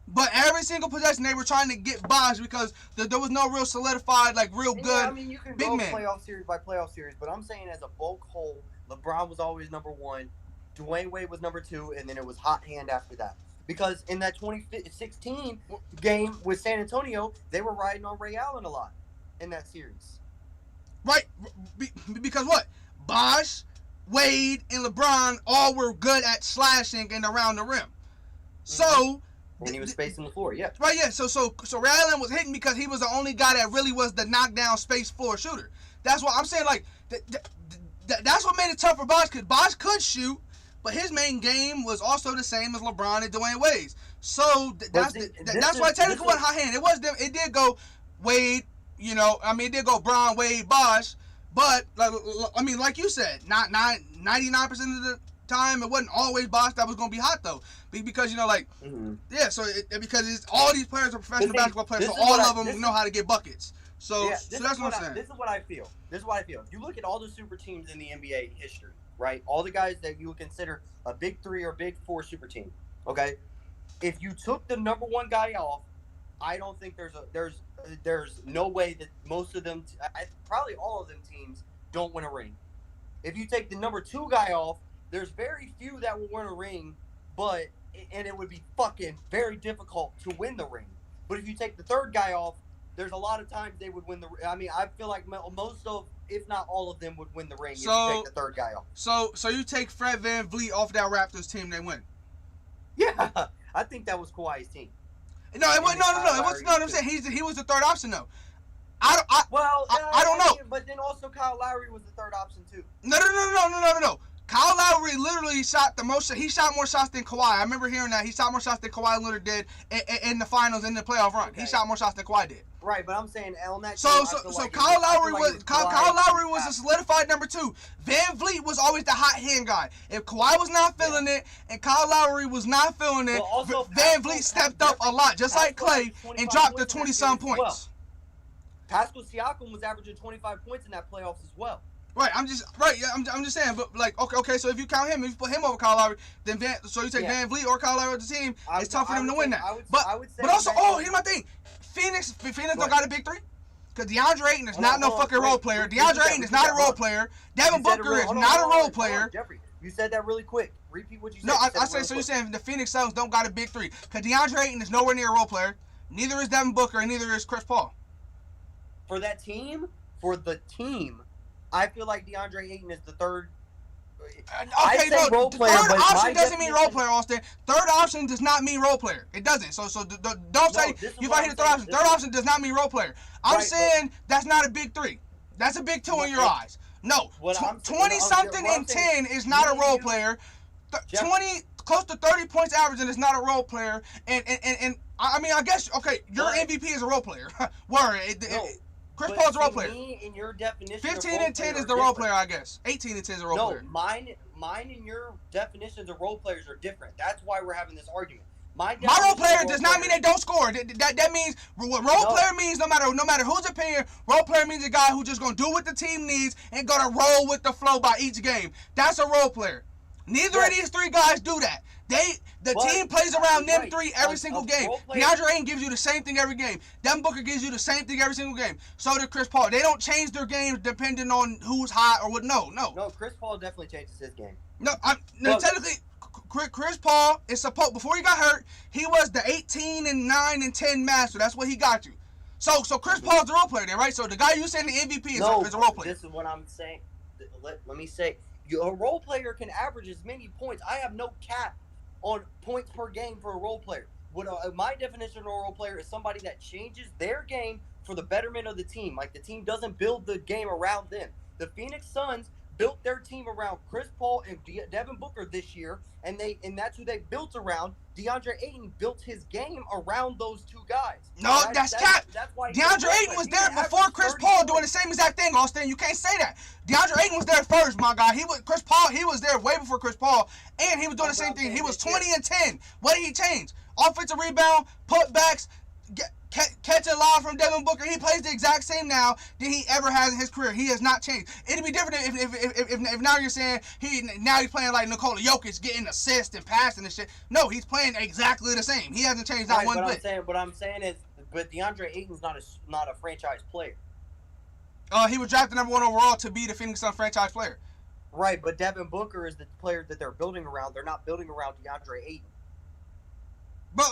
But every single possession, they were trying to get Bosh because there was no real solidified, real good. Yeah, I mean, you can go playoff series by playoff series, but I'm saying as a bulk whole, LeBron was always number 1, Dwayne Wade was number 2, and then it was hot hand after that. Because in that 2016 game with San Antonio, they were riding on Ray Allen a lot in that series. Right, because what? Bosh, Wade, and LeBron all were good at slashing and around the rim. So when he was spacing the floor, yeah. Right, yeah. So Ray Allen was hitting because he was the only guy that really was the knockdown space floor shooter. That's why I'm saying that's what made it tough for Bosh, because Bosh could shoot, but his main game was also the same as LeBron and Dwayne Wade's. So that's why technically went hot hand. It was them. It did go Wade. It did go Bron, Wade, Bosh. But like you said, not 99% of the time it wasn't always Bosh that was gonna be hot though, because yeah. So because it's all these players are professional basketball players, so all of them know how to get buckets. So that's what I'm saying. This is what I feel. If you look at all the super teams in the NBA history, right? All the guys that you would consider a big 3 or big 4 super team, okay? If you took the number 1 guy off, I don't think there's no way that most of them, probably all of them teams, don't win a ring. If you take the number 2 guy off, there's very few that will win a ring, and it would be fucking very difficult to win the ring. But if you take the 3rd guy off, there's a lot of times they would win the. I mean, I feel like most of, if not all of them, would win the ring if you take the 3rd guy off. So you take Fred VanVleet off that Raptors team, they win. Yeah, I think that was Kawhi's team. No, it wasn't. No. It wasn't. No, I'm saying he was the 3rd option though. I don't know. But then also Kyle Lowry was the 3rd option too. No. Kyle Lowry literally shot the most. He shot more shots than Kawhi. I remember hearing that he shot more shots than Kawhi Leonard did in the finals in the playoff run. Okay. He shot more shots than Kawhi did. Right, but I'm saying on that. So Kyle Lowry was a solidified number 2. VanVleet was always the hot hand guy. If Kawhi was not feeling it and Kyle Lowry was not feeling it, VanVleet stepped up a lot, just like Clay, and dropped the 20-some points. Pascal Siakam was averaging 25 points in that playoffs as well. Right, I'm just saying, but like, okay. So if you count him, if you put him over Kyle Lowry, then so you take Van Vliet or Kyle Lowry with the team. It's tough for them to win that. But also, here's my thing: Phoenix don't got a big three. Because DeAndre Ayton is not no fucking role player. DeAndre Ayton is not a role player. Devin Booker is not a role player. Jeffrey, you said that really quick. Repeat what you said. No, I said, so you're saying the Phoenix Suns don't got a big three. Because DeAndre Ayton is nowhere near a role player. Neither is Devin Booker, and neither is Chris Paul. For the team, I feel like DeAndre Ayton is the third. Okay, no, role player, third option doesn't mean role player, Austin. Third option does not mean role player. It doesn't. So don't say you might hit the third option. Third option does not mean role player. I'm saying that's not a big three. That's a big two in your eyes. No, 20-something and 10 is not a role player. 20, close to 30 points averaging is not a role player. And I mean, I guess, okay, your MVP is a role player. Word. Chris Paul's a role player. In your definition, 15 and 10 is the role player, I guess. 18 and 10 is a role player. No, mine and your definitions of role players are different. That's why we're having this argument. My role player does not mean they don't score. That means what role player means. No matter whose opinion, role player means a guy who's just gonna do what the team needs and gonna roll with the flow by each game. That's a role player. Neither of these three guys do that. The team plays around them three every single game. DeAndre Ayton gives you the same thing every game. Devin Booker gives you the same thing every single game. So did Chris Paul. They don't change their games depending on who's hot or what. No. No, Chris Paul definitely changes his game. Technically, Chris Paul is supposed, before he got hurt, he was the 18 and 9 and 10 master. That's what he got you. So Chris Paul's the role player there, right? So the guy you saying the MVP is a role player. This is what I'm saying. Let me say, a role player can average as many points. I have no cap on points per game for a role player. My definition of a role player is somebody that changes their game for the betterment of the team. Like, the team doesn't build the game around them. The Phoenix Suns built their team around Chris Paul and Devin Booker this year, and that's who they built around. DeAndre Ayton built his game around those two guys. No, that's cap. DeAndre Ayton was there before Chris Paul doing the same exact thing, Austin. You can't say that. DeAndre Ayton was there first, my guy. Chris Paul, he was there way before Chris Paul, and he was doing the same thing. He was 20 and 10. What did he change? Offensive rebound, putbacks, catching lob from Devin Booker. He plays the exact same now than he ever has in his career. He has not changed. It'd be different if now you're saying he's playing like Nikola Jokic, getting assists and passing and shit. No, he's playing exactly the same. He hasn't changed that one bit. What I'm saying is, but DeAndre Ayton's not a franchise player. He was drafted number 1 overall to be the Phoenix Suns franchise player. Right, but Devin Booker is the player that they're building around. They're not building around DeAndre Ayton. But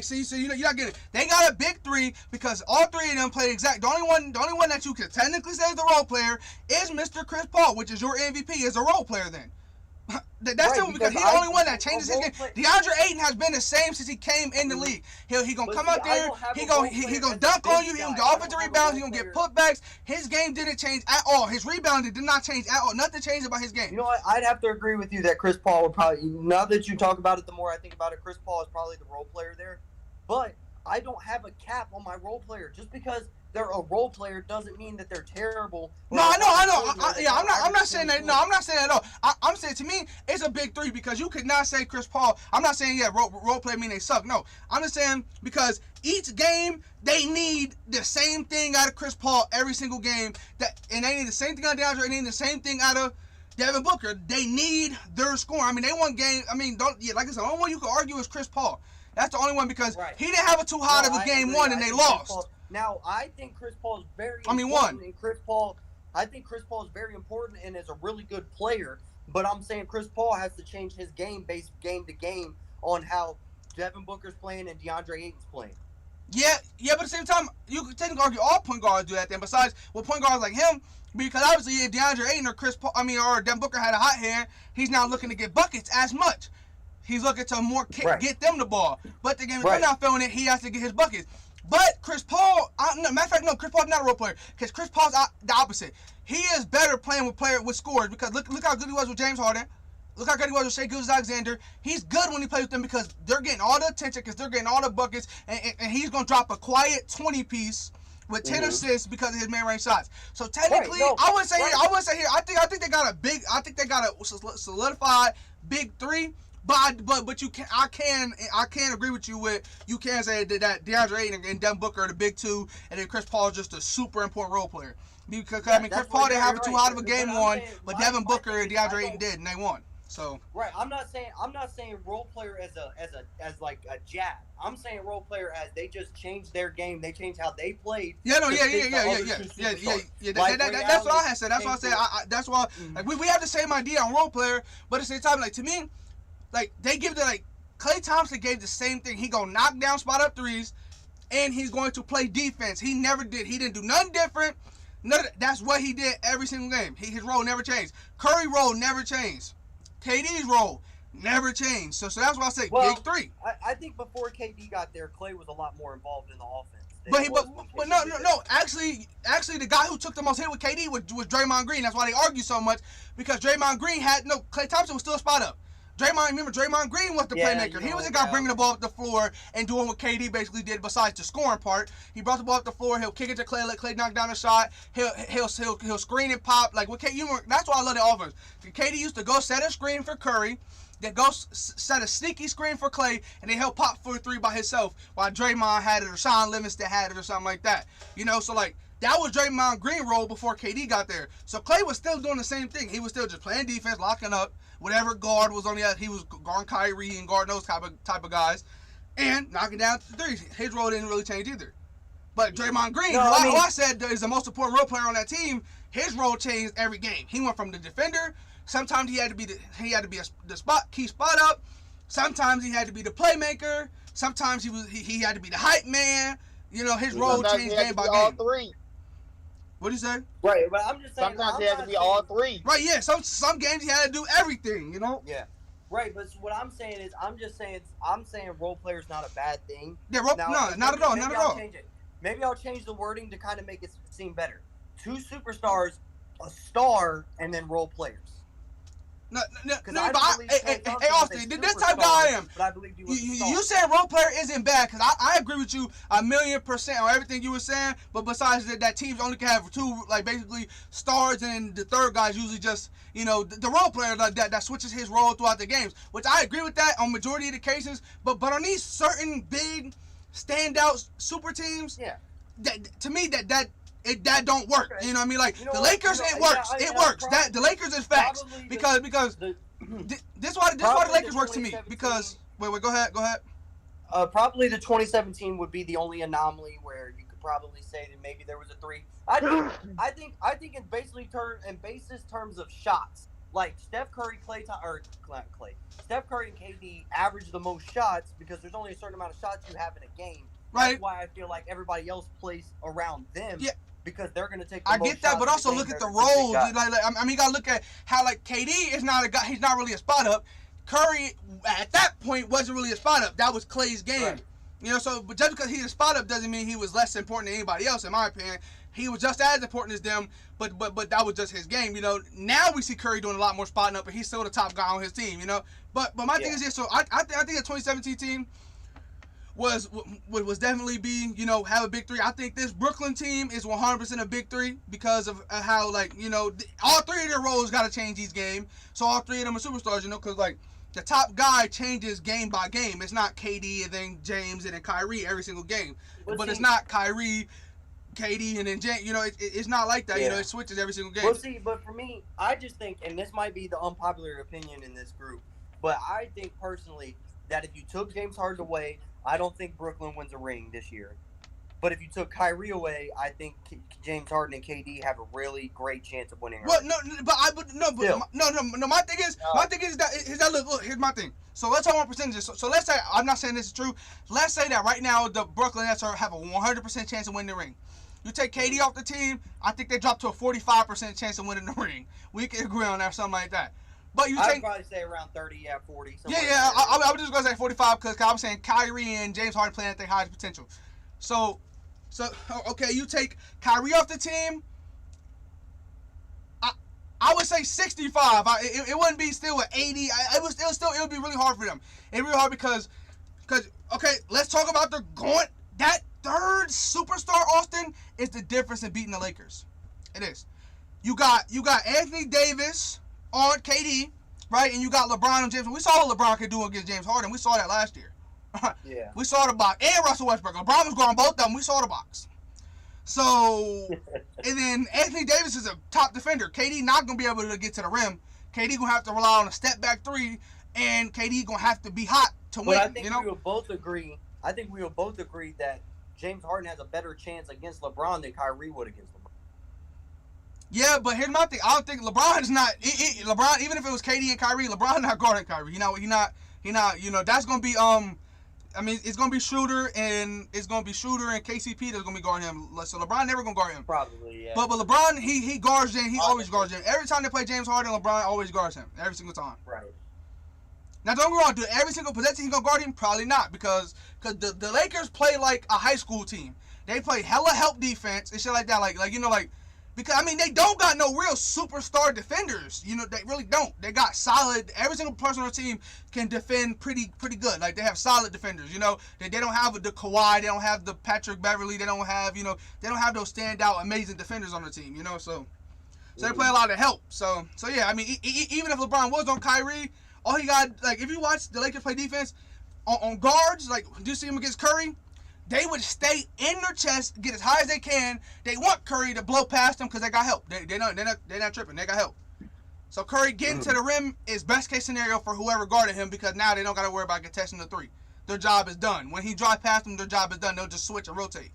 see, you're not getting it. They got a big three because all three of them play exact. The only one that you can technically say is the role player is Mr. Chris Paul, which is your MVP, is a role player then. That's right, because he's the only one that changes his game. DeAndre Ayton has been the same since he came in the league. He gonna come out there, he gonna dunk on you, he gonna get offensive rebounds, he gonna get putbacks. His game didn't change at all. His rebounding did not change at all. Nothing changed about his game. You know what? I'd have to agree with you that Chris Paul would probably, now that you talk about it, the more I think about it, Chris Paul is probably the role player there. But I don't have a cap on my role player. Just because they're a role player doesn't mean that they're terrible. No, I know. I'm not saying that. No, I'm not saying that at all. I'm saying, to me, it's a big three because you could not say Chris Paul. I'm not saying role player mean they suck. No, I'm just saying because each game they need the same thing out of Chris Paul every single game. And they need the same thing out of DeAndre. And they need the same thing out of Devin Booker. They need their score. I mean, they won game. I mean, like I said, the only one you can argue is Chris Paul. That's the only one because he didn't have it too hot of a game one and they lost. Now, I think Chris Paul is very important. I think Chris Paul is very important and is a really good player. But I'm saying Chris Paul has to change his game based game to game on how Devin Booker's playing and DeAndre Ayton's playing. Yeah, but at the same time, you could technically argue all point guards do that then. Besides, point guards like him, because obviously if DeAndre Ayton or Devin Booker had a hot hand, he's not looking to get buckets as much. He's looking to get them the ball. But the game, if they're not feeling it, he has to get his buckets. But Chris Paul, matter of fact, no, Chris Paul's not a role player because Chris Paul's the opposite. He is better playing with scores because look how good he was with James Harden. Look how good he was with Shai Gilgeous-Alexander. He's good when he plays with them because they're getting all the attention because they're getting all the buckets, and he's going to drop a quiet 20-piece with 10 assists because of his mid-range shots. So technically, I would say here, I think they got a solidified big three. But you can I can agree with you with you can say that DeAndre Ayton and Devin Booker are the big two, and then Chris Paul is just a super important role player. Because Yeah, I mean, Chris Paul didn't have too hot of a game one, but Devin my Booker and thing is, DeAndre Ayton did, and they won. So right, I'm not saying role player as like a jab. I'm saying role player as they just changed their game. They changed how they played. yeah, no, to yeah. fit the other two superstars. Like That's what I had said. That's why I said. That's why Mhm. like we have the same idea on role player, but at the same time, like to me, like they give the like Klay Thompson gave the same thing. He gonna knock down spot up threes, and he's going to play defense. He never did. He didn't do nothing different. That's what he did every single game. His role never changed. Curry role never changed. KD's role never changed. So that's why I say big three. I think before KD got there, Klay was a lot more involved in the offense. But no. Actually, the guy who took the most hit with KD was Draymond Green. That's why they argue so much, because Draymond Green Klay Thompson was still a spot up. Draymond Green was the playmaker. He was the guy bringing the ball up the floor and doing what KD basically did besides the scoring part. He brought the ball up the floor. He'll kick it to Klay, let Klay knock down a shot. He'll screen and pop. Like what that's why I love the offense. KD used to go set a screen for Curry, then go set a sneaky screen for Klay, and then he'll pop for a three by himself while Draymond had it or Sean Livingston had it or something like that. So like that was Draymond Green role before KD got there. So Klay was still doing the same thing. He was still just playing defense, locking up. Whatever guard was on the other, he was guarding Kyrie and guarding those type of guys, and knocking down threes. His role didn't really change either. But Draymond Green, who I said is the most important role player on that team, his role changed every game. He went from the defender. Sometimes he had to be the key spot up. Sometimes he had to be the playmaker. Sometimes he had to be the hype man. His role changed game by game. All three. What do you say? Right, but I'm just saying. Sometimes he had to be all three. Right, yeah. Some games he had to do everything. Yeah. Right, but what I'm saying is, I'm saying role player's not a bad thing. Yeah, not at all. Not at all. Maybe I'll change the wording to kind of make it seem better. 2 superstars, a star, and then role players. No, but hey, Austin, that's the type guy I am. But I believe you saying role player isn't bad, because I agree with you 1,000,000% on everything you were saying. But besides that teams only can have 2, like basically stars, and the third guy is usually just the role player that switches his role throughout the games. Which I agree with that on majority of the cases. But on these certain big standout super teams, yeah, to me that don't work. Okay. You know what I mean? Like the Lakers, it works. It works. That the Lakers is facts because this why the Lakers works to me. Because wait, go ahead. Probably the 2017 would be the only anomaly where you could probably say that maybe there was a 3. I think in basis terms of shots, like Steph Curry, Steph Curry and KD average the most shots because there's only a certain amount of shots you have in a game. Right. That's why I feel like everybody else plays around them. Yeah. Because they're going to take. I get that, but also look at the roles. You got to look at how KD is not a guy. He's not really a spot up. Curry at that point wasn't really a spot up. That was Klay's game. Right. But just because he's a spot up doesn't mean he was less important than anybody else. In my opinion, he was just as important as them. But that was just his game. Now we see Curry doing a lot more spotting up, and he's still the top guy on his team. But my thing is this. So I think the 2017 team was definitely have a big 3. I think this Brooklyn team is 100% a big 3 because of how all 3 of their roles got to change each game. So all 3 of them are superstars, because the top guy changes game by game. It's not KD and then James and then Kyrie every single game. But it's not Kyrie, KD and then James. It's not like that. Yeah. It switches every single game. Well, see, but for me, I just think, and this might be the unpopular opinion in this group, but I think personally that if you took James Harden away, I don't think Brooklyn wins a ring this year. But if you took Kyrie away, I think James Harden and KD have a really great chance of winning. Well, no. My thing is that look. Here's my thing. So let's talk about percentages. So let's say, I'm not saying this is true. Let's say that right now the Brooklyn Nets have a 100% chance of winning the ring. You take KD off the team, I think they drop to a 45% chance of winning the ring. We can agree on that, or something like that. But I'd probably say around 30, 40. Yeah. I was just gonna say 45 because I'm saying Kyrie and James Harden playing at their highest potential. So okay, you take Kyrie off the team. I would say 65. It wouldn't be still at 80. It would be really hard for them. It's really hard because okay, let's talk about that third superstar. Austin is the difference in beating the Lakers. It is. You got Anthony Davis on KD, right? And you got LeBron and James. We saw what LeBron could do against James Harden. We saw that last year. Yeah. We saw the box. And Russell Westbrook. LeBron was guarding both of them. We saw the box. So, and then Anthony Davis is a top defender. KD not going to be able to get to the rim. KD going to have to rely on a step back three, and KD going to have to be hot to win. But I think you know? we will both agree. I think we will both agree that James Harden has a better chance against LeBron than Kyrie would against LeBron. Yeah, but here's my thing. I don't think LeBron is not. LeBron, even if it was KD and Kyrie, LeBron not guarding Kyrie. He not. You know, that's gonna be I mean, it's gonna be Shooter and KCP that's gonna be guarding him. So LeBron never gonna guard him. Probably, yeah. But LeBron, he guards James. He always guards James. Every time they play James Harden, LeBron always guards him. Every single time. Right. Now don't get me wrong. Do every single possession he gonna guard him? Probably not, because the Lakers play like a high school team. They play hella help defense and shit like that. Like you know, like, because I mean they don't got no real superstar defenders. You know, they really don't. They got solid. Every single person on the team can defend pretty good. Like, they have solid defenders. You know, they don't have the Kawhi. They don't have the Patrick Beverly. They don't have they don't have those standout amazing defenders on the team. You know, so they play a lot of help. So yeah. I mean, even if LeBron was on Kyrie, all he got, like, if you watch the Lakers play defense on guards, like, do you see him against Curry? They would stay in their chest, get as high as they can. They want Curry to blow past them because they got help. They're not tripping. They got help. So Curry getting to the rim is best case scenario for whoever guarded him, because now they don't got to worry about contesting the three. Their job is done. When he drives past them, their job is done. They'll just switch and rotate.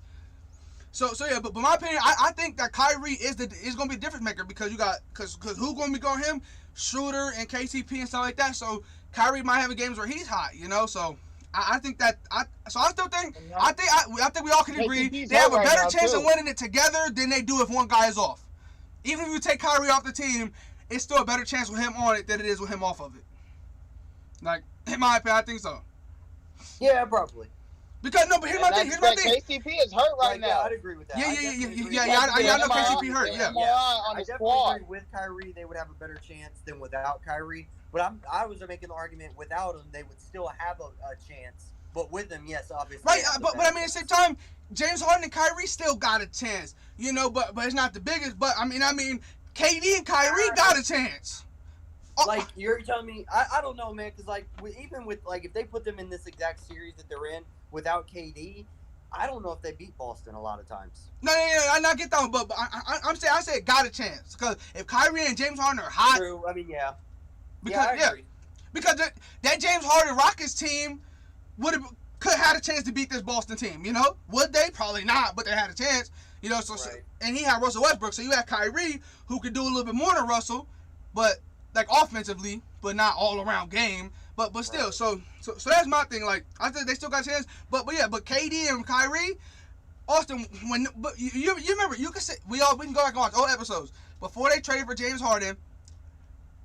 So yeah, but my opinion, I think that Kyrie is going to be a difference maker, because because who's going to be guarding him? Shooter and KCP and stuff like that. So Kyrie might have games where he's hot, So I think that I still think I think we all can agree they have a better chance of winning it together than they do if one guy is off. Even if you take Kyrie off the team, it's still a better chance with him on it than it is with him off of it. Like, in my opinion, I think so. Yeah, probably. Because no, but here's my thing. KCP is hurt right now. Yeah, I'd agree with that. Yeah. I know KCP hurt. Yeah. I definitely agree with Kyrie. They would have a better chance than without Kyrie. But I was making the argument without him, they would still have a chance. But with him, yes, obviously. Right, but I mean, at the same time, James Harden and Kyrie still got a chance. But it's not the biggest. But I mean, KD and Kyrie got a chance. Like, you're telling me, I don't know, man, because, like, even with, like, if they put them in this exact series that they're in without KD, I don't know if they beat Boston a lot of times. No, I not get that one, but I'm saying, I said got a chance, because if Kyrie and James Harden are hot, true. I mean, yeah. Because because that James Harden Rockets team could have had a chance to beat this Boston team. Would they? Probably not, but they had a chance. So and he had Russell Westbrook, so you had Kyrie, who could do a little bit more than Russell, but like offensively, but not all around game. But still, right. so that's my thing. Like, I think they still got a chance. But KD and Kyrie, Austin, but you remember, you can say we can go back and watch old episodes before they traded for James Harden.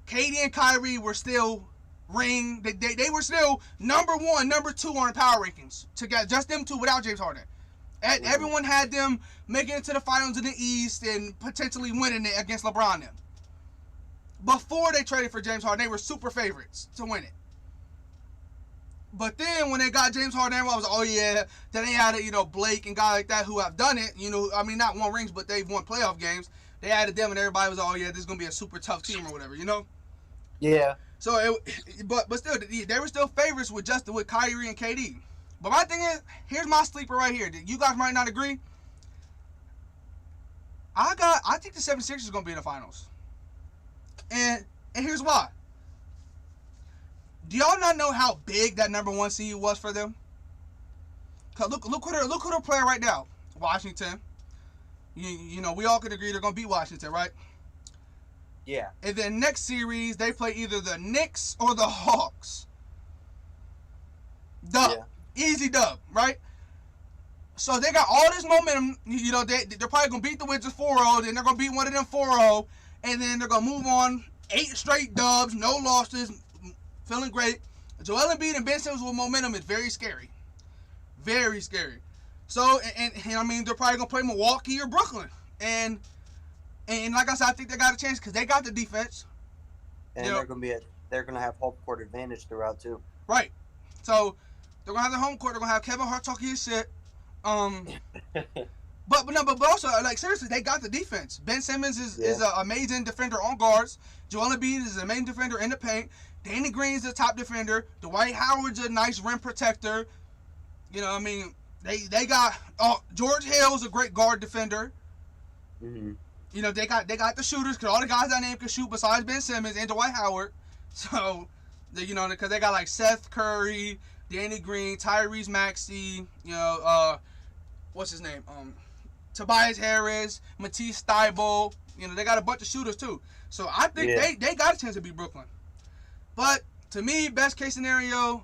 KD and Kyrie were still they were still number 1, number 2 on the power rankings together, just them two without James Harden. And everyone had them making it to the finals in the East and potentially winning it against LeBron and them. Before they traded for James Harden, they were super favorites to win it. But then when they got James Harden, everyone was like, oh yeah. Then they had Blake and guys like that who have done it. Not won rings, but they've won playoff games. They added them, and everybody was like, oh yeah, this is gonna be a super tough team or whatever, Yeah. So but still, they were still favorites with Kyrie and KD. But my thing is, here's my sleeper right here. You guys might not agree. I think the 76ers is gonna be in the finals. And here's why. Do y'all not know how big that number 1 seed was for them? Cause look who they're playing right now. Washington. We all can agree they're gonna beat Washington, right? Yeah. And then next series they play either the Knicks or the Hawks. Dub. Yeah. Easy dub, right? So they got all this momentum. They're probably gonna beat the Wizards 4-0. Then they're gonna beat one of them 4-0. And then they're going to move on. 8 straight dubs, no losses, feeling great. Joel Embiid and Ben Simmons with momentum is very scary. Very scary. So, and they're probably going to play Milwaukee or Brooklyn. And like I said, I think they got a chance because they got the defense. And they're going to have home court advantage throughout, too. Right. So, they're going to have the home court. They're going to have Kevin Hart talking his shit. But also, like, seriously, they got the defense. Ben Simmons is an amazing defender on guards. Joel Embiid is an amazing defender in the paint. Danny Green's the top defender. Dwight Howard's a nice rim protector. You know, I mean, they got George Hill's a great guard defender. Mm-hmm. You know, they got the shooters because all the guys I named can shoot besides Ben Simmons and Dwight Howard. So, you know, because they got like Seth Curry, Danny Green, Tyrese Maxey. You know, what's his name? Tobias Harris, Matisse Thybulle. You know, they got a bunch of shooters too. So I think they got a chance to beat Brooklyn. But to me, best case scenario,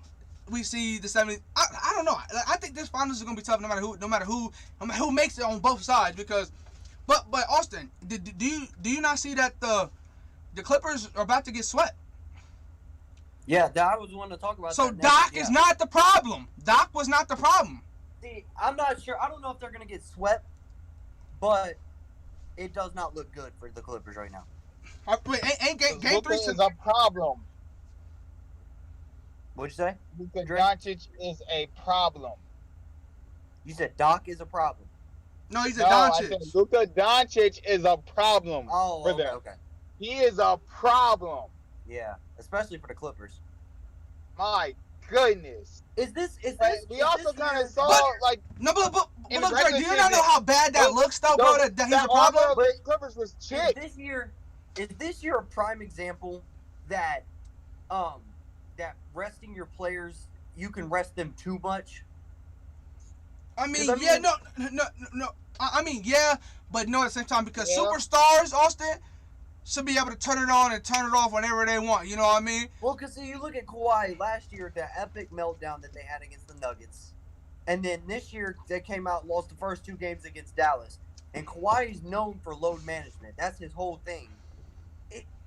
we see the 70s. I don't know. I think this finals is gonna be tough no matter who makes it on both sides because. But Austin, do you not see that the Clippers are about to get swept? Yeah, I was wanting to talk about. So that Doc is not the problem. Doc was not the problem. See, I'm not sure. I don't know if they're gonna get swept, but it does not look good for the Clippers right now. Wait, ain't game 3 is a problem. What'd you say? Luka Doncic is a problem. You said Doc is a problem. No, he's a No, I Doncic. said Luka Doncic is a problem Oh, for okay, them. okay. He is a problem. Yeah, especially for the Clippers. My goodness. Is this? We also kind of saw But- No, but look, In the Dre, do you regular not know season, how bad that looks, though, bro? That he's a problem. all the Clippers was Is chick. this year a prime example that that resting your players, you can rest them too much? I mean, 'Cause I yeah, mean- no. I mean, yeah, but no at the same time because Yeah. superstars, Austin, should be able to turn it on and turn it off whenever they want. You know what I mean? Well, because you look at Kawhi last year, the epic meltdown that they had against the Nuggets. And then this year, they came out and lost the first 2 games against Dallas. And Kawhi is known for load management. That's his whole thing.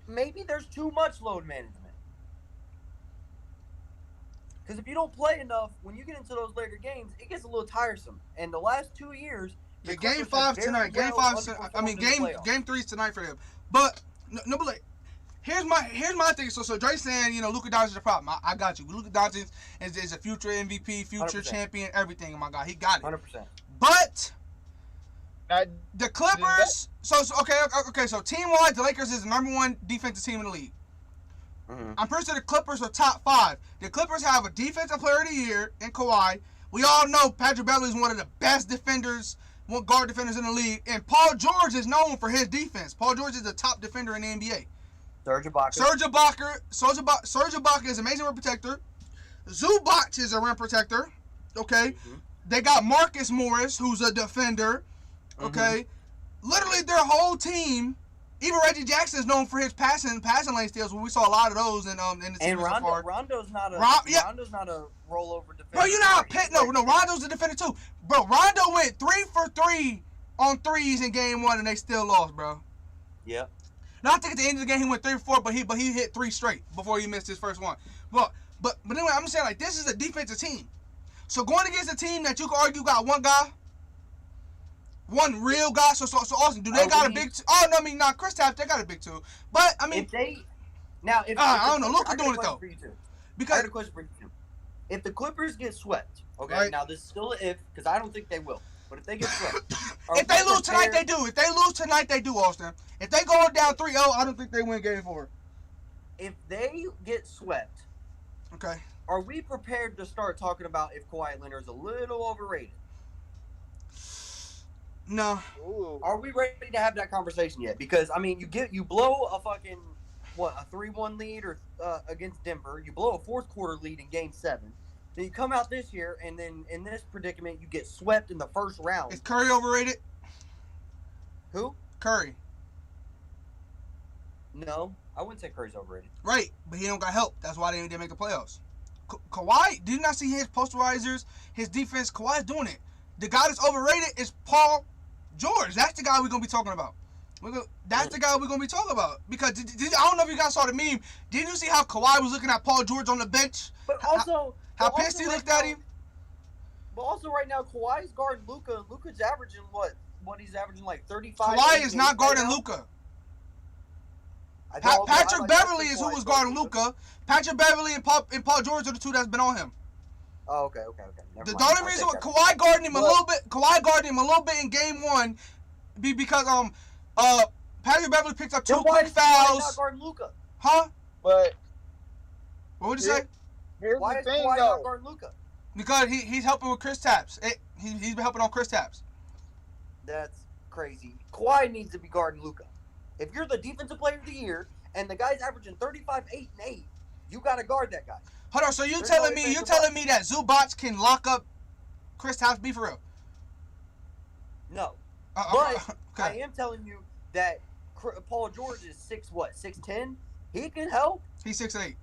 Maybe there's too much load management. Because if you don't play enough, when you get into those later games, it gets a little tiresome. And the last 2 years, the Yeah, game Clippers 5 have very tonight. Game well 5. I underperformed mean, in the playoffs. game 3's tonight for him. But no, but like, here's my thing. So Dre's saying, you know, Luka Doncic is a problem. I got you. Luka Doncic is a future MVP, future 100%. champion, everything. My God, he got it. 100%. But Now, the Clippers. So okay. So team wide, the Lakers is the #1 defensive team in the league. Mm-hmm. I'm pretty sure the Clippers are top 5. The Clippers have a defensive player of the year in Kawhi. We all know Patrick Beverley is one of the best defenders, guard defenders in the league. And Paul George is known for his defense. Paul George is the top defender in the NBA. Serge Ibaka. Serge Ibaka is an amazing rim protector. Zubac is a rim protector. Okay. Mm-hmm. They got Marcus Morris, who's a defender. Okay. Literally their whole team. Even Reggie Jackson is known for his passing lane steals. We saw a lot of those in the And season so far. Rondo's not a Rondo's not a rollover defender. Bro, you know how Rondo's a defender too. Bro, Rondo went 3 for 3 on threes in game 1 and they still lost, bro. Yeah. Now I think at the end of the game he went 3 for 4, but he hit 3 straight before he missed his first one. But anyway, I'm just saying like this is a defensive team. So going against a team that you can argue got one guy, one real guy. So Austin, do they got a big? Oh no, I mean not Chris Tapps. They got a big 2. But I mean, I don't know. Luka doing it though. I Because got a question for you too. If the Clippers get swept, okay, Right. now this is still an if, because I don't think they will. But if they get swept, if they lose tonight, they do. If they lose tonight, they do, Austin. If they go down 3-0, I don't think they win game 4. If they get swept, Okay. are we prepared to start talking about if Kawhi Leonard is a little overrated? No. ooh. Are we ready to have that conversation yet? Because I mean, you blow a fucking a 3-1 lead or against Denver. You blow a fourth quarter lead in Game 7. Then you come out this year, and then in this predicament, you get swept in the first round. Is Curry overrated? Who? Curry. No, I wouldn't say Curry's overrated. Right, but he don't got help. That's why they didn't make the playoffs. Kawhi, did you not see his posterizers, his defense? Kawhi's doing it. The guy that's overrated is Paul George. That's the guy we're going to be talking about. That's the guy we're going to be talking about. Because I don't know if you guys saw the meme. Did you see how Kawhi was looking at Paul George on the bench? But also, How pissed he looked at him? But also right now, Kawhi's guarding Luka. Luka's averaging what? He's averaging like 35. Kawhi is not guarding Luka. Patrick Beverley is who was guarding Luka. Patrick Beverley and Paul George are the 2 that's been on him. Oh, okay. Never The mind. only reason why Kawhi guarded him a little bit in game one, because Patrick Beverly picked up 2 quick fouls. Not guarding Luka? Huh? But What would you say? here's Why the is thing, Kawhi though. not guarding Luka? Because he's helping with Chris Tapps. He's been helping on Chris Tapps. That's crazy. Kawhi needs to be guarding Luka. If you're the defensive player of the year and the guy's averaging 35, 8, and 8, you got to guard that guy. Hold on, so you There's telling no me defensive that Zubats can lock up Chris Tapps? Be for real. No. But I am telling you that Paul George is 6'10"? He can help. He's 6'8".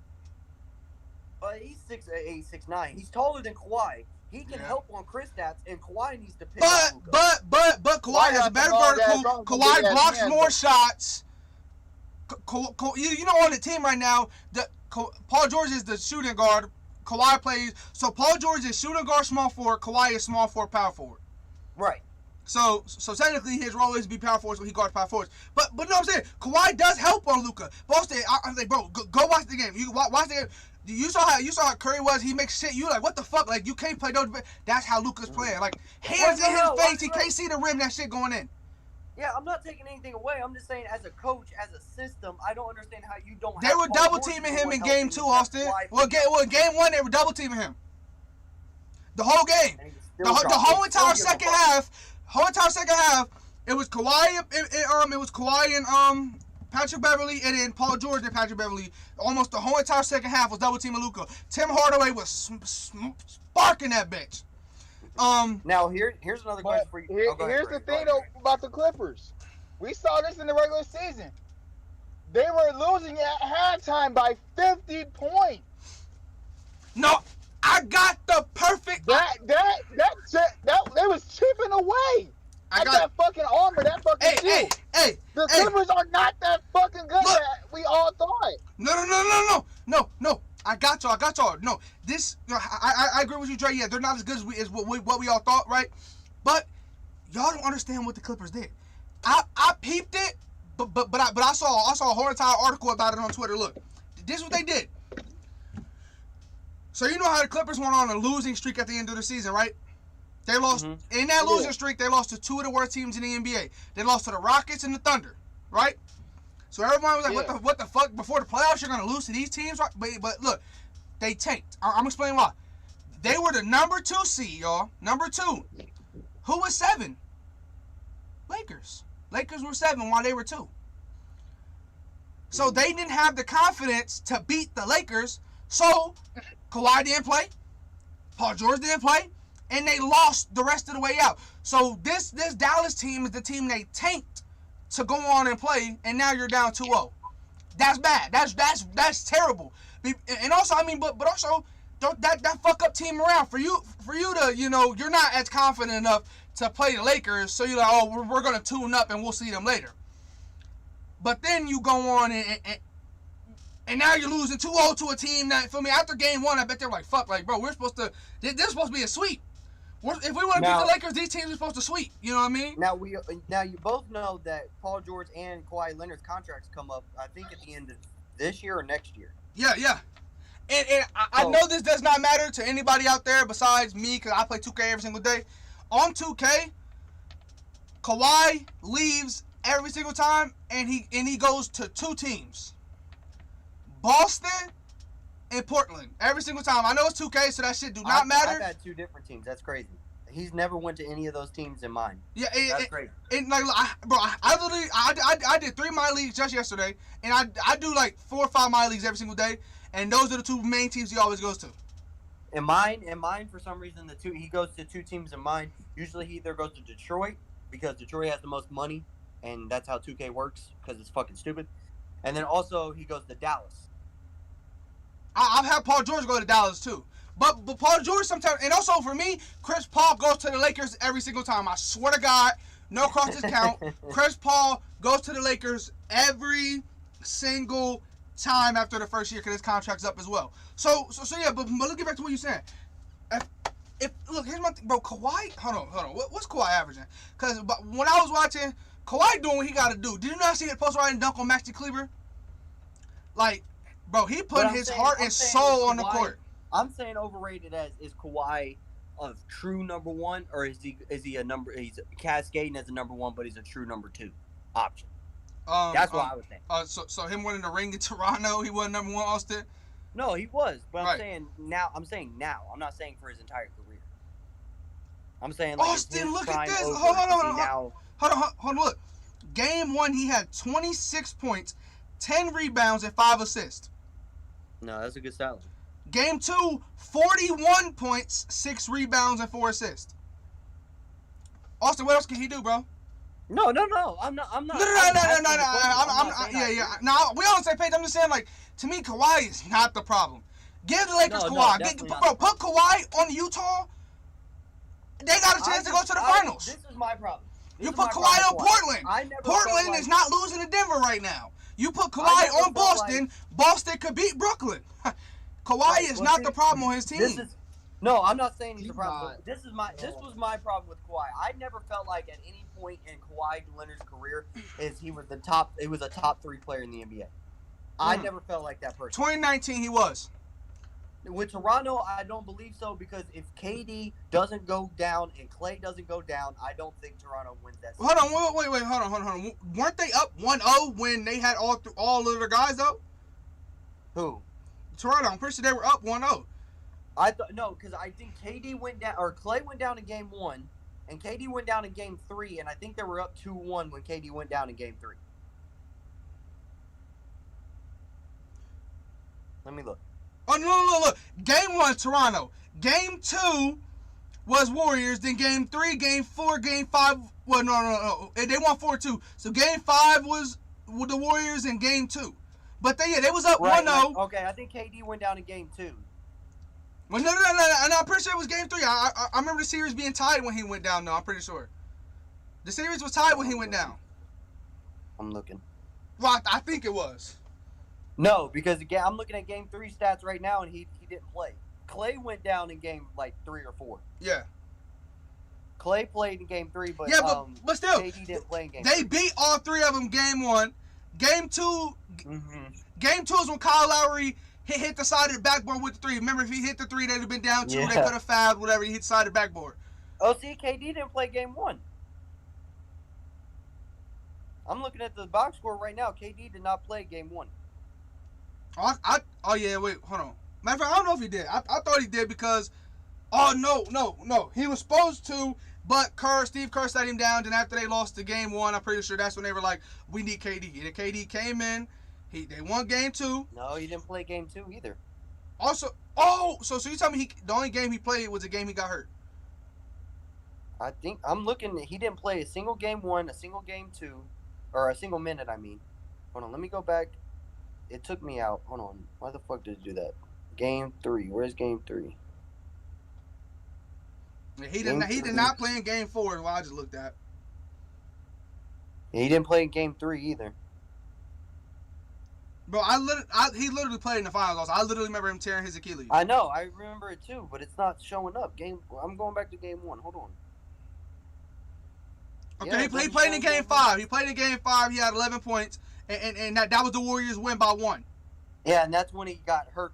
But he's 6'8", 6'9". He's taller than Kawhi. He can help on Chris Stats, and Kawhi needs to pick up Luka. But Kawhi has a better vertical. Kawhi blocks more shots. You know, on the team right now, Paul George is the shooting guard. Kawhi plays. So Paul George is shooting guard, small forward. Kawhi is small forward, power forward. Right. So technically his role is to be power forward, so he guards power forwards. But you know what I'm saying? Kawhi does help on Luka. But I'm like, bro, go watch the game. You watch the game. You saw how Curry was. He makes shit. You like, what the fuck? Like, you can't play those. That's how Luka's playing. Like, hands in his face. He can't see the rim. That shit going in. Yeah, I'm not taking anything away. I'm just saying, as a coach, as a system, I don't understand how you don't. They were double teaming him in game 2, Austin. Well, game 1 they were double teaming him. The whole game. The whole entire second half. It was Kawhi. It was Kawhi and Patrick Beverly, and then Paul George and Patrick Beverly. Almost the whole entire second half was double teaming Luka. Tim Hardaway was sparking that bitch. Now here's another question for you. Here's the thing though about the Clippers. We saw this in the regular season. They were losing at halftime by 50 points. No, I got the perfect. That they was chipping away. I got that fucking armor, that fucking shield. Hey, the Clippers are not that fucking good that we all thought. No. I got y'all. No, this, I agree with you, Dre. Yeah, they're not as good as what we all thought, right? But y'all don't understand what the Clippers did. I peeped it, but I saw a whole entire article about it on Twitter. Look, this is what they did. So you know how the Clippers went on a losing streak at the end of the season, right? They lost in that losing streak. They lost to 2 of the worst teams in the NBA. They lost to the Rockets and the Thunder, right? So everyone was like, "What the fuck?" Before the playoffs, you're gonna lose to these teams, right? But look, they tanked. I'm explaining why. They were the number 2 seed, y'all. Number 2. Who was 7? Lakers. Lakers were 7 while they were 2. So they didn't have the confidence to beat the Lakers. So Kawhi didn't play. Paul George didn't play. And they lost the rest of the way out. So this Dallas team is the team they tanked to go on and play, and now you're down 2-0. That's bad. That's terrible. And also, I mean, but also, don't that fuck up team around for you to, you know, you're not as confident enough to play the Lakers, so you're like, oh, we're gonna tune up and we'll see them later. But then you go on and now you're losing 2-0 to a team that, for me, after game 1, I bet they're like, fuck, like, bro, this is supposed to be a sweep. If we want to beat the Lakers, these teams are supposed to sweep. You know what I mean? Now you both know that Paul George and Kawhi Leonard's contracts come up, I think, at the end of this year or next year. Yeah. And I know this does not matter to anybody out there besides me, because I play 2K every single day. On 2K, Kawhi leaves every single time, and he goes to 2 teams. Boston and Portland. Every single time. I know it's 2K, so that shit do not matter. I've had 2 different teams. That's crazy. He's never went to any of those teams in mine. Yeah, that's crazy. And like, I did 3 my leagues just yesterday, and I do like 4 or 5 my leagues every single day, and those are the 2 main teams he always goes to. In mine, for some reason, he goes to 2 teams in mine. Usually, he either goes to Detroit because Detroit has the most money, and that's how 2K works because it's fucking stupid. And then also he goes to Dallas. I've had Paul George go to Dallas too. But Paul George sometimes, and also for me, Chris Paul goes to the Lakers every single time. I swear to God, no cross discount. Chris Paul goes to the Lakers every single time after the first year because his contract's up as well. So yeah, but let's get back to what you're saying. Look, here's my thing, bro. Kawhi, hold on. What's Kawhi averaging? Because when I was watching, Kawhi doing what he got to do. Did you not see it post right and dunk on Maxi Kleber? Like, bro, he put his heart and soul on the court. I'm saying overrated as is Kawhi a true number one, or is he a number? He's cascading as a number one, but he's a true number two option. That's what I was saying. So him winning the ring in Toronto, he wasn't number one, Austin. No, he was, but Right. I'm saying now. I'm not saying for his entire career. I'm saying like Austin, look at this. Hold Hold on. Look, game 1 he had 26 points, 10 rebounds, and 5 assists. No, that's a good stat line. Game 2, 41 points, 6 rebounds, and 4 assists. Austin, what else can he do, bro? No. I'm not. No. Yeah. No, we all say page. I'm just saying, like, to me, Kawhi is not the problem. Give the Lakers Kawhi. Put Kawhi on Utah. They got a chance to go to the finals. This is my problem. You put Kawhi on Portland. Portland is not losing to Denver right now. You put Kawhi on Boston. Boston could beat Brooklyn. Kawhi is not the problem on his team. No, I'm not saying he's the problem. This was my problem with Kawhi. I never felt like at any point in Kawhi Leonard's career he was a top 3 player in the NBA. I never felt like that person. 2019 he was. With Toronto, I don't believe so, because if KD doesn't go down and Clay doesn't go down, I don't think Toronto wins that series. Hold on. Weren't they up 1-0 when they had all of their guys though? Who? Toronto. I'm pretty sure they were up 1-0. No, because I think KD went down, or Clay went down in game 1, and KD went down in game 3, and I think they were up 2-1 when KD went down in game 3. Let me look. Oh, no, look. Game 1, Toronto. Game 2 was Warriors. Then game 3, game 4, game 5. Well, no. They won 4-2. So game 5 was with the Warriors in game 2. But they was up 1-0. Okay, I think KD went down in game 2. Well, no. And I'm pretty sure it was game 3. I remember the series being tied when he went down, though. I'm pretty sure. The series was tied when he went down. I'm looking. Well, I think it was. No, because again, I'm looking at game 3 stats right now, and he didn't play. Clay went down in game 3 or 4. Yeah. Clay played in game 3, but but still, KD didn't play in game. They beat all 3 of them game 1. Game 2, mm-hmm. Game 2 is when Kyle Lowry hit the side of the backboard with the 3. Remember, if he hit the 3, they'd have been down 2. Yeah. They could have fouled, whatever. He hit the side of the backboard. Oh, see, KD didn't play game 1. I'm looking at the box score right now. KD did not play game 1. Oh yeah, wait, hold on. Matter of fact, I don't know if he did. I thought he did because, no. He was supposed to, but Steve Kerr sat him down. Then after they lost the game 1, I'm pretty sure that's when they were like, we need KD. And KD came in. They won game 2. No, he didn't play game 2 either. Also, so you tell me the only game he played was the game he got hurt? I think I'm looking. He didn't play a single game 1, a single game 2, or a single minute. I mean, hold on. Let me go back. It took me out. Hold on. Why the fuck did it do that? Game 3. Where's game 3? He did not play in game 4. Well, I just looked at. He didn't play in game 3 either. Bro, he literally played in the finals. I literally remember him tearing his Achilles. I know. I remember it too, but it's not showing up. I'm going back to game 1. Hold on. Okay, yeah, he played in game 5. He played in game 5. He had 11 points, and that was the Warriors' win by 1. Yeah, and that's when he got hurt.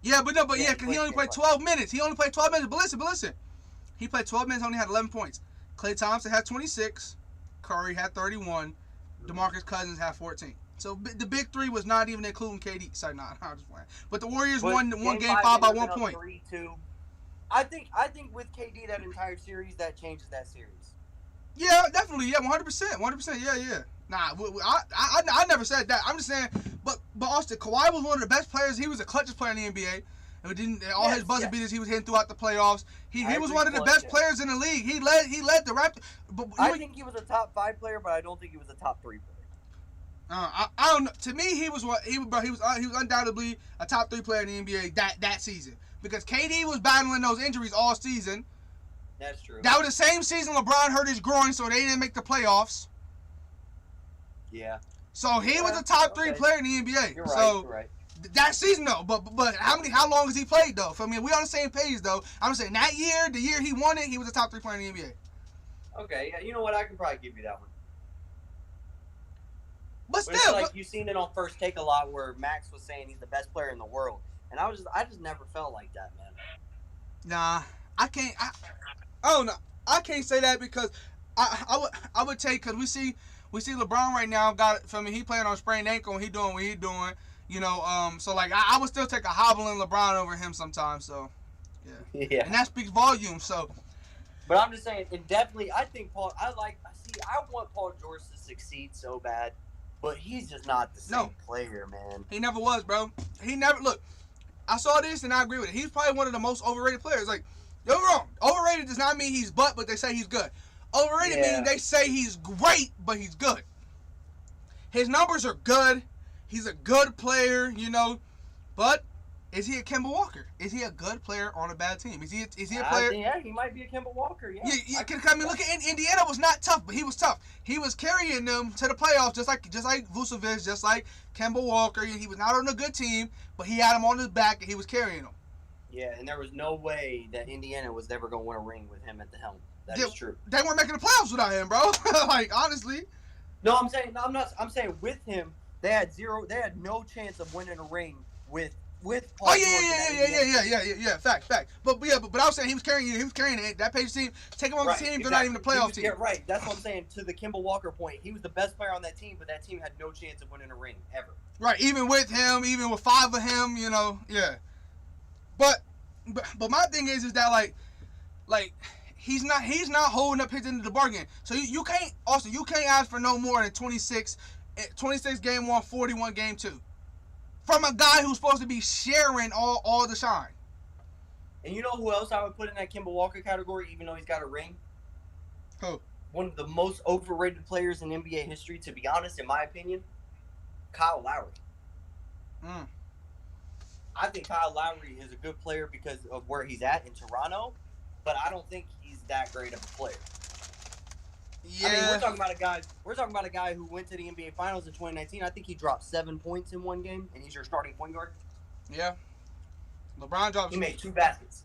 Yeah, because he only played 12 minutes. But listen. He played 12 minutes, only had 11 points. Klay Thompson had 26. Curry had 31. DeMarcus Cousins had 14. So the big 3 was not even including KD. Sorry, I'm just playing. But the Warriors won game 5 by 1 point. 3-2. I think with KD that entire series, that changes that series. Yeah, definitely. Yeah, 100%. 100%. Yeah. Nah, I never said that. I'm just saying, but Austin, Kawhi was one of the best players. He was the clutchest player in the NBA. And his buzzer beaters he was hitting throughout the playoffs. He was one of the best players in the league. He led the Raptors. I think he was a top 5 player, but I don't think he was a top 3 player. I don't know. To me, he was undoubtedly a top 3 player in the NBA that season because KD was battling those injuries all season. That's true. That was the same season LeBron hurt his groin, so they didn't make the playoffs. Yeah. So he was a top 3 player in the NBA. You're right. That season though, but how long has he played though? I mean, we on the same page though. I'm saying that year, the year he won it, he was a top 3 player in the NBA. Okay, yeah, you know what? I can probably give you that one. But still, it's like you've seen it on First Take a lot, where Max was saying he's the best player in the world, And I just never felt like that, man. Nah, I can't. I don't know. I can't say that because I would take, because we see LeBron right now he playing on a sprained ankle and he doing what he doing. So like I would still take a hobbling LeBron over him sometimes. So yeah. And that speaks volumes. So. But I'm just saying, and definitely, I think I want Paul George to succeed so bad, but he's just not the same player, man. He never was, bro. Look, I saw this and I agree with it. He's probably one of the most overrated players. Like, you're wrong. Overrated does not mean he's but they say he's good. Overrated means they say he's great, but he's good. His numbers are good. He's a good player, but is he a Kemba Walker? Is he a good player on a bad team? Is he a player? Yeah, he might be a Kemba Walker. Yeah. I mean, look at Indiana was not tough, but he was tough. He was carrying them to the playoffs, just like Vucevic, just like Kemba Walker. He was not on a good team, but he had him on his back and he was carrying them. Yeah, and there was no way that Indiana was ever going to win a ring with him at the helm. That is true. They weren't making the playoffs without him, bro. Like, honestly. No, I'm saying with him, they had no chance of winning a ring with Paul George. Yeah. Fact. But I was saying he was carrying it. That Pacers team, take him on the team, they're not even the playoff team. Yeah, right. That's what I'm saying. To the Kemba Walker point, he was the best player on that team, but that team had no chance of winning a ring ever. Right, even with him, even with 5 of him, yeah. But my thing is that like he's not holding up his end of the bargain. So you can't ask for no more than 26 game 1, 41 game 2. From a guy who's supposed to be sharing all the shine. And you know who else I would put in that Kemba Walker category, even though he's got a ring? Who? One of the most overrated players in NBA history, to be honest, in my opinion, Kyle Lowry. I think Kyle Lowry is a good player because of where he's at in Toronto, but I don't think he's that great of a player. Yeah. I mean, we're talking about a guy who went to the NBA Finals in 2019. I think he dropped 7 points in one game, and he's your starting point guard. Yeah. LeBron dropped. He made 2 baskets.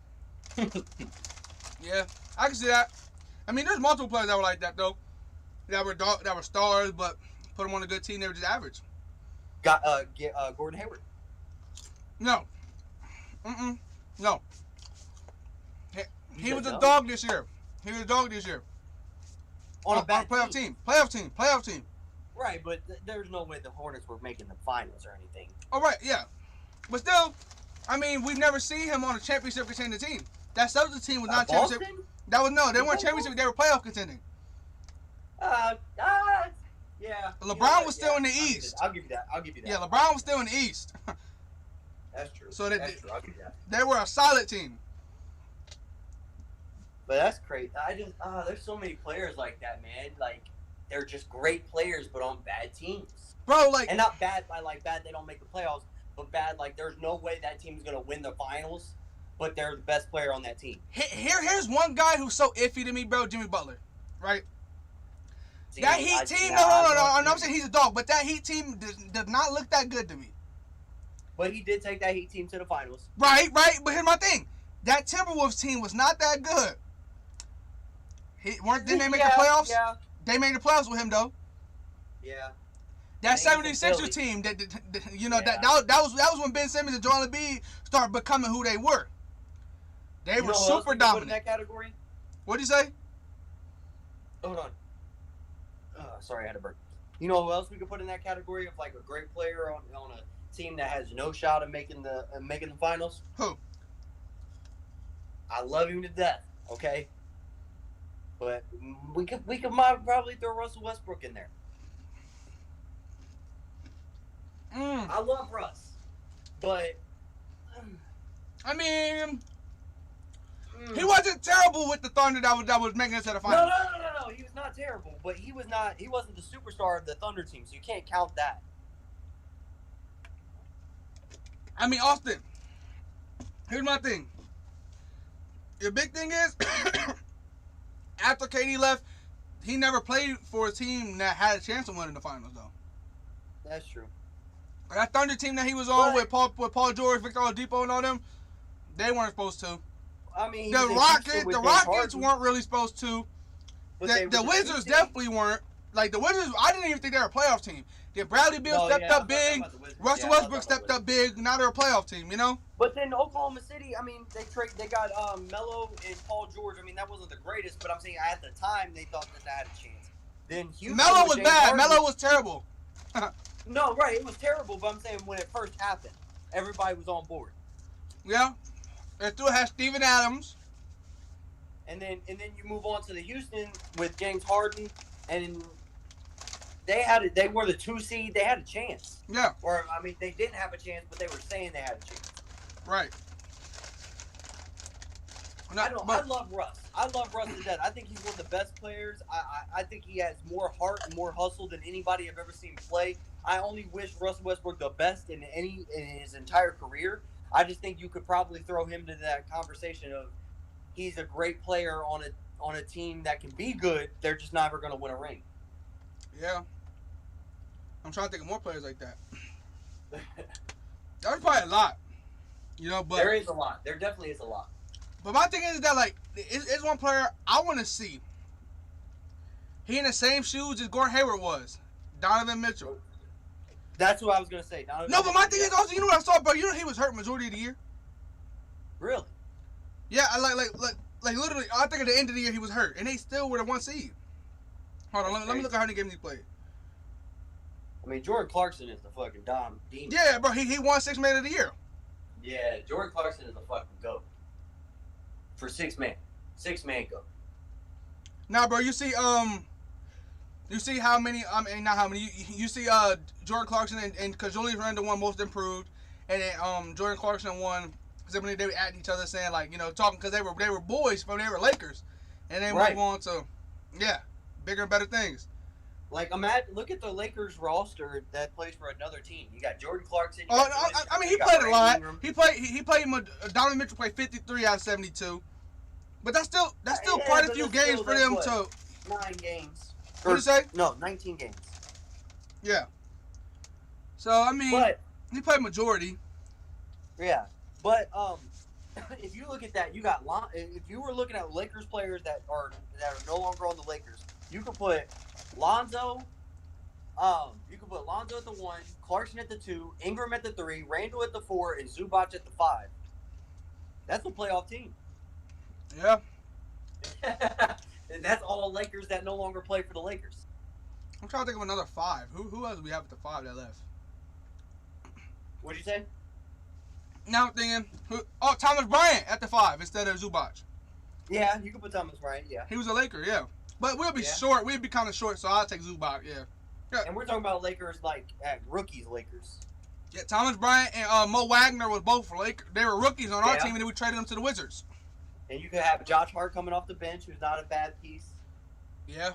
Yeah, I can see that. I mean, there's multiple players that were like that though. That were stars, but put them on a good team, they were just average. Got Gordon Hayward. No. No. He was a dog this year. On a bad playoff team. Right, but there's no way the Hornets were making the finals or anything. Oh, right, yeah. But still, I mean, we've never seen him on a championship contending team. That Celtics team was not Boston? championship. They weren't championship. They were playoff contending. Yeah. LeBron was still in the East. I'll give you that. Yeah, LeBron was still in the East. That's true. So that's true. I'll give you that. They were a solid team. But that's crazy. There's so many players like that, man. Like, they're just great players, but on bad teams. Bro, like... And not bad by, like, bad they don't make the playoffs, but bad, like, there's no way that team's going to win the finals, but they're the best player on that team. Here's one guy who's so iffy to me, bro, Jimmy Butler, right? See, that Heat team, no, I'm saying he's a dog, but that Heat team does not look that good to me. But he did take that Heat team to the finals. Right, but here's my thing. That Timberwolves team was not that good. Didn't they make the playoffs? Yeah. They made the playoffs with him, though. Yeah. That 76ers team, that was when Ben Simmons and Joel Embiid started becoming who they were. They were super dominant. In that category? What'd you say? Hold on. Sorry, I had a burp. You know who else we could put in that category of like a great player on a team that has no shot of making the finals? Who? I love him to death. Okay. But we could probably throw Russell Westbrook in there. I love Russ, but I mean, he wasn't terrible with the Thunder that was making it to the finals. No. He was not terrible, but he wasn't the superstar of the Thunder team, so you can't count that. I mean, Austin, here's my thing. Your big thing is, after KD left, he never played for a team that had a chance of winning the finals, though. That's true. That Thunder team that he was on with Paul George, Victor Oladipo, and all them, they weren't supposed to. I mean, the Rockets weren't really supposed to. The Wizards definitely weren't. like the Wizards, I didn't even think they were a playoff team. Then Bradley Beal stepped up big. Russell Westbrook stepped up big. Now they're a playoff team, you know? But then Oklahoma City, I mean, they got Melo and Paul George. I mean, that wasn't the greatest, but I'm saying at the time they thought that had a chance. Then Houston Melo was James bad. Harden, Melo was terrible. No, right, it was terrible. But I'm saying when it first happened, everybody was on board. Yeah. They still had Steven Adams. And then you move on to the Houston with James Harden, and they were the 2 seed. They had a chance. Yeah. Or I mean, they didn't have a chance, but they were saying they had a chance. Right. I love Russ. I love Russ to death. I think he's one of the best players. I think he has more heart and more hustle than anybody I've ever seen play. I only wish Russell Westbrook the best in his entire career. I just think you could probably throw him to that conversation of he's a great player on a team that can be good. They're just never going to win a ring. Yeah. I'm trying to think of more players like that. There's probably a lot. You know, but there is a lot. There definitely is a lot. But my thing is that, like, it's one player I want to see. He in the same shoes as Gordon Hayward was. Donovan Mitchell. That's what I was going to say. No, but my thing is also, you know what I saw, bro? You know he was hurt majority of the year? Really? Yeah, like literally, I think at the end of the year he was hurt. And they still were the 1 seed. Hold on, let me look at how many games he played. I mean, Jordan Clarkson is the fucking Dom Demon. Yeah, bro, he won 6 Man of the Year. Yeah, Jordan Clarkson is a fucking GOAT. For 6 man. 6 man GOAT. Now, bro, you see how many, not how many, you see Jordan Clarkson and because Julius Randle won Most Improved, and then Jordan Clarkson won, because they were at each other saying, like, you know, talking, because they were boys, but they were Lakers, and they move on to, yeah, bigger and better things. Like, look at the Lakers roster that plays for another team. You got Jordan Clarkson. I mean, he played a lot. He played. Donovan Mitchell played 53 out of 72, but that's still quite a few games for them to. 9 games. What did you say? No, 19 games. Yeah. So I mean, he played majority. Yeah, but if you look at that, you got if you were looking at Lakers players that are no longer on the Lakers, you could put Lonzo. You could put Lonzo at the 1, Clarkson at the 2, Ingram at the 3, Randall at the 4, and Zubac at the 5. That's a playoff team. Yeah. And that's all Lakers that no longer play for the Lakers. I'm trying to think of another 5. Who else do we have at the 5 that left? What'd you say? Now I'm thinking, Thomas Bryant at the 5 instead of Zubac. Yeah, you could put Thomas Bryant. Yeah. He was a Laker, yeah. But we'll be short. We'd be kind of short, so I'll take Zubac, yeah. And we're talking about Lakers like rookies Lakers. Yeah, Thomas Bryant and Mo Wagner was both for Lakers. They were rookies on our team, and then we traded them to the Wizards. And you could have Josh Hart coming off the bench, who's not a bad piece. Yeah.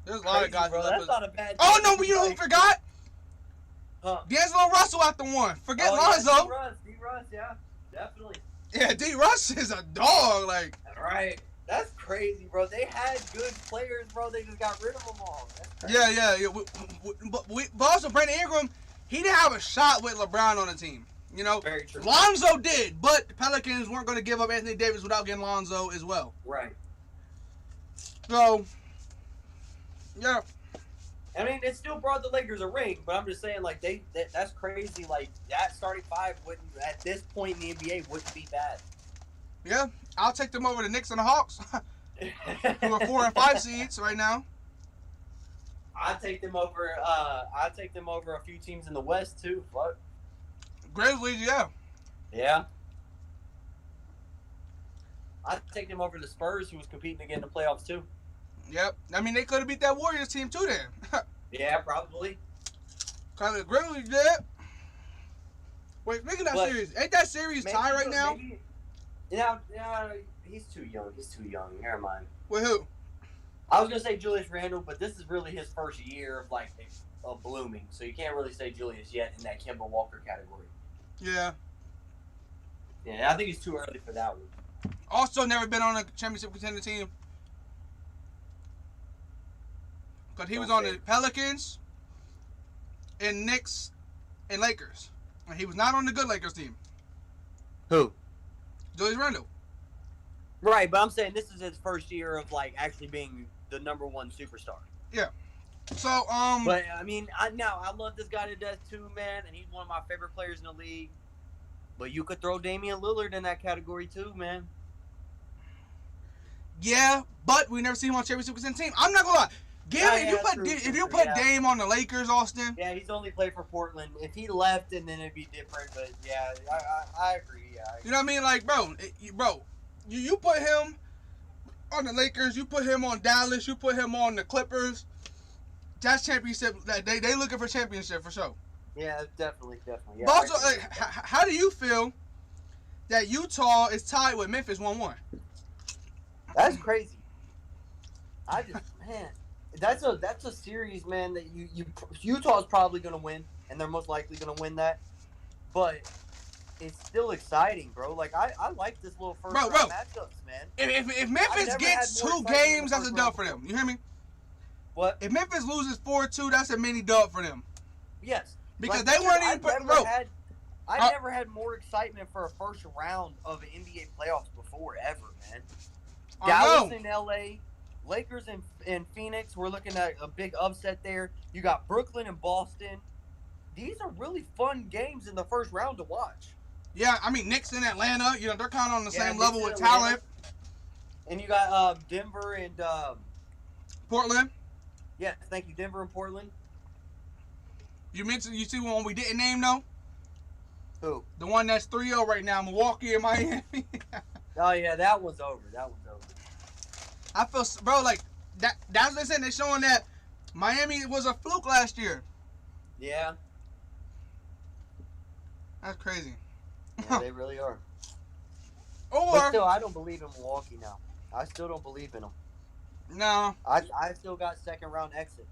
There's a lot of guys. Bro, that's not a bad. Oh no, but you know who forgot? Huh? D'Angelo Russell at the 1. Forget Lonzo. D. Russ, yeah, definitely. Yeah, D. Russ is a dog. Like. Right. That's crazy, bro. They had good players, bro. They just got rid of them all. Yeah. But also, Brandon Ingram, he didn't have a shot with LeBron on the team. You know, very true. Lonzo did, but the Pelicans weren't going to give up Anthony Davis without getting Lonzo as well. Right. So, yeah. I mean, it still brought the Lakers a ring, but I'm just saying, like, that's crazy. Like, that starting 5 wouldn't, at this point in the NBA, wouldn't be bad. Yeah, I'll take them over the Knicks and the Hawks, who are 4 and 5 seeds right now. I'd take them over. I'd take them over a few teams in the West too. Fuck. Grizzlies, yeah. Yeah. I'd take them over the Spurs, who was competing to get in the playoffs too. Yep. I mean, they could have beat that Warriors team too then. Yeah, probably. Kind of the Grizzlies did. Wait, making that series. Ain't that series tied right now? Yeah, he's too young. He's too young. Never mind. With who? I was gonna say Julius Randle, but this is really his first year of of blooming, so you can't really say Julius yet in that Kemba Walker category. Yeah. Yeah, I think he's too early for that one. Also, never been on a championship contender team. But he was on the Pelicans, and Knicks, and Lakers. And he was not on the good Lakers team. Who? Julius Randle. Right, but I'm saying this is his first year of actually being the number one superstar. Yeah. So But I mean, I love this guy to death too, man, and he's one of my favorite players in the league. But you could throw Damian Lillard in that category too, man. yeah, but we never seen him on championship team. I'm not gonna lie. If you put Dame on the Lakers, Austin. Yeah, he's only played for Portland. If he left, and then it'd be different. But yeah, I agree. Yeah, you know what I mean? Like, bro, you put him on the Lakers. You put him on Dallas. You put him on the Clippers. That's championship. They looking for championship for sure. Yeah, definitely. Yeah, but also, like, how do you feel that Utah is tied with Memphis 1-1? That's crazy. Man, that's a series, man. That Utah's probably gonna win, and they're most likely gonna win that. But it's still exciting, bro. Like I like this little first round matchups, man. If Memphis gets 2 games, that's a dub for them. You hear me? What? If Memphis loses 4-2, that's a mini dub for them. Yes. Because they weren't even I never had more excitement for a first round of an NBA playoffs before ever, man. Dallas and LA, Lakers and Phoenix. We're looking at a big upset there. You got Brooklyn and Boston. These are really fun games in the first round to watch. Yeah, I mean Knicks in Atlanta. You know they're kind of on the same level with talent. And you got Denver and Portland. Yes, thank you, Denver and Portland. You see one we didn't name though? Who? The one that's 3-0 right now, Milwaukee and Miami. Oh yeah, that one's over. I feel, bro, like that's what they said. They're showing that Miami was a fluke last year. Yeah. That's crazy. Yeah, they really are. But still, I don't believe in Milwaukee now. I still don't believe in them. No. I still got second round exit.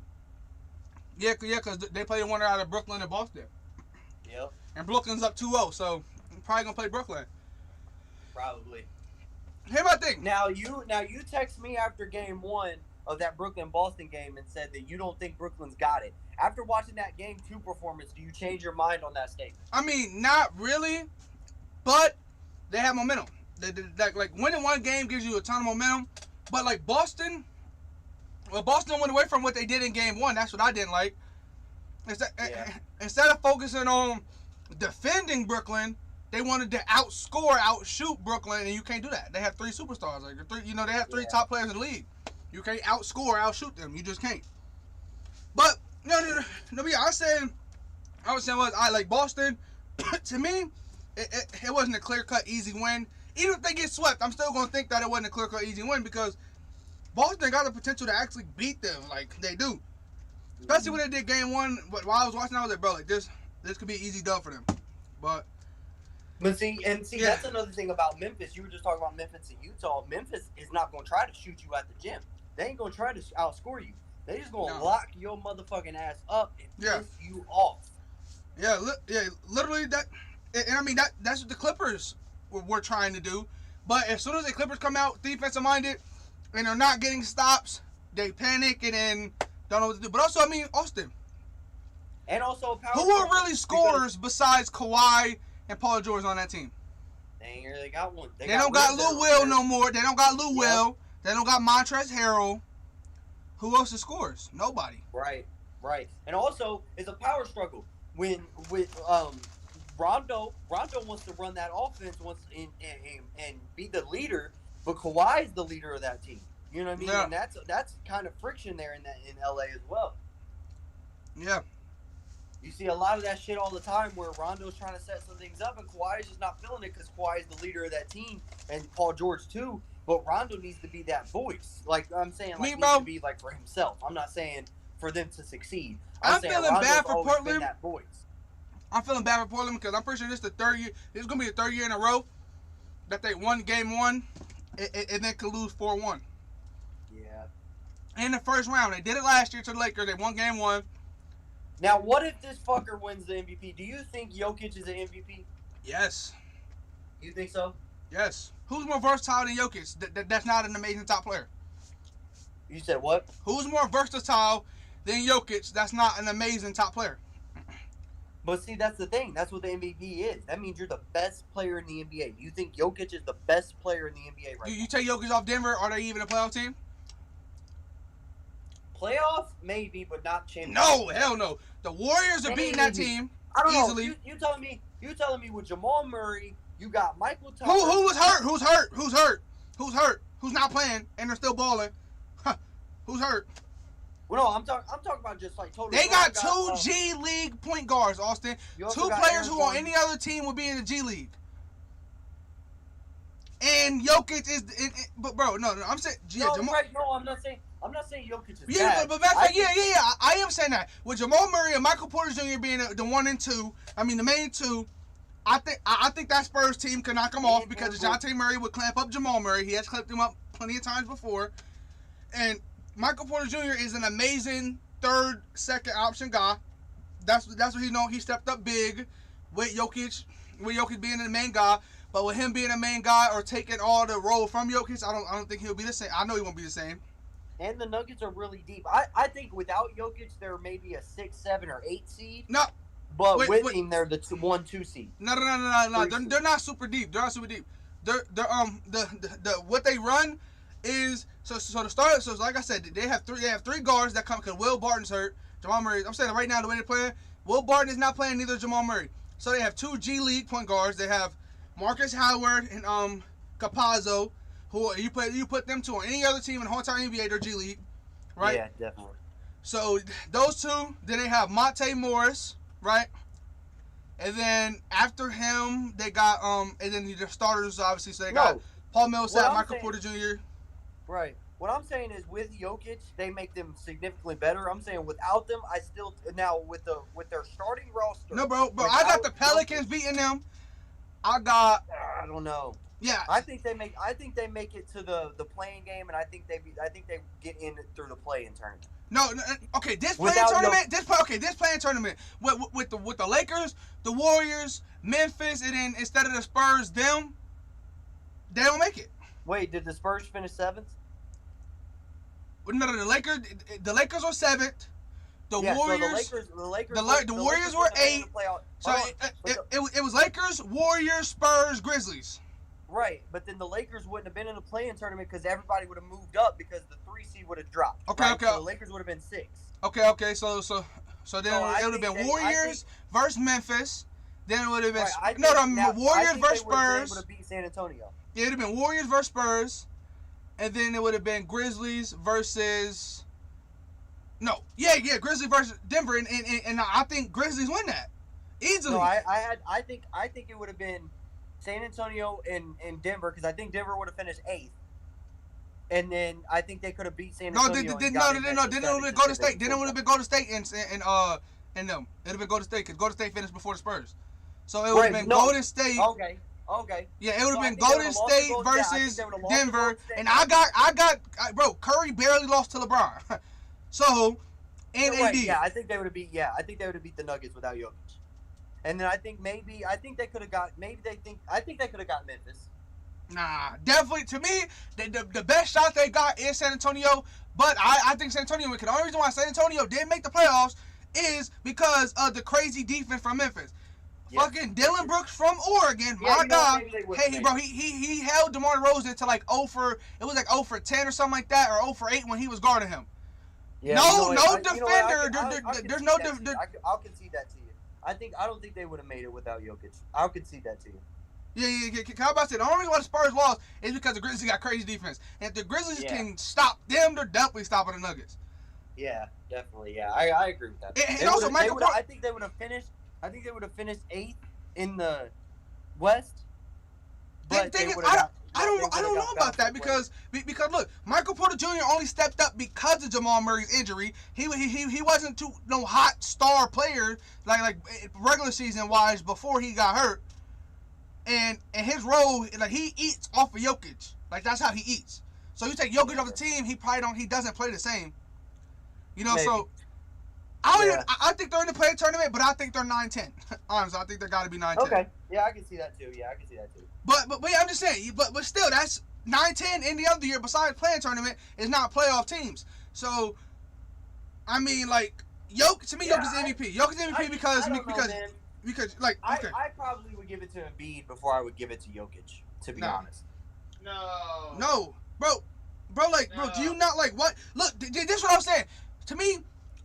Yeah, because they played one out of Brooklyn and Boston. Yep. And Brooklyn's up 2-0, so probably gonna play Brooklyn. Probably. Here's my thing. Now you text me after game 1 of that Brooklyn-Boston game and said that you don't think Brooklyn's got it. After watching that game 2 performance, do you change your mind on that statement? I mean, not really, but they have momentum. Like winning one game gives you a ton of momentum, but like Boston went away from what they did in game 1. That's what I didn't like. Instead of focusing on defending Brooklyn, they wanted to outshoot Brooklyn, and you can't do that. They have 3 superstars. Like they have 3 top players in the league. You can't outshoot them. You just can't. But no. I was saying I like Boston. To me, it wasn't a clear-cut easy win. Even if they get swept, I'm still gonna think that it wasn't a clear-cut easy win because Boston got the potential to actually beat them. Like they do. Especially when they did game 1. But while I was watching, I was like, bro, like this could be an easy dub for them. But see, that's another thing about Memphis. You were just talking about Memphis and Utah. Memphis is not going to try to shoot you at the gym. They ain't going to try to outscore you. They just going to lock your motherfucking ass up and piss you off. Yeah, literally that. And I mean, that's what the Clippers were trying to do. But as soon as the Clippers come out defensive minded and they're not getting stops, they panic and then don't know what to do. But also, I mean, Austin. And also, who are really scorers besides Kawhi and Paul George on that team? They ain't really got one. They don't got Lou Will no more. They don't got Lou Will. They don't got Montrezl Harrell. Who else scores? Nobody. Right. And also, it's a power struggle. With Rondo wants to run that offense and be the leader, but Kawhi is the leader of that team. You know what I mean? Yeah. And that's kind of friction there in LA as well. Yeah. You see a lot of that shit all the time where Rondo's trying to set some things up and Kawhi's just not feeling it because Kawhi is the leader of that team and Paul George too. But Rondo needs to be that voice. Like I'm saying, like needs to be like for himself. I'm not saying for them to succeed. I'm saying feeling Rondo's bad for always been Portland. that voice. I'm feeling bad for Portland because I'm pretty sure this is the third year. This is gonna be the third year in a row that they won game 1 and then could lose 4-1. Yeah. In the first round, they did it last year to the Lakers. They won game 1. Now, what if this fucker wins the MVP? Do you think Jokic is an MVP? Yes. You think so? Yes. Who's more versatile than Jokic? That's not an amazing top player. You said what? Who's more versatile than Jokic? That's not an amazing top player. But see, that's the thing. That's what the MVP is. That means you're the best player in the NBA. You think Jokic is the best player in the NBA right now? You take Jokic off Denver, are they even a playoff team? Playoff, maybe, but not championship. No, hell no. The Warriors are beating that team I don't easily. know. You telling me with Jamal Murray, you got Michael Tucker. Who was hurt? Who's hurt? Who's not playing and they're still balling? Huh. Who's hurt? Well, no, I'm talking about just like total. They got two G League point guards, Austin. Two players who on any other team would be in the G League. And Jokic is, but bro, no, I'm saying, No, Jamal. right, no, I'm not saying Jokic is Yeah, bad. but back yeah. I am saying that with Jamal Murray and Michael Porter Jr. being the 1 and 2, I mean the main two. I think that Spurs team could knock him off because DeJounte Murray would clamp up Jamal Murray. He has clamped him up plenty of times before, and Michael Porter Jr. is an amazing third, second option guy. That's what he's known. He stepped up big with Jokic being the main guy. But with him being a main guy or taking all the role from Jokic, I don't think he'll be the same. I know he won't be the same. And the Nuggets are really deep. I think without Jokic, they're maybe a 6, 7, or 8 seed. No. But with him, they're the 1, 2 seed. No. They're not super deep. They're not super deep. They're the what they run is so the start. So like I said, they have three guards that come because Will Barton's hurt. Jamal Murray. I'm saying right now the way they're playing, Will Barton is not playing. Neither is Jamal Murray. So they have two G League point guards. They have Marcus Howard and Capazzo, who you put them two on any other team in the whole entire NBA, they're G League, right? Yeah, definitely. So those two. Then they have Monte Morris, right? And then after him, they got and then the starters obviously. So they got Paul Millsap, Michael Porter Jr. Right. What I'm saying is with Jokic, they make them significantly better. I'm saying without them, I still now with their starting roster. No, bro, I got the Pelicans beating them. I don't know. Yeah, I think they make it to the playing game, and I think they get in through the play-in tournament. No, okay. This playing tournament with the Lakers, the Warriors, Memphis, and then instead of the Spurs, them, they don't make it. Wait, did the Spurs finish 7th? No, the Lakers were 7th. The Warriors, the Warriors were 8th. So it was Lakers, Warriors, Spurs, Grizzlies. Right, but then the Lakers wouldn't have been in the play-in tournament because everybody would have moved up because the 3 seed would have dropped. Okay, right? okay. So the Lakers would have been 6. Okay. So then it would have been Warriors versus Memphis. Then it would have been Warriors versus Spurs. Would have beat San Antonio. It would have been Warriors versus Spurs, and then it would have been Grizzlies versus. No, Grizzlies versus Denver, and I think Grizzlies win that easily. No, I think it would have been San Antonio and Denver because I think Denver would have finished 8th, and then I think they could have beat San Antonio. Then it would have been Golden State. Then it would have been Golden State and them. It would have been Golden State because Golden State finished before the Spurs. So it would have been Golden State. Okay. Yeah, it would have been Golden State versus Denver, and I got bro. Curry barely lost to LeBron. So, and AD. Yeah, I think they would have beat the Nuggets without Jokic. And then I think they could have got Memphis. Nah, definitely to me the best shot they got is San Antonio, but I think San Antonio. The only reason why San Antonio didn't make the playoffs is because of the crazy defense from Memphis. Yeah. Fucking Dylan Brooks from Oregon, my God. Hey, bro, he held DeMar DeRozan to like 0 for 10 or something like that, or 0 for 8 when he was guarding him. Yeah, no defender. There's no defender. I'll concede that to you. I don't think they would have made it without Jokic. I'll concede that to you. Yeah. How about that? The only reason why the Spurs lost is because the Grizzlies got crazy defense. And if the Grizzlies can stop them, they're definitely stopping the Nuggets. Yeah, definitely. Yeah, I agree with that. And also, I think they would have finished 8th in the West. But I don't know about that because look, Michael Porter Jr. only stepped up because of Jamal Murray's injury. He wasn't no hot star player like regular season wise before he got hurt. And his role, like, he eats off of Jokic. Like, that's how he eats. So you take Jokic off the team, he doesn't play the same. You know, so I think they're in the play tournament, but I think they're 9-10. Honestly, I think they got to be 9-10. Okay. Yeah, I can see that too. But I'm just saying, but still, that's 9-10 any other year besides playing tournament is not playoff teams. So, I mean, like, Jokic is MVP. Jokic is MVP because like, okay. I probably would give it to Embiid before I would give it to Jokic, to be honest. No, bro, do you not like what? Look, this is what I'm saying. to me,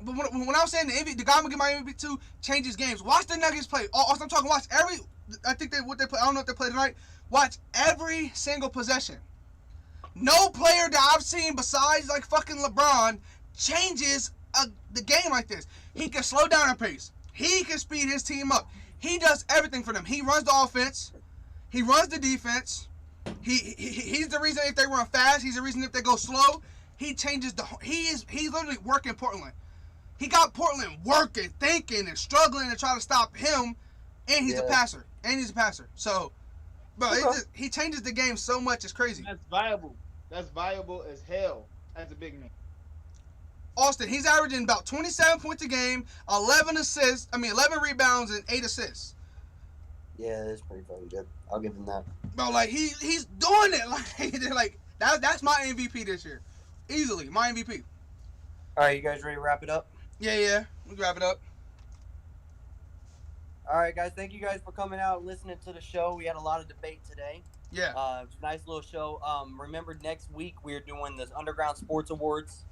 when I was saying the guy I'm gonna get my MVP to changes games. Watch the Nuggets play. Also, I'm talking. Watch every. I think what they play. I don't know if they play tonight. Watch every single possession. No player that I've seen besides like fucking LeBron changes the game like this. He can slow down a pace. He can speed his team up. He does everything for them. He runs the offense. He runs the defense. He's the reason if they run fast. He's the reason if they go slow. He changes he's literally working Portland. He got Portland working, thinking, and struggling to try to stop him. And he's a passer. So, bro, he changes the game so much. It's crazy. That's viable. That's viable as hell as a big man. Austin, he's averaging about 27 points a game, 11 rebounds, and 8 assists. Yeah, that's pretty fucking good. I'll give him that. Bro, like he's doing it. Like that's my MVP this year, easily my MVP. All right, you guys ready to wrap it up? Yeah, we wrap it up. All right, guys. Thank you guys for coming out and listening to the show. We had a lot of debate today. Yeah. It's a nice little show. Remember, next week we're doing this Underground Sports Awards.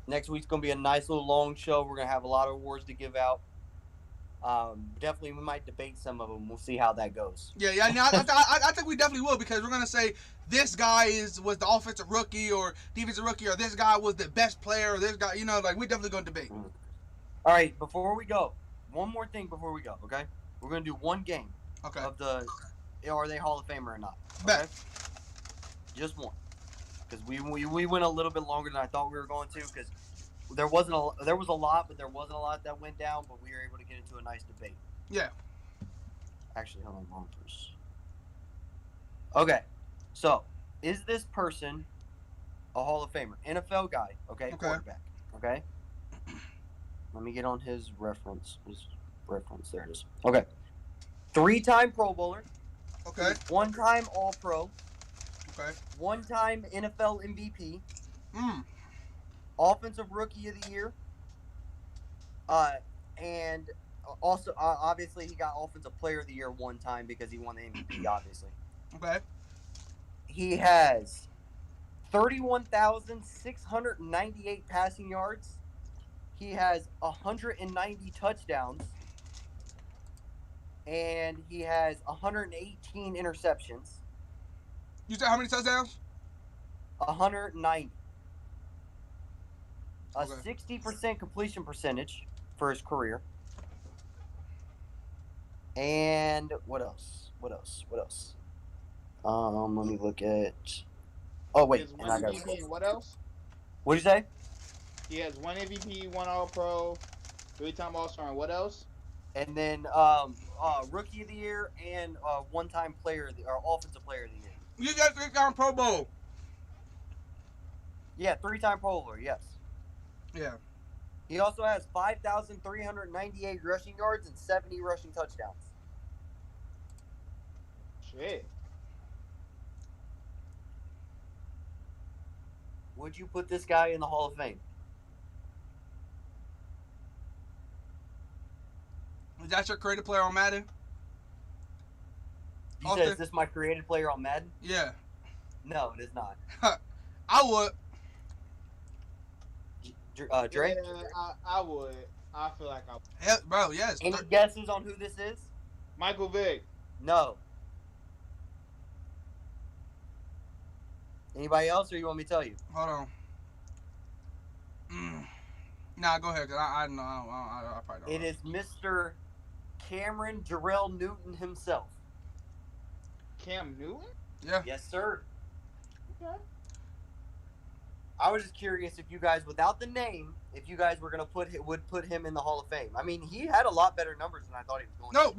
Next week's going to be a nice little long show. We're going to have a lot of awards to give out. Definitely, we might debate some of them. We'll see how that goes. Yeah. I think we definitely will because we're going to say this guy was the offensive rookie or defensive rookie or this guy was the best player or this guy, like we definitely going to debate. All right, before we go, one more thing before we go, okay? We're going to do one game of the are they Hall of Famer or not. Okay? Bet. Just one. Because we went a little bit longer than I thought we were going to because there was a lot, but there wasn't a lot that went down, but we were able to get into a nice debate. Yeah. Actually, hold on, wrong person. Okay, so is this person a Hall of Famer? NFL guy, okay? Quarterback, okay? Let me get on his reference. There it is. Okay. 3-time Pro Bowler. Okay. 1-time All-Pro. Okay. 1-time NFL MVP. Mm. Offensive Rookie of the Year. And also, obviously, he got Offensive Player of the Year one time because he won the MVP, obviously. Okay. He has 31,698 passing yards. He has 190 touchdowns. And he has 118 interceptions. You said how many touchdowns? 190. A Okay. 60% completion percentage for his career. And what else? Let me look at. Oh wait, He has and one I got. MVP and what else? What'd you say? He has 1 MVP, 1 All-Pro, 3-time All-Star, and what else? And then Rookie of the Year and 1-time Player of the or Offensive Player of the Year. You got 3-time Pro Bowl. Yeah, 3-time Pro Bowler. Yes. Yeah. He also has 5,398 rushing yards and 70 rushing touchdowns. Shit. Would you put this guy in the Hall of Fame? Is that your creative player on Madden? You said, is this my created player on Madden? Yeah. No, it is not. I would. Drake? Yeah, I would. I feel like I would. Yeah, bro, yes. Any guesses on who this is? Michael Vick. No. Anybody else, or you want me to tell you? Hold on. Nah, go ahead, because I know. I probably don't It know. is Mr. Cameron Jarrell Newton himself. Cam Newton? Yeah. Yes, sir. Okay. I was just curious if you guys, without the name, if you guys were gonna put him in the Hall of Fame. I mean, he had a lot better numbers than I thought he was going No, to.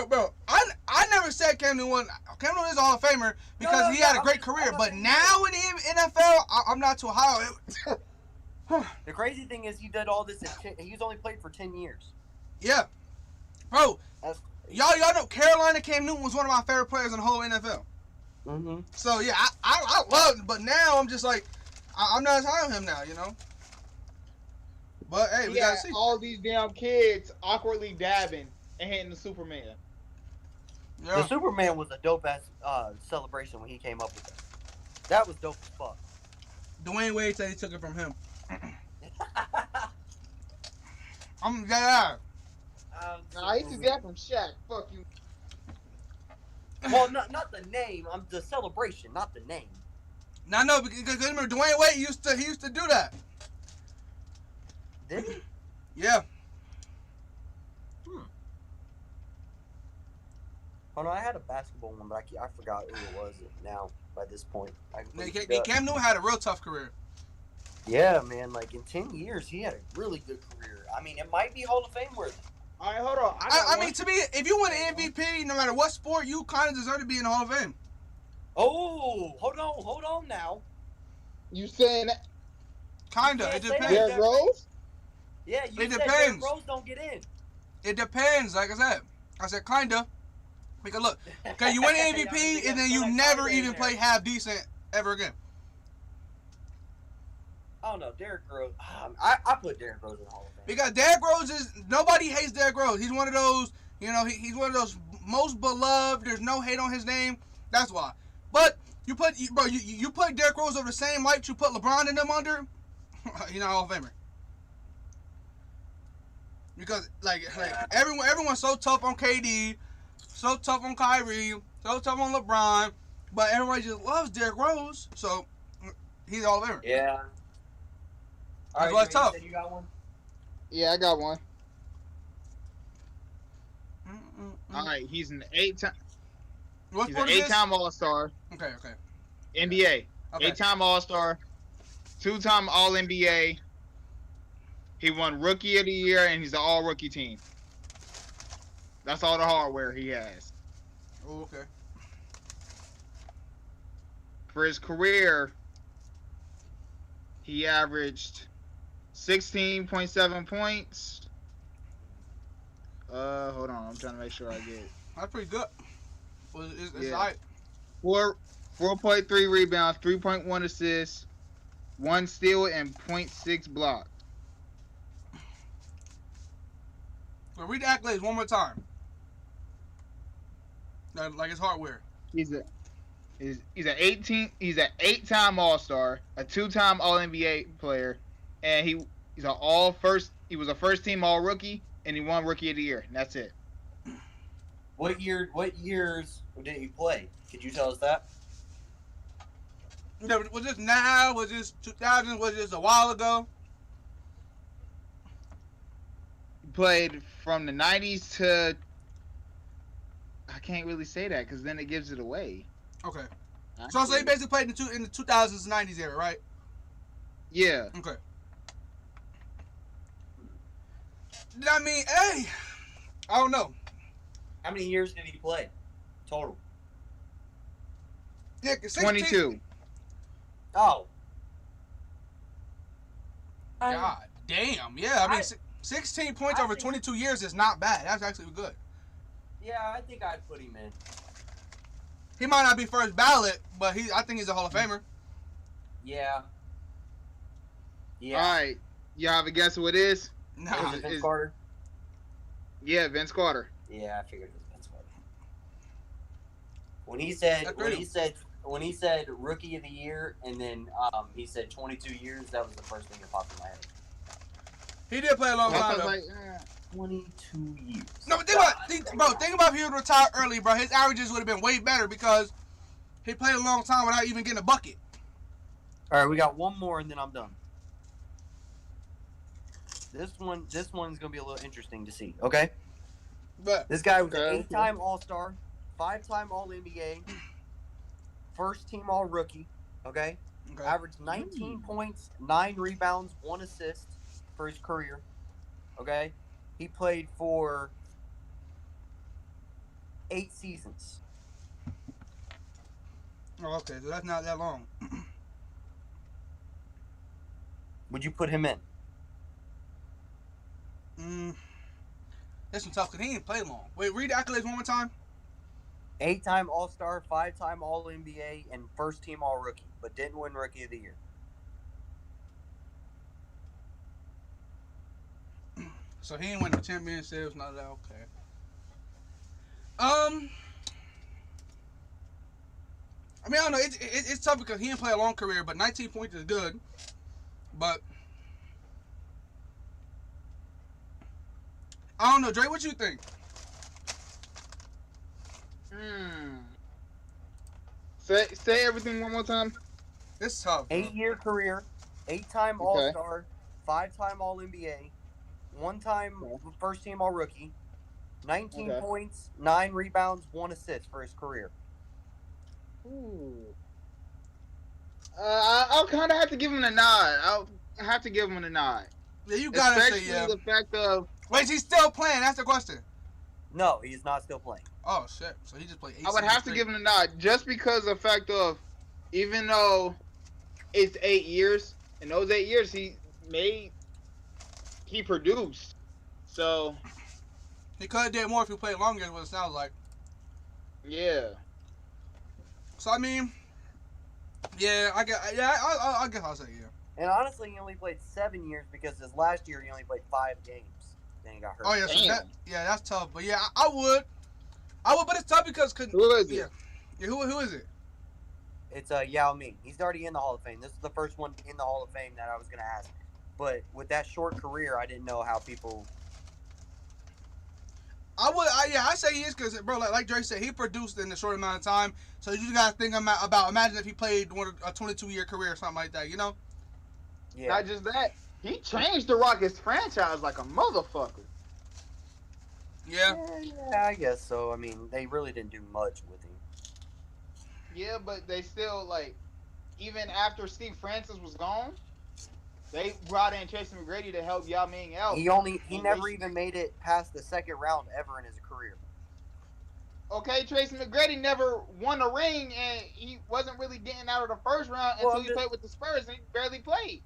bro. I never said Cam Newton. Cam Newton is a Hall of Famer because he had a great career. But now in the NFL, I'm not too high. The crazy thing is, he did all this. He's only played for 10 years. Yeah, bro. That's Y'all know Carolina Cam Newton was one of my favorite players in the whole NFL. Mm-hmm. So yeah, I love him, but now I'm just like, I'm not as high on him now, But hey, we gotta see. All these damn kids awkwardly dabbing and hitting the Superman. Yeah. The Superman was a dope ass celebration when he came up with that. That was dope as fuck. Dwayne Wade said he took it from him. Yeah. Nah, he took that from Shaq. Fuck you. Well, not the name. I'm the celebration, not the name. Now, no, because remember Dwayne Wade used to do that. Did he? Yeah. Oh no, I had a basketball one, but I forgot who it was now. By this point, Cam Newton had a real tough career. Yeah, man. Like in 10 years, he had a really good career. I mean, it might be Hall of Fame worthy. All right, hold on. I mean, to me, if you win an MVP, no matter what sport, you kind of deserve to be in the Hall of Fame. Oh, hold on now. You saying that? Kinda. It depends. Derrick Rose? Yeah, you It said depends. Derrick Rose don't get in. It depends. Like I said kinda. Because look, okay, you win an MVP and then you never even play half decent ever again. I don't know, Derrick Rose. I put Derrick Rose in the Hall of Fame. Because Derrick Rose nobody hates Derrick Rose. He's one of those, he's one of those most beloved. There's no hate on his name. That's why. But you put Derrick Rose over the same light you put LeBron and them under, he's not Hall of Famer. Because like everyone's so tough on KD, so tough on Kyrie, so tough on LeBron, but everybody just loves Derrick Rose, so he's Hall of Famer. Yeah. All That's right, why it's tough. you got one? Yeah, I got one. All right, he's an 8-time. What He's sport an is this? 8-time All-Star. Okay. NBA. Okay. 8-time All-Star. 2-time All-NBA. He won Rookie of the Year, and he's an All-Rookie team. That's all the hardware he has. Oh, okay. For his career, he averaged 16.7 points. Hold on. I'm trying to make sure I get it. That's pretty good. Well, it's Yeah. all right. 4.3 rebounds, 3.1 assists, 1 steal, and 0.6 block. So read the accolades one more time. Like it's hardware. He's an 8-time All-Star, a 2-time All-NBA player, and he was a first-team All-Rookie, and he won Rookie of the Year. And that's it. What years did he play? Could you tell us that? Was this now? Was this 2000? Was this a while ago? He played from the 90s to... I can't really say that because then it gives it away. Okay. So he basically played in the 2000s, 90s era, right? Yeah. Okay. I mean, hey, I don't know. How many years did he play total? Yeah, 22. Oh. God damn. Yeah, I mean, 16 points over 22 years is not bad. That's actually good. Yeah, I think I'd put him in. He might not be first ballot, but I think he's a Hall of Famer. Yeah. All right. Y'all have a guess who it is? Nah. Is it Vince Carter? Yeah, Vince Carter. Yeah, I figured it was Vince Carter. When he said Rookie of the Year, and then he said 22 years, that was the first thing that popped in my head. He did play a long time, though. 22 years. No, but think about if he would retire early, bro. His averages would have been way better because he played a long time without even getting a bucket. All right, we got one more, and then I'm done. This one's gonna be a little interesting to see. Okay. But This guy was an 8-time All-Star, 5-time All-NBA, first-team All-Rookie. Okay. Averaged 19 points, 9 rebounds, 1 assist for his career. Okay. He played for 8 seasons. Oh, okay, so that's not that long. Would you put him in? That's some tough because he didn't play long. Wait, read the accolades one more time. 8-time All-Star, 5-time All-NBA, and first-team All-Rookie, but didn't win Rookie of the Year. So he didn't win the championships. Not that okay. I mean, I don't know. It's tough because he didn't play a long career, but 19 points is good. But I don't know, Dre. What you think? Say everything one more time. It's tough, bro. 8-year career, 8-time Okay. All-Star, 5-time All-NBA, 1-time first-team All-Rookie, 19 Okay. points, 9 rebounds, 1 assist for his career. Ooh. I'll kind of have to give him a nod. I'll have to give him a nod. Yeah, you gotta Especially say yeah. the fact of Wait, he's still playing? That's the question. No, he is not still playing. Oh shit! So he just played 8 I would have to give him a nod just because of the fact of, even though it's 8 years, in those 8 years he produced. So he could have did more if he played longer. Is what it sounds like. yeah. So I mean, yeah, I guess I'll say yeah. And honestly, he only played 7 years because his last year he only played 5 games. Then he got hurt. Oh yeah, so Damn. that's tough. But yeah, I would, but it's tough because Who is it? Yeah, who is it? It's Yao Ming. He's already in the Hall of Fame. This is the first one in the Hall of Fame that I was going to ask. But with that short career, I didn't know how people. I say he is because, bro, like Dre said, he produced in a short amount of time. So you just gotta think about imagine if he played a 22-year career or something like that, you know? Yeah. Not just that, he changed the Rockets franchise like a motherfucker. Yeah. Yeah, I guess so. I mean, they really didn't do much with him. Yeah, but they still, like, even after Steve Francis was gone, they brought in Tracy McGrady to help Yao Ming out. He never even made it past the second round ever in his career. Okay, Tracy McGrady never won a ring, and he wasn't really getting out of the first round until he played with the Spurs, and he barely played.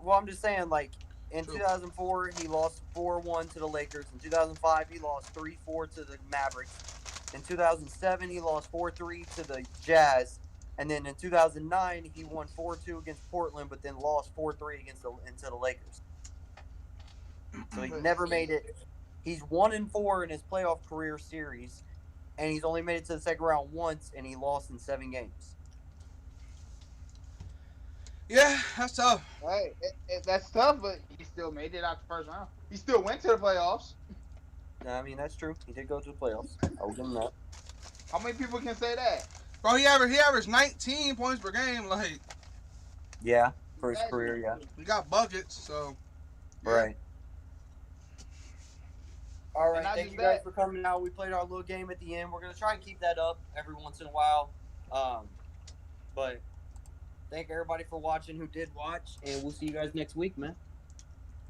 Well, I'm just saying, like, in True. 2004, he lost 4-1 to the Lakers. In 2005, he lost 3-4 to the Mavericks. In 2007, he lost 4-3 to the Jazz. And then in 2009, he won 4-2 against Portland, but then lost 4-3 into the Lakers. So he never made it. He's 1-4 in his playoff career series, and he's only made it to the second round once, and he lost in 7 games. Yeah, that's tough. Right, that's tough, but he still made it out the first round. He still went to the playoffs. I mean, that's true. He did go to the playoffs. I will give him that. How many people can say that? Bro, he averaged 19 points per game. Like, Yeah, for his career, yeah. he got buckets, so. Yeah. Right. All right, not thank just you guys that. for coming out. We played our little game at the end. We're going to try and keep that up every once in a while. But thank everybody for watching who did watch, and we'll see you guys next week, man.